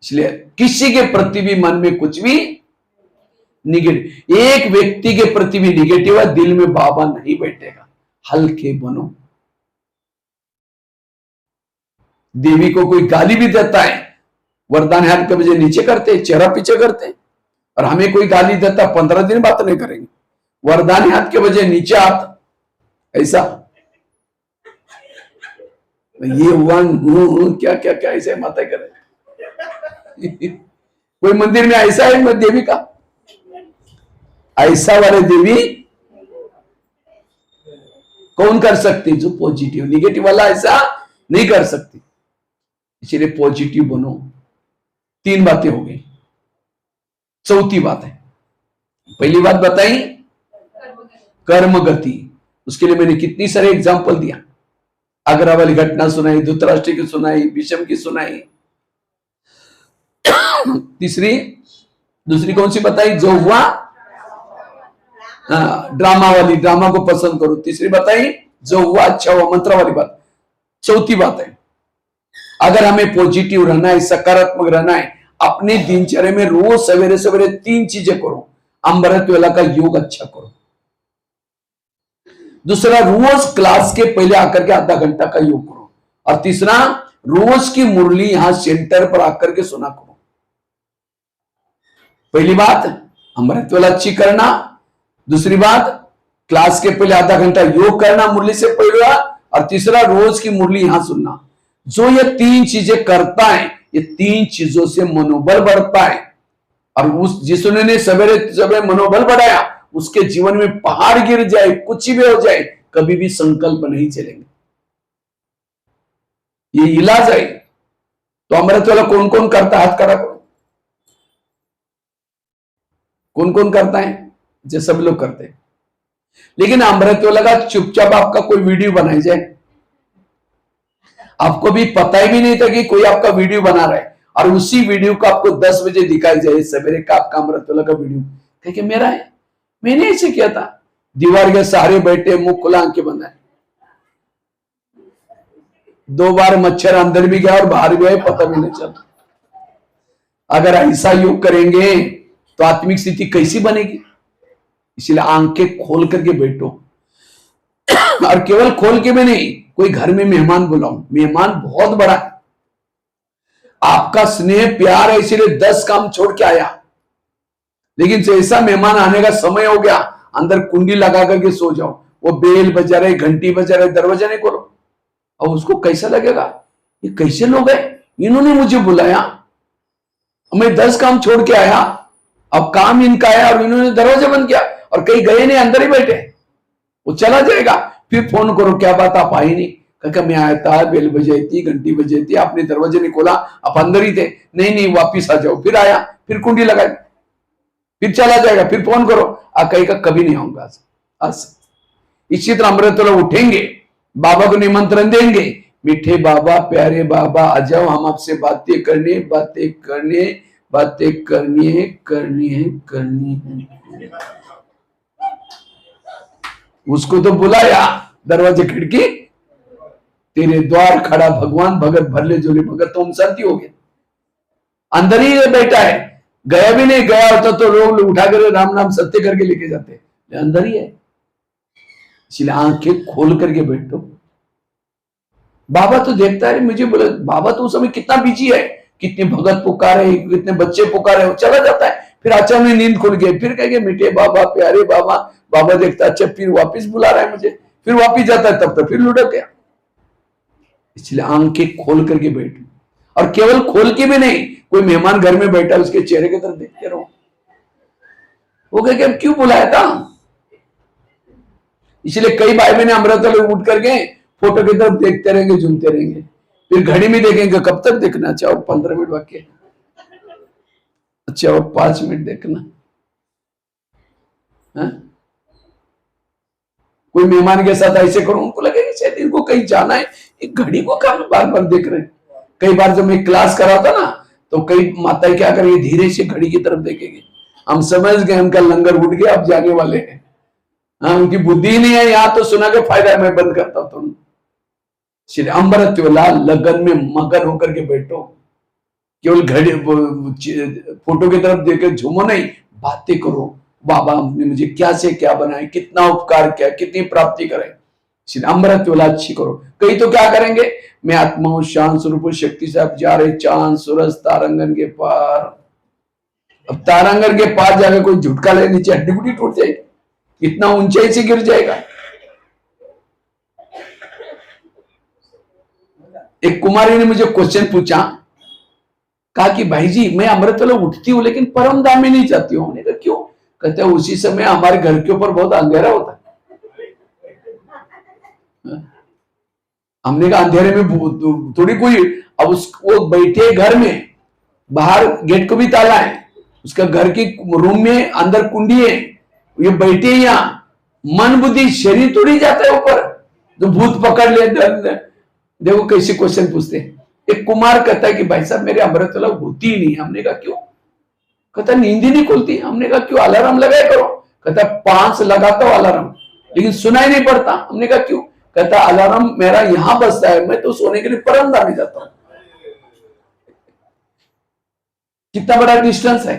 इसलिए किसी के प्रति भी मन में कुछ भी निगेटिव, एक व्यक्ति के प्रति भी निगेटिव है, दिल में बाबा नहीं बैठेगा। हल्के बनो। देवी को कोई गाली भी देता है, वरदान हाथ के बजाय नीचे करते, चेहरा पीछे करते। और हमें कोई गाली देता, 15 दिन बात नहीं करेंगे, वरदान हाथ के बजाय नीचे हाथ, ऐसा ये वन क्या क्या क्या ऐसे माता करे। कोई मंदिर में ऐसा है देवी का, ऐसा वाले देवी कौन कर सकती? जो पॉजिटिव, निगेटिव वाला ऐसा नहीं कर सकती। इसलिए पॉजिटिव बनो। 3 बातें हो गई। चौथी बात है, पहली बात बताई कर्म गति। उसके लिए मैंने कितनी सारे एग्जाम्पल दिया। आगरा वाली घटना सुनाई, धृतराष्ट्र की सुनाई, भीष्म की सुनाई। दूसरी कौन सी बताई? जो हुआ ड्रामा वाली, ड्रामा को पसंद करो। तीसरी बताई जो हुआ अच्छा हुआ, मंत्र वाली बात। चौथी बात है, अगर हमें पॉजिटिव रहना है, सकारात्मक रहना है, अपने दिनचर्या में रोज सवेरे सवेरे 3 चीजें करो। अमृत वेला का योग अच्छा करो। दूसरा, रोज क्लास के पहले आकर के आधा घंटा का योग करो। और तीसरा, रोज की मुरली यहां सेंटर पर आकर के सुना करो। पहली बात अमृत वेला अच्छी करना, दूसरी बात क्लास के पहले आधा घंटा योग करना मुरली से पहले, और तीसरा रोज की मुरली यहां सुनना। जो ये 3 चीजें करता है, ये 3 चीजों से मनोबल बढ़ता है। और उस जिसने सवेरे सवेरे मनोबल बढ़ाया, उसके जीवन में पहाड़ गिर जाए, कुछ भी हो जाए, कभी भी संकल्प नहीं चलेंगे। ये इलाज है। तो अमृत वाला कौन कौन करता है? हाथ खड़ा करो। कौन कौन करता है? जो सब लोग करते हैं। लेकिन अमृत वाला का चुपचाप आपका कोई वीडियो बनाई जाए, आपको भी पता ही भी नहीं था कि कोई आपका वीडियो बना रहा है, और उसी वीडियो को आपको 10 बजे दिखाई जाए सवेरे का आपका अमृत वाला का वीडियो, कहे मेरा है, मैंने ऐसे किया था। दीवार के सहारे बैठे, मुंह खुला, आंखें बंद है। 2 बार मच्छर अंदर भी गया और बाहर भी आए, पता भी नहीं चला। अगर ऐसा योग करेंगे तो आत्मिक स्थिति कैसी बनेगी? इसलिए आंखें खोल करके बैठो। और केवल खोल के भी नहीं, कोई घर में मेहमान बुलाओ। मेहमान बहुत बड़ा है, आपका स्नेह प्यार है, इसीलिए 10 काम छोड़ के आया। लेकिन जैसा मेहमान आने का समय हो गया, अंदर कुंडी लगा करके सो जाओ। वो बेल बजा रहे, घंटी बजा रहे, दरवाजा नहीं खोलो। और उसको कैसा लगेगा, ये कैसे लोग हैं, इन्होंने मुझे बुलाया, मैं 10 काम छोड़ के आया, अब काम इनका है और इन्होंने दरवाजा बंद किया और कहीं गए नहीं, अंदर ही बैठे। वो चला जाएगा, फिर फोन करो क्या बात आप आई नहीं, क्योंकि मैं आया था, बेल बजाई थी, घंटी बजाई थी, आपने दरवाजे नहीं खोला, आप अंदर ही थे, नहीं नहीं वापिस आ जाओ, फिर आया, फिर कुंडी लगाई, फिर चला जाएगा, फिर फोन करो, कहेगा कभी नहीं आऊंगा आज। इसी तरह अमृतोला उठेंगे, बाबा को निमंत्रण देंगे, मीठे बाबा, प्यारे बाबा आ जाओ, हम आपसे बातें करनी, बातें करनी, बातें करनी है, करनी है, करनी है। उसको तो बुलाया, दरवाजे खिड़की तेरे द्वार खड़ा भगवान, भगत भरले जोले भगत, तो हम शांति हो गए, अंदर ही बैठा है, गया भी नहीं, गया होता तो लोग उठाकर राम नाम सत्य करके लेके जाते, अंदर ही है। इसलिए आंखें खोल करके बैठो। बाबा तो देखता है, मुझे बोले बाबा तो उस समय कितना बिजी है, कितने भगत पुकारे, कितने बच्चे पुकारे, वो चला जाता है, फिर अचानक नींद खुल गई, फिर कहेंगे मीठे बाबा, प्यारे बाबा, बाबा देखता अच्छा फिर वापिस बुला रहा है मुझे, फिर वापिस जाता है, तब तक फिर लुढ़क गया। इसलिए आंखें खोल करके बैठो, और केवल खोल के भी नहीं, कोई मेहमान घर में बैठा उसके चेहरे की तरफ देखते रहो, वो कहे अब क्यों बुलाया था। इसलिए कई भाई बहने अमृतोला उठ करके फोटो की तरफ देखते रहेंगे, झूमते रहेंगे, फिर घड़ी में देखेंगे कब तक देखना, अच्छा और 15 मिनट बाकी, अच्छा और 5 मिनट देखना है? कोई मेहमान के साथ ऐसे करो, उनको लगेगा शायद इनको कहीं जाना है, एक घड़ी को काम बार बार देख रहे हैं। कई बार जब मैं क्लास कराता ना, तो कई माताएं क्या करेंगे, धीरे से घड़ी की तरफ देखेंगे, हम समझ गए उनका लंगर उठ गया, अब जाने वाले हैं। हाँ, उनकी बुद्धि नहीं है, यहां तो सुना के फायदा है, मैं बंद करता हूं तुम। श्री अमृतवेला लगन में मगन होकर के बैठो, केवल घड़ी फोटो की तरफ देकर झूमो नहीं, बातें करो, बाबा ने मुझे क्या से क्या बनाए, कितना उपकार किया, कितनी प्राप्ति करे, श्री अमृतवेला अच्छी करो। कई तो क्या करेंगे, मैं आत्मा हूं, शांत स्वरूप शक्ति से आप जा रहे चांद सूरज तारांगन के पार, अब तारांगन के पार जाकर कोई झुटका ले, नीचे हड्डी गुड्डी टूट जाएगी, इतना ऊंचाई से गिर जाएगा। एक कुमारी ने मुझे क्वेश्चन पूछा, कहा कि भाई जी मैं अमृतवेला उठती हूँ लेकिन परम धाम में नहीं जाती हूँ। हमने कहा क्यों? कहते हैं उसी समय हमारे घर के ऊपर बहुत अंधेरा होता है। हमने कहा अंधेरे में थोड़ी कोई, अब वो बैठे घर में, बाहर गेट को भी ताला है, उसका घर के रूम में अंदर कुंडी है, ये बैठे यहाँ, मन बुद्धि शरीर थोड़ी जाता है ऊपर, जो भूत पकड़ ले। देखो कैसे क्वेश्चन पूछते हैं। एक कुमार कहता है कि भाई साहब मेरे अमृतवेला होती ही नहीं। हमने कहा क्यों? कहता नींद ही नहीं खुलती। हमने कहा क्यों? अलार्म लगाया करो। कहता 5 लगाता हूं अलार्म, लेकिन सुनाई नहीं पड़ता। हमने कहा क्यों? कहता अलार्म मेरा यहां बजता है, मैं तो सोने के लिए परमधाम में जाता हूं। कितना बड़ा डिस्टेंस है।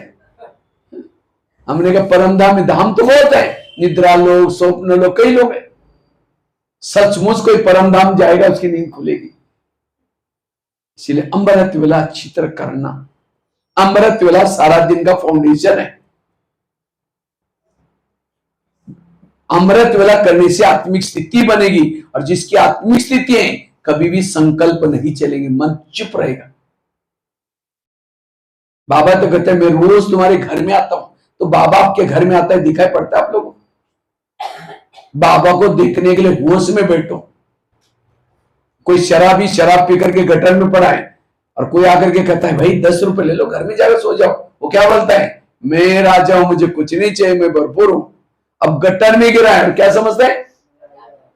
हमने कहा परमधाम में धाम तो बहुत है, निद्रा लोग, स्वप्न लोग, कई लोग हैं। सचमुच कोई परमधाम जाएगा उसकी नींद खुलेगी। इसलिए अमृतवेला अच्छी तरह करना। अमृतवेला सारा दिन का फाउंडेशन है। अमृतवेला करने से आत्मिक स्थिति बनेगी, और जिसकी आत्मिक स्थिति है कभी भी संकल्प नहीं चलेंगे, मन चुप रहेगा। बाबा तो कहते हैं मैं रोज तुम्हारे घर में आता हूं, तो बाबा आपके घर में आता है, दिखाई पड़ता है आप लोगों को? बाबा को देखने के लिए होश में बैठो। कोई शराबी शराब पी करके गटर में पड़ा है, और कोई आकर के कहता है भाई 10 रुपए ले लो, घर में जाकर सो जाओ। वो क्या बोलता है? मैं राजा हूं, मुझे कुछ नहीं चाहिए, मैं भरपूर हूं। अब गटर में गिरा है, क्या समझता है?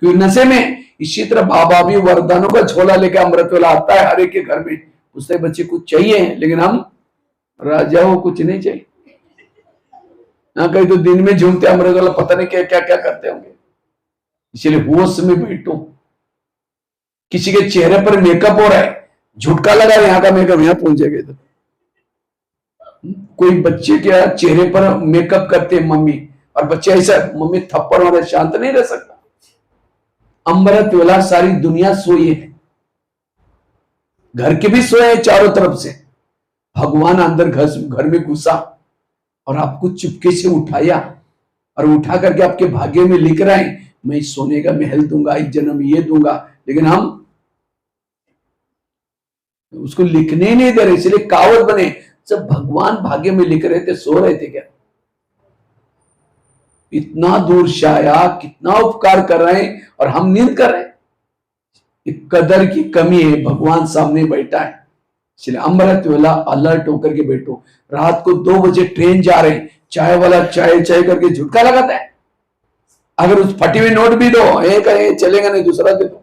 क्यों? नशे में। इसी तरह बाबा भी वरदानों का झोला लेकर अमृतवेला आता है हर एक के घर में, उससे बच्चे कुछ चाहिए, लेकिन हम राजा हो, कुछ नहीं चाहिए। कहीं तो दिन में झूमते अमृतवेला, पता नहीं क्या क्या क्या करते होंगे। इसलिए होश में बैठो। किसी के चेहरे पर मेकअप हो रहा है, झुटका लगा, यहाँ का मेकअप यहाँ पहुंच जाएगा। तो कोई बच्चे के चेहरे पर मेकअप करते हैं मम्मी, और बच्चे ऐसा, मम्मी थप्पड़ मारे, शांत नहीं रह सकता। अमृतवेला सारी दुनिया सोई है, घर के भी सोए हैं चारों तरफ से। भगवान अंदर घर में घुसा और आपको चुपके से उठाया, और उठा करके आपके भाग्य में लिख रहे हैं मैं सोने का महल दूंगा, इस जन्म ये दूंगा। लेकिन हम उसको लिखने ही नहीं दे रहे, इसलिए कहावत बने, जब भगवान भाग्य में लिख रहे थे सो रहे थे क्या? इतना दूर से आया, कितना उपकार कर रहे हैं और हम नींद कर रहे हैं। एक कदर की कमी है, भगवान सामने बैठा है, इसलिए अमृत वेला अलर्ट होकर के बैठो। रात को 2 बजे ट्रेन जा रहे, चाय वाला चाय चाय करके झुटका लगाता है, अगर उस फटी हुई नोट भी दो, एक चलेगा नहीं, दूसरा दे दो,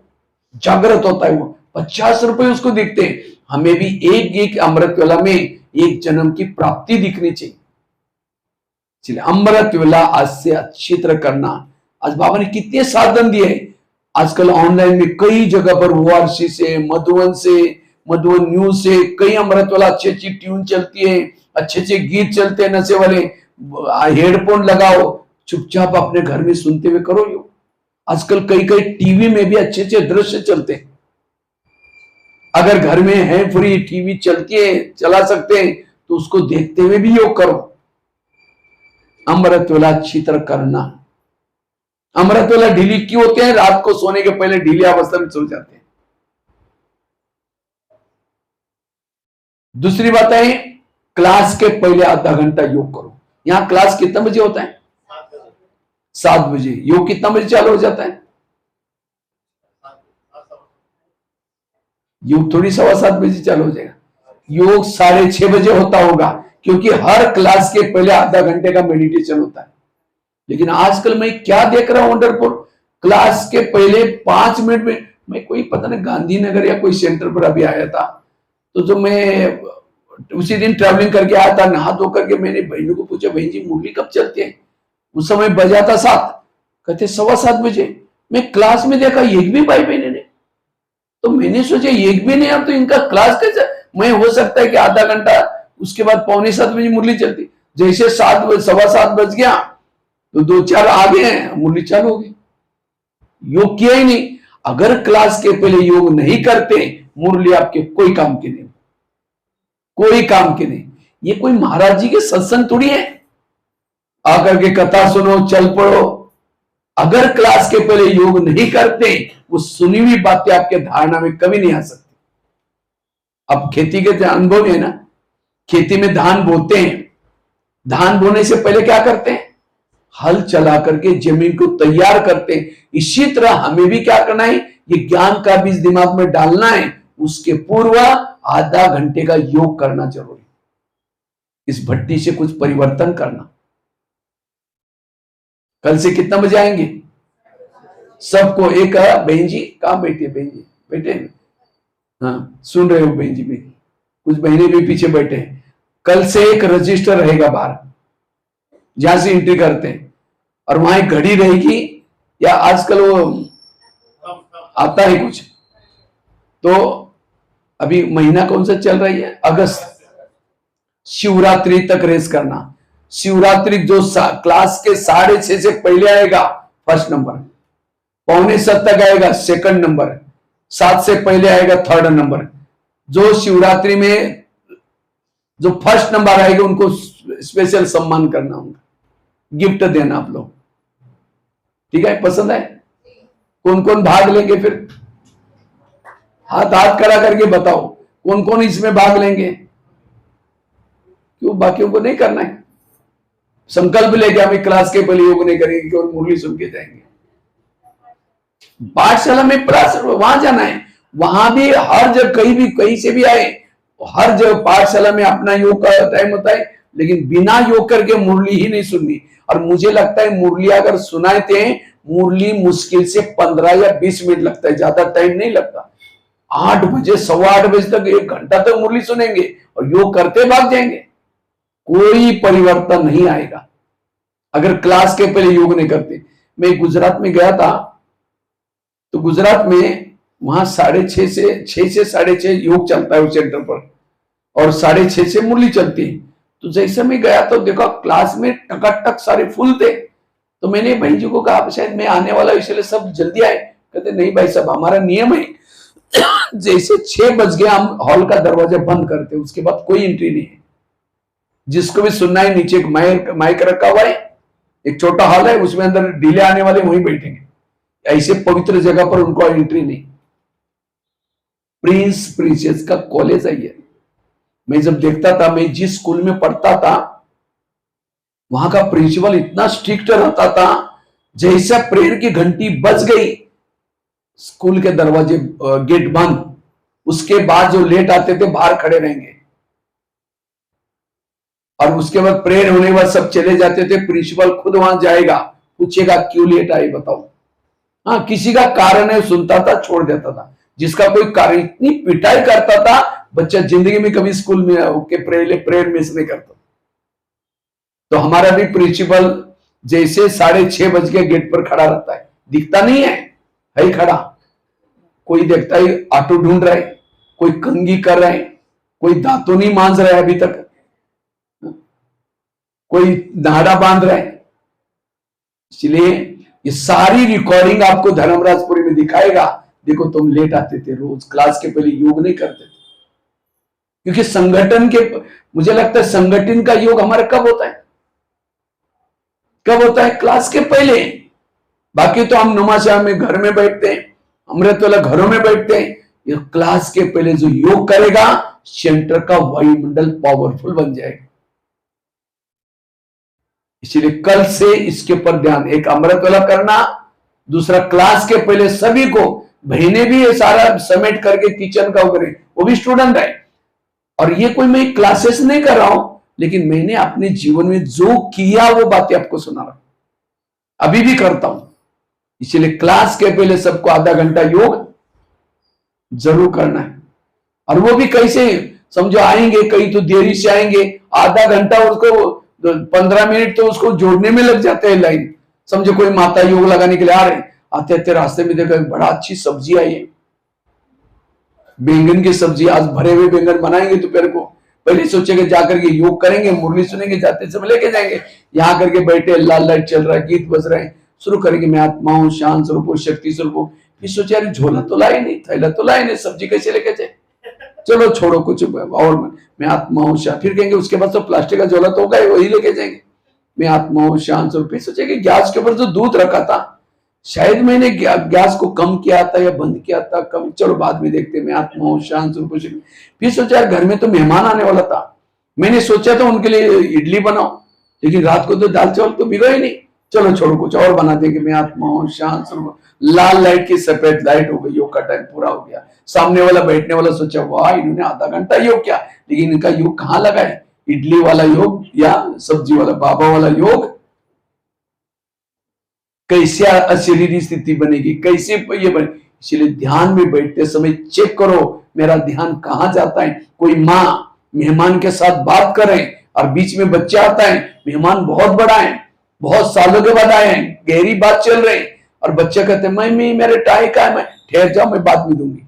जागृत होता है वो। 50 रुपए उसको दिखते हैं। हमें भी एक एक अमृत वेला में एक जन्म की प्राप्ति दिखनी चाहिए, इसलिए अमृत वेला आज से अच्छी तरह करना। आज बाबा ने कितने साधन दिए। आजकल ऑनलाइन में कई जगह पर ORC से, मधुवन न्यूज से कई अमृत वेला अच्छी अच्छी ट्यून चलती है, अच्छे अच्छे गीत चलते हैं, नशे वाले। हेडफोन लगाओ, चुपचाप अपने घर में सुनते हुए करो यो। आजकल कई कई टीवी में भी अच्छे अच्छे दृश्य चलते हैं। अगर घर में है फ्री टीवी चलती है, चला सकते हैं, तो उसको देखते हुए भी योग करो। अमृत वेला अच्छी तरह करना। अमृत वेला ढीली क्यों होते हैं? रात को सोने के पहले ढीली अवस्था में सो जाते हैं। दूसरी बात है, क्लास के पहले आधा घंटा योग करो। यहां क्लास कितने बजे होता है? 7 बजे। योग कितना बजे चालू हो जाता है? योग थोड़ी 7:15 बजे चालू हो जाएगा। योग 6:30 बजे होता होगा, क्योंकि हर क्लास के पहले आधा घंटे का मेडिटेशन होता है। लेकिन आजकल मैं क्या देख रहा हूं वंडरफुल, क्लास के पहले 5 मिनट में मैं कोई पता नहीं गांधीनगर या कोई सेंटर पर अभी आया था, तो जो मैं उसी दिन ट्रैवलिंग करके आया था, नहा धो करके मैंने बहनों को पूछा, बहन जी मुरली कब चलती है? उस समय बजा था 7, कहते 7:15 बजे। मैं क्लास में देखा एक भी भाई बहने ने, तो मैंने सोचा एक भी नहीं, अब तो इनका क्लास कैसे? मैं हो सकता है कि आधा घंटा उसके बाद 6:45 बजे मुरली चलती, जैसे 7:15 बज गया तो 2-4 आ गए, मुरली चालू हो गई। योग किया ही नहीं। अगर क्लास के पहले योग नहीं करते, मुरली आपके कोई काम के नहीं, कोई काम के नहीं। ये कोई महाराज जी के सत्संग थोड़ी है आकर के कथा सुनो चल पड़ो। अगर क्लास के पहले योग नहीं करते, वो सुनी हुई बातें आपके धारणा में कभी नहीं आ सकती। अब खेती के अनुभव है ना, खेती में धान बोते हैं, धान बोने से पहले क्या करते हैं? हल चला करके जमीन को तैयार करते हैं। इसी तरह हमें भी क्या करना है? ये ज्ञान का बीज दिमाग में डालना है। उसके पूर्व आधा घंटे का योग करना जरूरी, इस भट्टी से कुछ परिवर्तन करना। कल से कितना बजे आएंगे? सबको एक बहन जी कहां बैठी है? बहन जी बैठे? हाँ सुन रहे हो बहन जी भी, कुछ बहनें भी पीछे बैठे हैं। कल से एक रजिस्टर रहेगा बाहर, जहां से एंट्री करते हैं, और वहां एक घड़ी रहेगी, या आजकल वो आता है कुछ, तो अभी महीना कौन सा चल रही है? अगस्त। शिवरात्रि तक रेस करना। शिवरात्रि जो क्लास के 6:30 से पहले आएगा फर्स्ट नंबर, 6:45 तक आएगा सेकंड नंबर, 7 से पहले आएगा थर्ड नंबर। जो शिवरात्रि में जो फर्स्ट नंबर आएगा उनको स्पेशल सम्मान करना, उनका गिफ्ट देना आप लोग, ठीक है? पसंद है? कौन कौन भाग लेंगे? फिर हाथ हाथ खड़ा करके बताओ कौन कौन इसमें भाग लेंगे। क्यों बाकियों को नहीं करना है? संकल्प लेके हमें क्लास के पहले योग नहीं करेंगे, केवल मुरली सुन के जाएंगे। पाठशाला में प्रयास वहां जाना है, वहां भी हर जगह कहीं से भी आए, हर जगह पाठशाला में अपना योग का टाइम होता है, लेकिन बिना योग करके मुरली ही नहीं सुननी। और मुझे लगता है मुरली अगर सुनाते हैं, मुरली मुश्किल से 15 या 20 मिनट लगता है, ज्यादा टाइम नहीं लगता। 8 बजे 8:15 बजे तक 1 घंटा तक मुरली सुनेंगे और योग करते भाग जाएंगे, कोई परिवर्तन नहीं आएगा अगर क्लास के पहले योग नहीं करते। मैं गुजरात में गया था, तो गुजरात में वहां 6:30 से 6:30 योग चलता है उस सेंटर पर, और 6:30 से मुरली चलती है। तो जैसे मैं गया तो देखा क्लास में टकाटक सारे फुल थे। तो मैंने भाई जी को कहा शायद मैं आने वाला, इसलिए सब जल्दी आए। कहते नहीं भाई साहब, हमारा नियम है जैसे 6 बज गया हम हॉल का दरवाजा बंद करते, उसके बाद कोई एंट्री नहीं है। जिसको भी सुनना है, नीचे एक माइक रखा हुआ है, एक छोटा हॉल है, उसमें अंदर ढीले आने वाले वहीं बैठेंगे। ऐसे पवित्र जगह पर उनको एंट्री नहीं। प्रिंस प्रिंसेस का कॉलेज है ये। मैं जब देखता था, मैं जिस स्कूल में पढ़ता था वहां का प्रिंसिपल इतना स्ट्रिक्ट रहता था, जैसा प्रेयर की घंटी बज गई, स्कूल के दरवाजे गेट बंद, उसके बाद जो लेट आते थे बाहर खड़े रहेंगे, और उसके बाद प्रेयर होने के बाद सब चले जाते थे। प्रिंसिपल खुद वहां जाएगा, पूछेगा क्यों लेट आए बताओ। हाँ, किसी का कारण है सुनता था, छोड़ देता था। जिसका कोई कारण, इतनी पिटाई करता था, बच्चा जिंदगी में कभी स्कूल में के प्रेयर मिस नहीं करता। तो हमारा भी प्रिंसिपल जैसे 6:30 बजे गेट पर खड़ा रहता है, दिखता नहीं है ही खड़ा। कोई देखता है ऑटो ढूंढ रहा है, कोई कंघी कर रहा है, कोई दांतों नहीं मांज रहा है अभी तक, कोई नाड़ा बांध रहा है। इसलिए ये सारी रिकॉर्डिंग आपको धर्मराजपुरी में दिखाएगा। देखो, तुम लेट आते थे रोज, क्लास के पहले योग नहीं करते थे, क्योंकि संगठन के, मुझे लगता है संगठन का योग हमारा कब होता है? कब होता है? क्लास के पहले। बाकी तो हम नुमाशाह में घर में बैठते हैं, अमृत वाला घरों में बैठते हैं। ये क्लास के पहले जो योग करेगा, सेंटर का वायुमंडल पावरफुल बन जाएगा। इसलिए कल से इसके ऊपर ध्यान, एक अमृत वाला करना, दूसरा क्लास के पहले सभी को, बहने भी ये सारा समेट करके किचन का करें, वो भी स्टूडेंट है। और ये कोई मैं क्लासेस नहीं कर रहा हूं, लेकिन मैंने अपने जीवन में जो किया वो बातें आपको सुना रहा हूं, अभी भी करता हूं। इसलिए क्लास के पहले सबको आधा घंटा योग जरूर करना है। और वो भी कैसे, समझो आएंगे कई तो देरी से आएंगे, आधा घंटा उसको 15 मिनट तो उसको जोड़ने में लग जाते हैं लाइन। समझो कोई माता योग लगाने के लिए आ रहे, आते आते रास्ते में देखा बड़ा अच्छी सब्जी आई है, बैंगन की सब्जी, आज भरे हुए बैंगन बनाएंगे दोपहर को। पहले सोचेंगे जाकर के योग करेंगे, मुरली सुनेंगे, जाते समय लेके जाएंगे। यहाँ करके बैठे, लाल लाइट चल रहा है, गीत बज रहे हैं, शुरू करेंगे मैं आत्मा हूं, शांत स्वरूप, शक्ति स्वरूप। फिर सोचे यार झोला तो लाए नहीं, थैला तो लाए नहीं, सब्जी कैसे लेके जाए, चलो छोड़ो कुछ और, मैं आत्मा हूं शांत। फिर कहेंगे उसके बाद तो प्लास्टिक का झोला तो होगा ही, वही लेके जाएंगे, मैं आत्मा हूं शांत स्वरूप। फिर सोचेंगे गैस के ऊपर जो दूध रखा था, शायद मैंने गैस को कम किया था या बंद किया था, कम, चलो बाद में देखते, मैं आत्मा हूं शांत स्वरूप। फिर सोचा यार घर में तो मेहमान आने वाला था, मैंने सोचा था उनके लिए इडली बनाओ, लेकिन रात को तो दाल चावल तो भिगो ही नहीं, चलो छोड़ो कुछ और बना देंगे, मैं आत्मा हूं शांत स्वरूप। लाल लाइट की सफेद लाइट हो गई, योग का टाइम पूरा हो गया। सामने वाला बैठने वाला सोचा वाह इन्होंने आधा घंटा योग किया, लेकिन इनका योग कहाँ लगा है, इडली वाला योग या सब्जी वाला बाबा वाला योग। कैसे अशरीरी स्थिति बनेगी, कैसे ये बने। इसलिए ध्यान में बैठते समय चेक करो मेरा ध्यान कहाँ जाता है। कोई माँ मेहमान के साथ बात कर रहे हैं और बीच में बच्चा आता है, मेहमान बहुत बड़ा है, बहुत सालों के बाद आए हैं, गहरी बात चल रही, और बच्चा कहते हैं मम्मी मेरे टाई का है, मैं ठहर जाओ मैं बाद में दूंगी।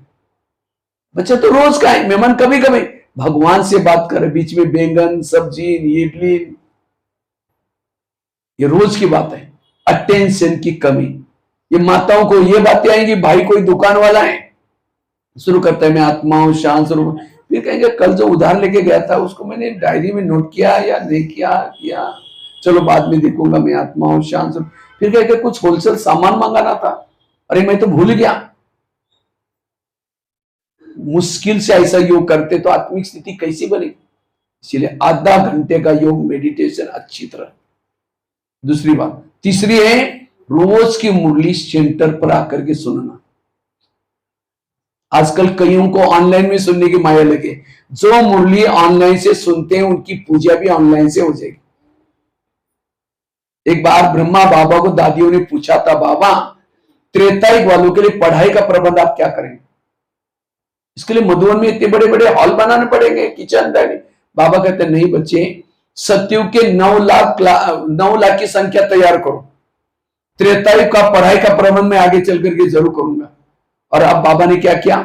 बच्चा तो रोज का है, मेहमान कभी कभी, भगवान से बात करे, बीच में बैंगन सब्जी इडली, ये रोज की बात है। अटेंशन की कमी, ये माताओं को ये बातें आएंगी, भाई कोई दुकान वाला है, शुरू करता है मैं आत्मा हूं शांत स्वरूप। फिर कहेंगे कल जो उधार लेके गया था उसको मैंने डायरी में नोट किया या नहीं किया, चलो बाद में देखूंगा, मैं आत्मा हूं शांत स्वरूप। फिर कहेंगे कुछ होलसेल सामान मंगाना था, अरे मैं तो भूल गया। मुश्किल से ऐसा योग करते तो आत्मिक स्थिति कैसी बनेगी। इसलिए आधा घंटे का योग मेडिटेशन अच्छी तरह। दूसरी बात, तीसरी है रोज की मुरली सेंटर पर आकर के सुनना। आजकल कईयों को ऑनलाइन में सुनने की माया लगे, जो मुरली ऑनलाइन से सुनते हैं उनकी पूजा भी ऑनलाइन से हो जाएगी। एक बार ब्रह्मा बाबा को दादियों ने पूछा था, बाबा त्रेतायुग वालों के लिए पढ़ाई का प्रबंध आप क्या करेंगे? इसके लिए मधुबन में इतने बड़े बड़े हॉल बनाने पड़ेंगे, किचन डाइनिंग। बाबा कहते नहीं बच्चे, सतयुग के 9 लाख की संख्या तैयार करो, त्रेतायुग का पढ़ाई का प्रबंध मैं आगे चल करके जरूर करूंगा। और अब बाबा ने क्या किया,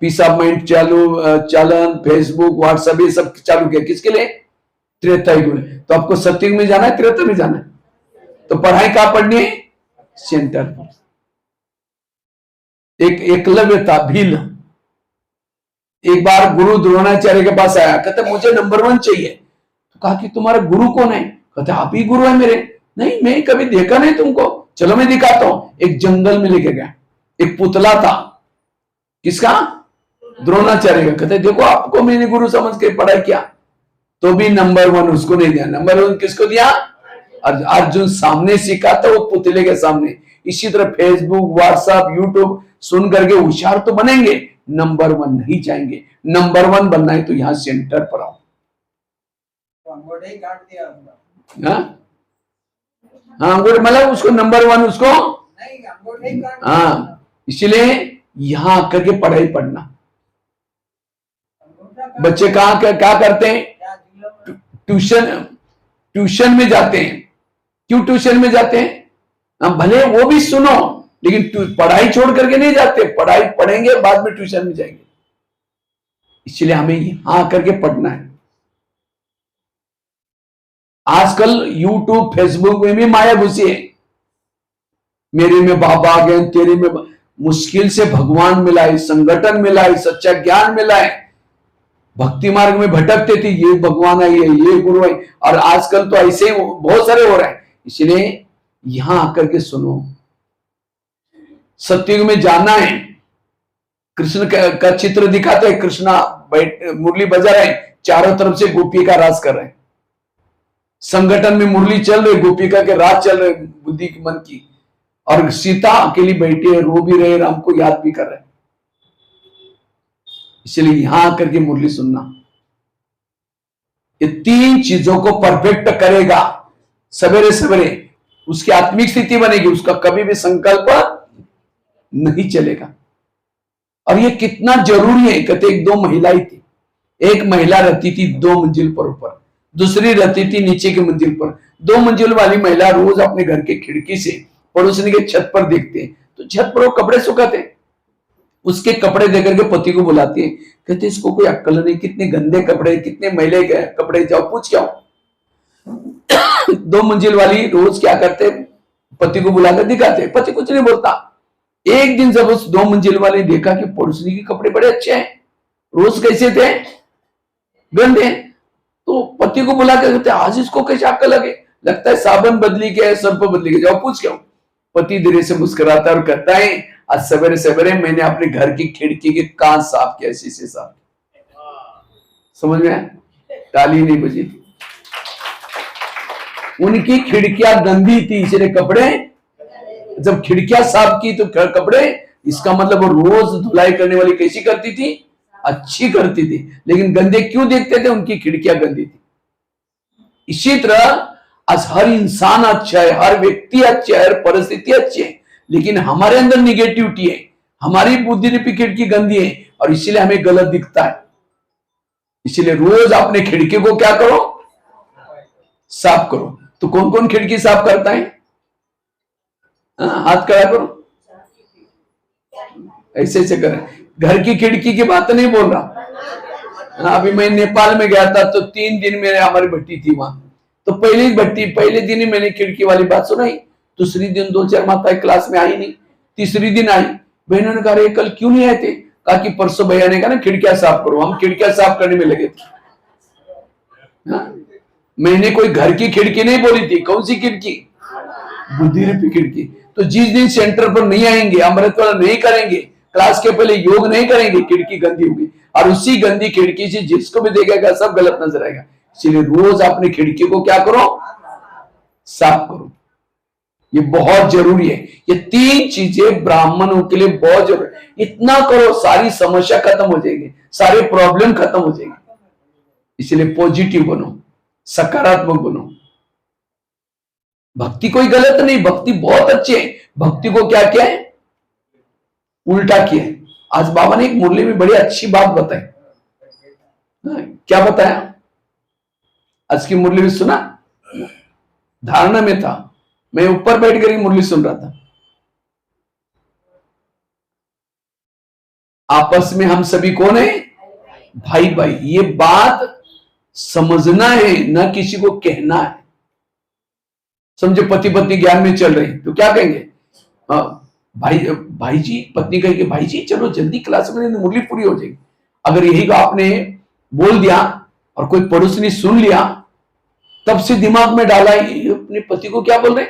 पीस ऑफ माइंड चालन, फेसबुक, व्हाट्सएप ये सब चालू किया, किसके लिए? त्रेतायुग में। तो आपको सतयुग में जाना है, त्रेता में जाना है, तो पढ़ाई कहां पढ़नी है? सेंटर पर। एक एकलव्य था, भील, एक बार गुरु द्रोणाचार्य के पास आया, कहते मुझे नंबर 1 चाहिए। तो कहा कि तुम्हारा गुरु कौन है? कहते आप ही गुरु है मेरे। नहीं मैं कभी देखा नहीं तुमको, चलो मैं दिखाता हूं। एक जंगल में लेके गया, एक पुतला था, किसका? द्रोणाचार्य का। कहते देखो आपको मैंने गुरु समझ के पढ़ाई किया, तो भी नंबर 1 उसको नहीं दिया। नंबर 1 किसको दिया? अर्जुन सामने सीखा था, वो पुतले के सामने। इसी तरह फेसबुक, व्हाट्सएप, यूट्यूब सुन करके होशियार तो बनेंगे, नंबर 1 नहीं चाहेंगे। नंबर 1 बनना है तो यहाँ सेंटर पर आओ। हाँ, मतलब उसको नंबर 1 उसको, हाँ, इसलिए यहां आकर के पढ़ाई पढ़ना। बच्चे क्या करते हैं? ट्यूशन में जाते हैं। क्यों ट्यूशन में जाते हैं? भले वो भी सुनो, लेकिन पढ़ाई छोड़ करके नहीं जाते। पढ़ाई पढ़ेंगे, बाद में ट्यूशन में जाएंगे। इसलिए हमें यहां आकर के पढ़ना है। आजकल यूट्यूब, फेसबुक में भी माया घुसी है। मेरे में बाबा आ गए, तेरे में मुश्किल से भगवान मिला है, संगठन मिला है, सच्चा ज्ञान मिला है। भक्ति मार्ग में भटकते थे, ये भगवान है, ये गुरु है। और आजकल तो ऐसे ही बहुत सारे हो रहे हैं। इसलिए यहां आकर के सुनो। सत्युग में जाना है। कृष्ण का चित्र दिखाते हैं। कृष्णा मुरली बजा रहे हैं, चारों तरफ से गोपी का राज कर रहे हैं। संगठन में मुरली चल रही, गोपिका के राज चल रहे बुद्धि की, मन की। और सीता अकेली बैठी है, रो भी रहे, राम को याद भी कर रहे। इसलिए यहां आकर के मुरली सुनना। ये 3 चीजों को परफेक्ट करेगा सवेरे सवेरे, उसकी आत्मिक स्थिति बनेगी, उसका कभी भी संकल्प नहीं चलेगा। और ये कितना जरूरी है। कहते 1-2 महिलाएं थी। एक महिला रहती थी 2 मंजिल पर ऊपर, दूसरी रहती थी नीचे की मंजिल पर। 2 मंजिल वाली महिला रोज अपने घर के खिड़की से पड़ोसी के छत पर देखते हैं, तो छत पर वो कपड़े सुखाते। उसके कपड़े देकर के पति को बुलाती है, कहते इसको कोई अक्ल नहीं, कितने गंदे कपड़े, कितने मैले कपड़े, जाओ पूछ के आओ। 2 मंजिल वाली रोज क्या करते, पति को बुलाकर दिखाते। पति कुछ नहीं बोलता। एक दिन जब उस 2 मंजिल वाले देखा कि पड़ोसी के कपड़े बड़े अच्छे हैं, रोज कैसे थे, गंदे, तो पति को बुला कर कहते आज इसको कैसे अक्ल लगे, लगता है साबुन बदली के, सर्फ बदली के, जाओ पूछ के आओ। पति धीरे से मुस्कुराता और कहता है आज सवेरे सवेरे मैंने अपने घर की खिड़की के कांच साफ किया, शीशे साफ। समझ में आया? ताली नहीं बजी थी। उनकी खिड़कियां गंदी थी, इसलिए कपड़े, जब खिड़कियां साफ की तो कपड़े, इसका मतलब वो रोज धुलाई करने वाली कैसी करती थी, अच्छी करती थी। लेकिन गंदे क्यों देखते थे? उनकी खिड़कियां गंदी थी। इसी तरह आज हर इंसान अच्छा है, हर व्यक्ति अच्छा है, हर परिस्थिति अच्छी है, लेकिन हमारे अंदर निगेटिविटी है, हमारी बुद्धि रूपी खिड़की गंदी है, और इसीलिए हमें गलत दिखता है। इसलिए रोज अपने खिड़की को क्या करो, साफ करो। तो कौन कौन खिड़की साफ करता है? हाथ खड़ा करो, ऐसे ऐसे करें। घर की खिड़की की बात नहीं बोल रहा। अभी मैं नेपाल में गया था, तो 3 दिन मेरे हमारी भट्टी थी वहां। तो पहले दिन ही मैंने खिड़की वाली बात सुनाई। दूसरी दिन 2-4 माताएं क्लास में आई नहीं। तीसरी दिन आई, बहनों ने कहा कल क्यों नहीं आए थे? कहा कि परसों भैया ने कहा ना खिड़कियां साफ करो। हम खिड़कियां साफ करने में लगे थे। मैंने कोई घर की खिड़की नहीं बोली थी। कौन सी खिड़की? बुद्धि रूपी खिड़की। तो जिस दिन सेंटर पर नहीं आएंगे, अमृत वाला नहीं करेंगे, क्लास के पहले योग नहीं करेंगे, खिड़की गंदी होगी, और उसी गंदी खिड़की से जिसको भी देखेगा सब गलत नजर आएगा। इसलिए रोज अपनी खिड़की को क्या करो, साफ करो। ये बहुत जरूरी है। ये 3 चीजें ब्राह्मणों के लिए बहुत जरूरी है। इतना करो, सारी समस्या खत्म हो जाएगी, सारे प्रॉब्लम खत्म हो जाएंगे। इसलिए पॉजिटिव बनो, सकारात्मक बनो। भक्ति कोई गलत नहीं, भक्ति बहुत अच्छी है। भक्ति को क्या किया है, उल्टा किया है। आज बाबा ने एक मुरली में बड़ी अच्छी बात बताई। क्या बताया? आज की मुरली में सुना, धारणा में था, मैं ऊपर बैठ कर मुरली सुन रहा था। आपस में हम सभी कौन है, भाई भाई। ये बात समझना है, ना किसी को कहना है। समझे पति पत्नी ज्ञान में चल रही तो क्या कहेंगे, भाई जी, पत्नी कहेगी भाई जी चलो जल्दी क्लास में, मुरली पूरी हो जाएगी। अगर यही का आपने बोल दिया और कोई पड़ोसी ने सुन लिया, तब से दिमाग में डाला अपने पति को क्या बोल रहे,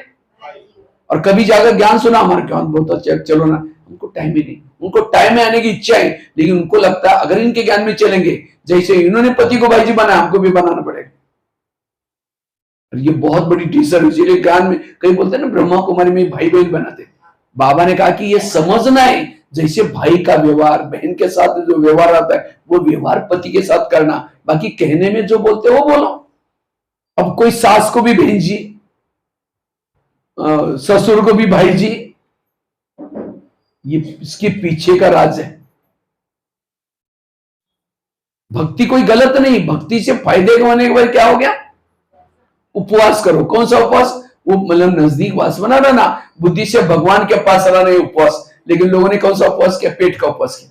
और कभी जाकर ज्ञान सुना, हमारे ज्ञान बहुत अच्छा, चलो ना उनको टाइम ही नहीं। उनको टाइम में आने की इच्छा है, लेकिन उनको लगता है अगर इनके ज्ञान में चलेंगे, जैसे इन्होंने पति को भाई जी बनाया, हमको भी बनाना पड़ेगा। ये बहुत बड़ी टीचर, इसीलिए ज्ञान में कई बोलते हैं ना ब्रह्मा कुमारी में भाई बहन बनाते। बाबा ने कहा कि ये समझना है, जैसे भाई का व्यवहार बहन के साथ जो व्यवहार आता है वो व्यवहार पति के साथ करना, बाकी कहने में जो बोलते हैं वो बोलो। अब कोई सास को भी बहन जी, ससुर को भी भाई जी, ये इसके पीछे का राज है। भक्ति कोई गलत नहीं, भक्ति से फायदे होने के बाद क्या हो गया, उपवास करो। कौन सा उपवास, वो मतलब नजदीक वास बना रहा ना, बुद्धि से भगवान के पास रहना उपवास। लेकिन लोगों ने कौन सा उपवास किया, पेट का उपवास किया।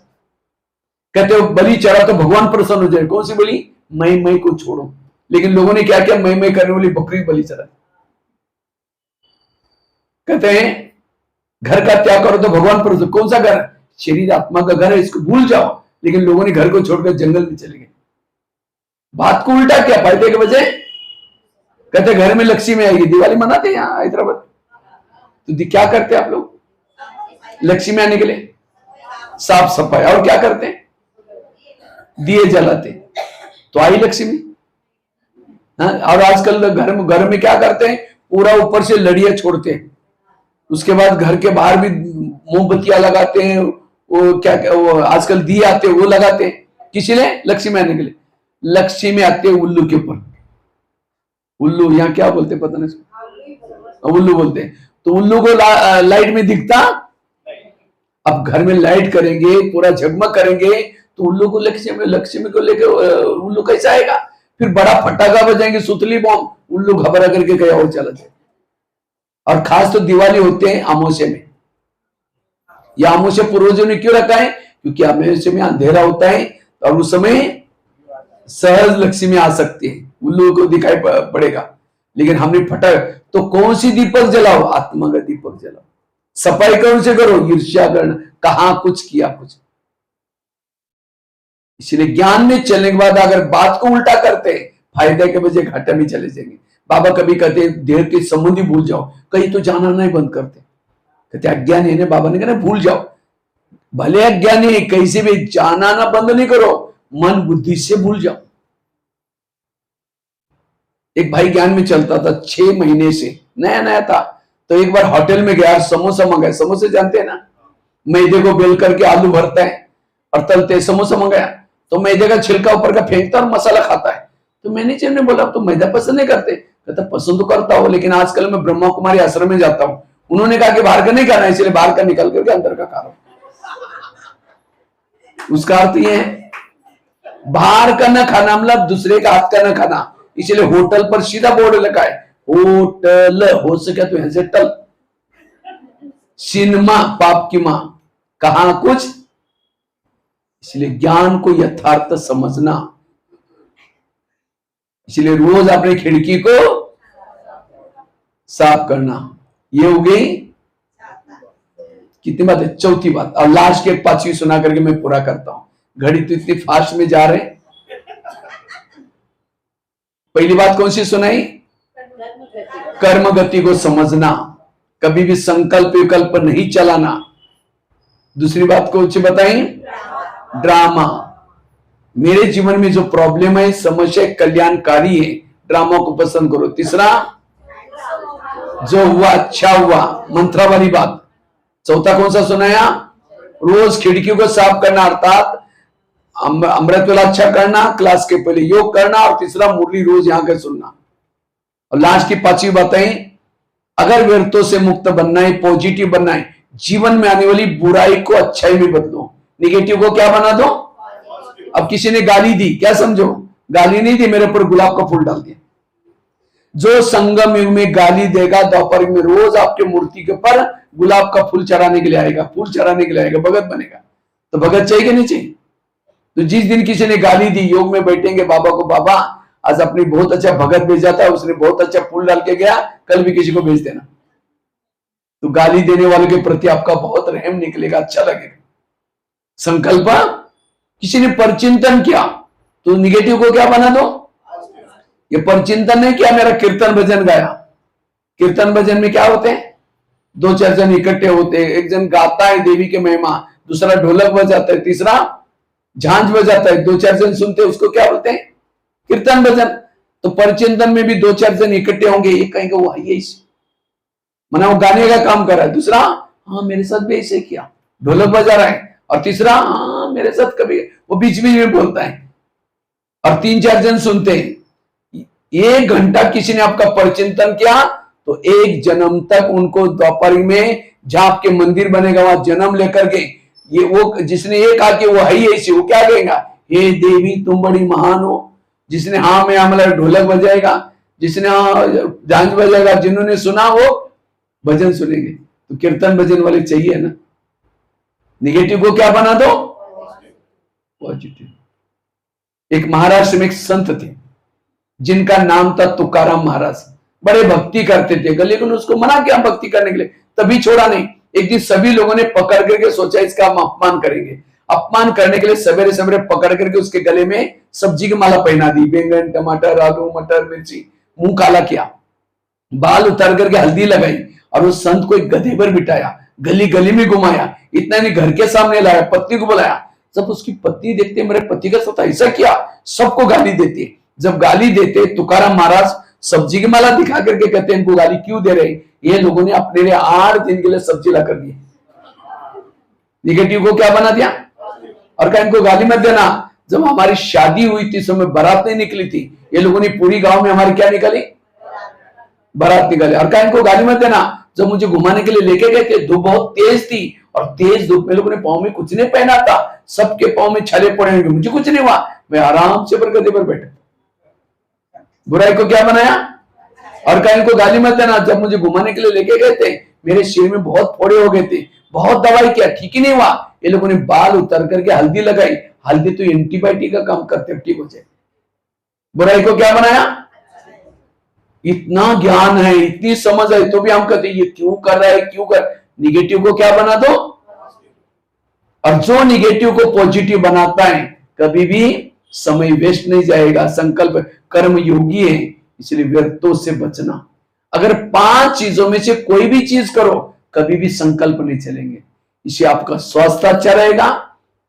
कहते हो बलि चढ़ा तो भगवान प्रसन्न हो जाए, कौन सी बलि, मैं को छोड़ो। लेकिन लोगों ने क्या किया, मैं करने वाली बकरी बलि चढ़ा। कहते हैं घर का त्याग करो तो भगवान प्रसन्न, कौन सा घर, शरीर आत्मा का घर है, इसको भूल जाओ। लेकिन लोगों ने घर को छोड़कर जंगल में चले गए। बात को उल्टा किया फायदे के बजाय। कहते घर में लक्ष्मी आएगी, दिवाली मनाते हैं यहाँ हैदराबाद, तो क्या करते हैं आप लोग लक्ष्मी आने के लिए, साफ सफाई, और क्या करते हैं, दिए जलाते, तो आई लक्ष्मी। और आजकल घर में क्या करते हैं, पूरा ऊपर से लड़ियां छोड़ते हैं, उसके बाद घर के बाहर भी मोमबत्तियां लगाते हैं, वो क्या वो आजकल दिए आते हैं वो लगाते हैं, किसी लिए, लक्ष्मी आने के लिए। लक्ष्मी आते हैं उल्लू के ऊपर, उल्लू यहाँ क्या बोलते पता नहीं, उल्लू बोलते हैं। तो उल्लू को लाइट में दिखता, अब घर में लाइट करेंगे, पूरा झगमग करेंगे, तो उल्लू को लक्ष्मी को लेके उल्लू कैसे आएगा। फिर बड़ा फटाका बजाएंगे, सुतली बॉम्ब, उल्लू घबरा करके गया और चला जाए। और खास तो दिवाली होते हैं अमावस्या में, या अमावस्या पूर्वजों ने क्यों रखा है, क्योंकि अमावस्या में अंधेरा होता है और उस समय सहज लक्ष्मी आ सकती है, उल्लू को दिखाई पड़ेगा। लेकिन हमने फटाक, तो कौन सी दीपक जलाओ, आत्मा का दीपक जलाओ। सफाई कौन से करो, ईर्ष्या करना, कहां कुछ किया कुछ। इसलिए ज्ञान में चलने के बाद अगर बात को उल्टा करते हैं, फायदे के बजाय घाटा में चले जाएंगे। बाबा कभी कहते देर के संबंधी भूल जाओ, कहीं तो जाना नहीं बंद करते, कहते अज्ञान है ना, बाबा ने कहा भूल जाओ, भले अज्ञान है, कैसे भी जाना ना बंद नहीं करो, मन बुद्धि से भूल जाओ। एक भाई ज्ञान में चलता था 6 महीने से, नया नया था, तो एक बार होटल में गया, समोसा मंगाया, समोसे जानते हैं ना, मैदे को बेल करके आलू भरता है और तलते हैं, समोसा मंगाया, तो मैदे का छिलका ऊपर का फेंकता और मसाला खाता है। तो मैनेजर ने बोला तो मैदा पसंद नहीं करते, कहता पसंद तो करता हूं, लेकिन आजकल मैं ब्रह्मा कुमारी आश्रम में जाता हूं, उन्होंने कहा कि बाहर का नहीं खाना, इसलिए बाहर का निकल करके अंदर का खा रहा हूं। उसका अर्थ ये है बाहर का ना खाना, मतलब दूसरे का हाथ का ना खाना। इसलिए होटल पर सीधा बोर्ड लगा है, होटल, हो सके तो यहां से टल, सिनेमा पाप की मां, कहां कुछ। इसलिए ज्ञान को यथार्थ समझना, इसलिए रोज अपनी खिड़की को साफ करना। ये हो गई कितनी बात है, चौथी बात। और लास्ट के 5वीं सुना करके मैं पूरा करता हूं, घड़ी तो इतनी फास्ट में जा रहे। पहली बात कौन सी सुनाई, कर्म गति को समझना, कभी भी संकल्प विकल्प नहीं चलाना। दूसरी बात कौन सी बताई, ड्रामा। मेरे जीवन में जो प्रॉब्लम है, समस्या कल्याणकारी है, ड्रामा को पसंद करो। तीसरा, जो हुआ अच्छा हुआ, मंत्रा वाली बात। चौथा कौन सा सुनाया, रोज खिड़की को साफ करना, अर्थात अमृत वाला अच्छा करना, क्लास के पहले योग करना, और तीसरा मुरली रोज यहां कर सुनना। और लास्ट की 5वीं बातें, अगर व्यर्थों से मुक्त बनना है, पॉजिटिव बनना है, जीवन में आने वाली बुराई को अच्छाई में बदलो, निगेटिव को क्या बना दो। अब किसी ने गाली दी, क्या समझो, गाली नहीं दी, मेरे ऊपर गुलाब का फूल डाल दिया। जो संगम युग में गाली देगा, द्वापर युग में रोज आपके मूर्ति के ऊपर गुलाब का फूल चढ़ाने के लिए आएगा, फूल चढ़ाने के लिए आएगा, भगत बनेगा। तो भगत चाहिए कि नहीं चाहिए। तो जिस दिन किसी ने गाली दी, योग में बैठेंगे बाबा को, बाबा आज अपनी बहुत अच्छा भगत भेजा था, उसने बहुत अच्छा फूल डाल के गया, कल भी किसी को भेज देना। तो गाली देने वाले के प्रति आपका बहुत रहम निकलेगा, अच्छा लगेगा। संकल्प, किसी ने परचिंतन किया तो निगेटिव को क्या बना दो। ये परचिंतन नहीं किया, मेरा कीर्तन भजन गाया, कीर्तन भजन में क्या होते हैं, दो चार जन इकट्ठे होते हैं, एक जन गाता है देवी के महिमा, दूसरा ढोलक बजाता है, तीसरा झांझ बजाता है, दो चार जन सुनते हैं, उसको क्या बोलते हैं? कीर्तन भजन। तो परिचिंतन में भी दो चार जन इकट्ठे होंगे, एक कहेंगे वो आइए इस मना वो गाने का काम कर रहा है, दूसरा हाँ मेरे साथ भी ऐसे किया, ढोलक बजा रहा है, और तीसरा हाँ मेरे साथ कभी, वो बीच बीच में बोलता है, और तीन चार जन सुनते हैं। 1 घंटा किसी ने आपका परिचिंतन किया तो 1 जन्म तक उनको द्वापरी में जहां आपके मंदिर बनेगा वहां जन्म लेकर के ये वो जिसने ये कहा कि वो है ही ऐसी, वो क्या कहेगा? हे देवी तुम बड़ी महान हो। जिसने हाँ में हमला ढोलक बजाएगा, जिसने हाँ झांझ बजाएगा, जिन्होंने सुना वो भजन सुनेंगे। तो कीर्तन भजन वाले चाहिए ना। निगेटिव को क्या बना दो? पॉजिटिव। एक महाराष्ट्र में एक संत थे जिनका नाम था तुकाराम महाराज। बड़े भक्ति करते थे, लेकिन उसको मना किया भक्ति करने के लिए, तभी छोड़ा नहीं। एक दिन सभी लोगों ने पकड़ करके सोचा इसका हम अपमान करेंगे। अपमान करने के लिए सवेरे सवेरे पकड़ करके उसके गले में सब्जी की माला पहना दी, बैंगन टमाटर आलू मटर मिर्ची, मुंह काला किया, बाल उतार करके हल्दी लगाई, और उस संत को एक गधे पर बिठाया, गली गली में घुमाया, इतना नहीं घर के सामने लाया, पत्नी को बुलाया। जब उसकी पत्नी देखते मेरे पति का साथ ऐसा किया, सबको गाली देती। जब गाली देते तुकाराम महाराज सब्जी की माला दिखा करके कहते हैं इनको गाली क्यों दे रहे? ये लोगों ने अपने लिए 8 दिन के लिए सब्जी ला कर दी। निगेटिव को क्या बना दिया? और क्या इनको गाली मत देना। जब हमारी शादी हुई थी समय बारात नहीं निकली थी, ये लोगों ने पूरी गांव में हमारी क्या निकाली? बारात निकाली। और क्या इनको गाली मत देना। जब मुझे घुमाने के लिए लेके गए थे, धूप बहुत तेज थी, और तेज धूप में लोगों ने पाँव में कुछ नहीं पहना था, सबके पाँव में छाले पड़े होंगे, मुझे कुछ नहीं हुआ, मैं आराम से पर गधे पर बैठा। बुराई को क्या बनाया? और क्या इनको गाली मत देना। जब मुझे घुमाने के लिए लेके गए थे, मेरे शरीर में बहुत फोड़े हो गए थे, बहुत दवाई किया, ठीक ही नहीं हुआ। ये लोगों ने बाल उतर करके हल्दी लगाई, हल्दी तो एंटीबायोटिक का काम करते ठीक हो जाए। बुराई को क्या बनाया? इतना ज्ञान है, इतनी समझ है, तो भी हम कहते ये क्यों कर रहा है, क्यों कर। निगेटिव को क्या बना दो, और जो निगेटिव को पॉजिटिव बनाता है कभी भी समय वेस्ट नहीं जाएगा। संकल्प कर्म योगी है, इसलिए व्यर्थों से बचना। अगर 5 चीजों में से कोई भी चीज करो, कभी भी संकल्प नहीं चलेंगे। इससे आपका स्वास्थ्य अच्छा रहेगा,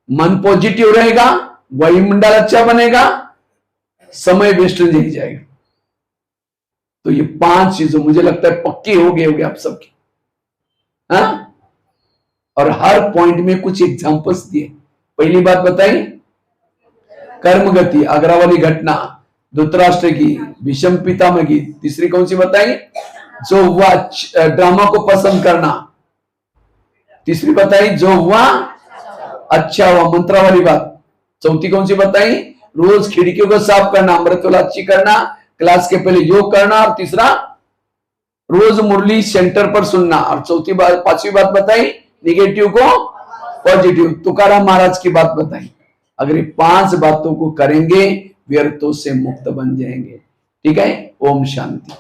मन पॉजिटिव रहेगा, वायुमंडल अच्छा बनेगा, समय वेस्ट नहीं जाएगा। तो ये 5 चीजों मुझे लगता है पक्की हो गए आप सबकी। हाँ? और हर पॉइंट में कुछ एग्जांपल्स दिए। पहली बात बताई कर्म गति, आगरा वाली घटना, धृतराष्ट्र की, भीष्म पितामह की। तीसरी कौन सी बताई? जो हुआ ड्रामा को पसंद करना। तीसरी बताई जो हुआ अच्छा हुआ, मंत्रा वाली बात। चौथी कौन सी बताई? रोज खिड़कियों को साफ करना, अमृत वाला अच्छी करना, क्लास के पहले योग करना, और तीसरा रोज मुरली सेंटर पर सुनना। और चौथी बात, 5वीं बात बताई निगेटिव को पॉजिटिव, तुकाराम महाराज की बात बताई। अगर ये 5 बातों को करेंगे व्यर्थों से मुक्त बन जाएंगे। ठीक है, ओम शांति।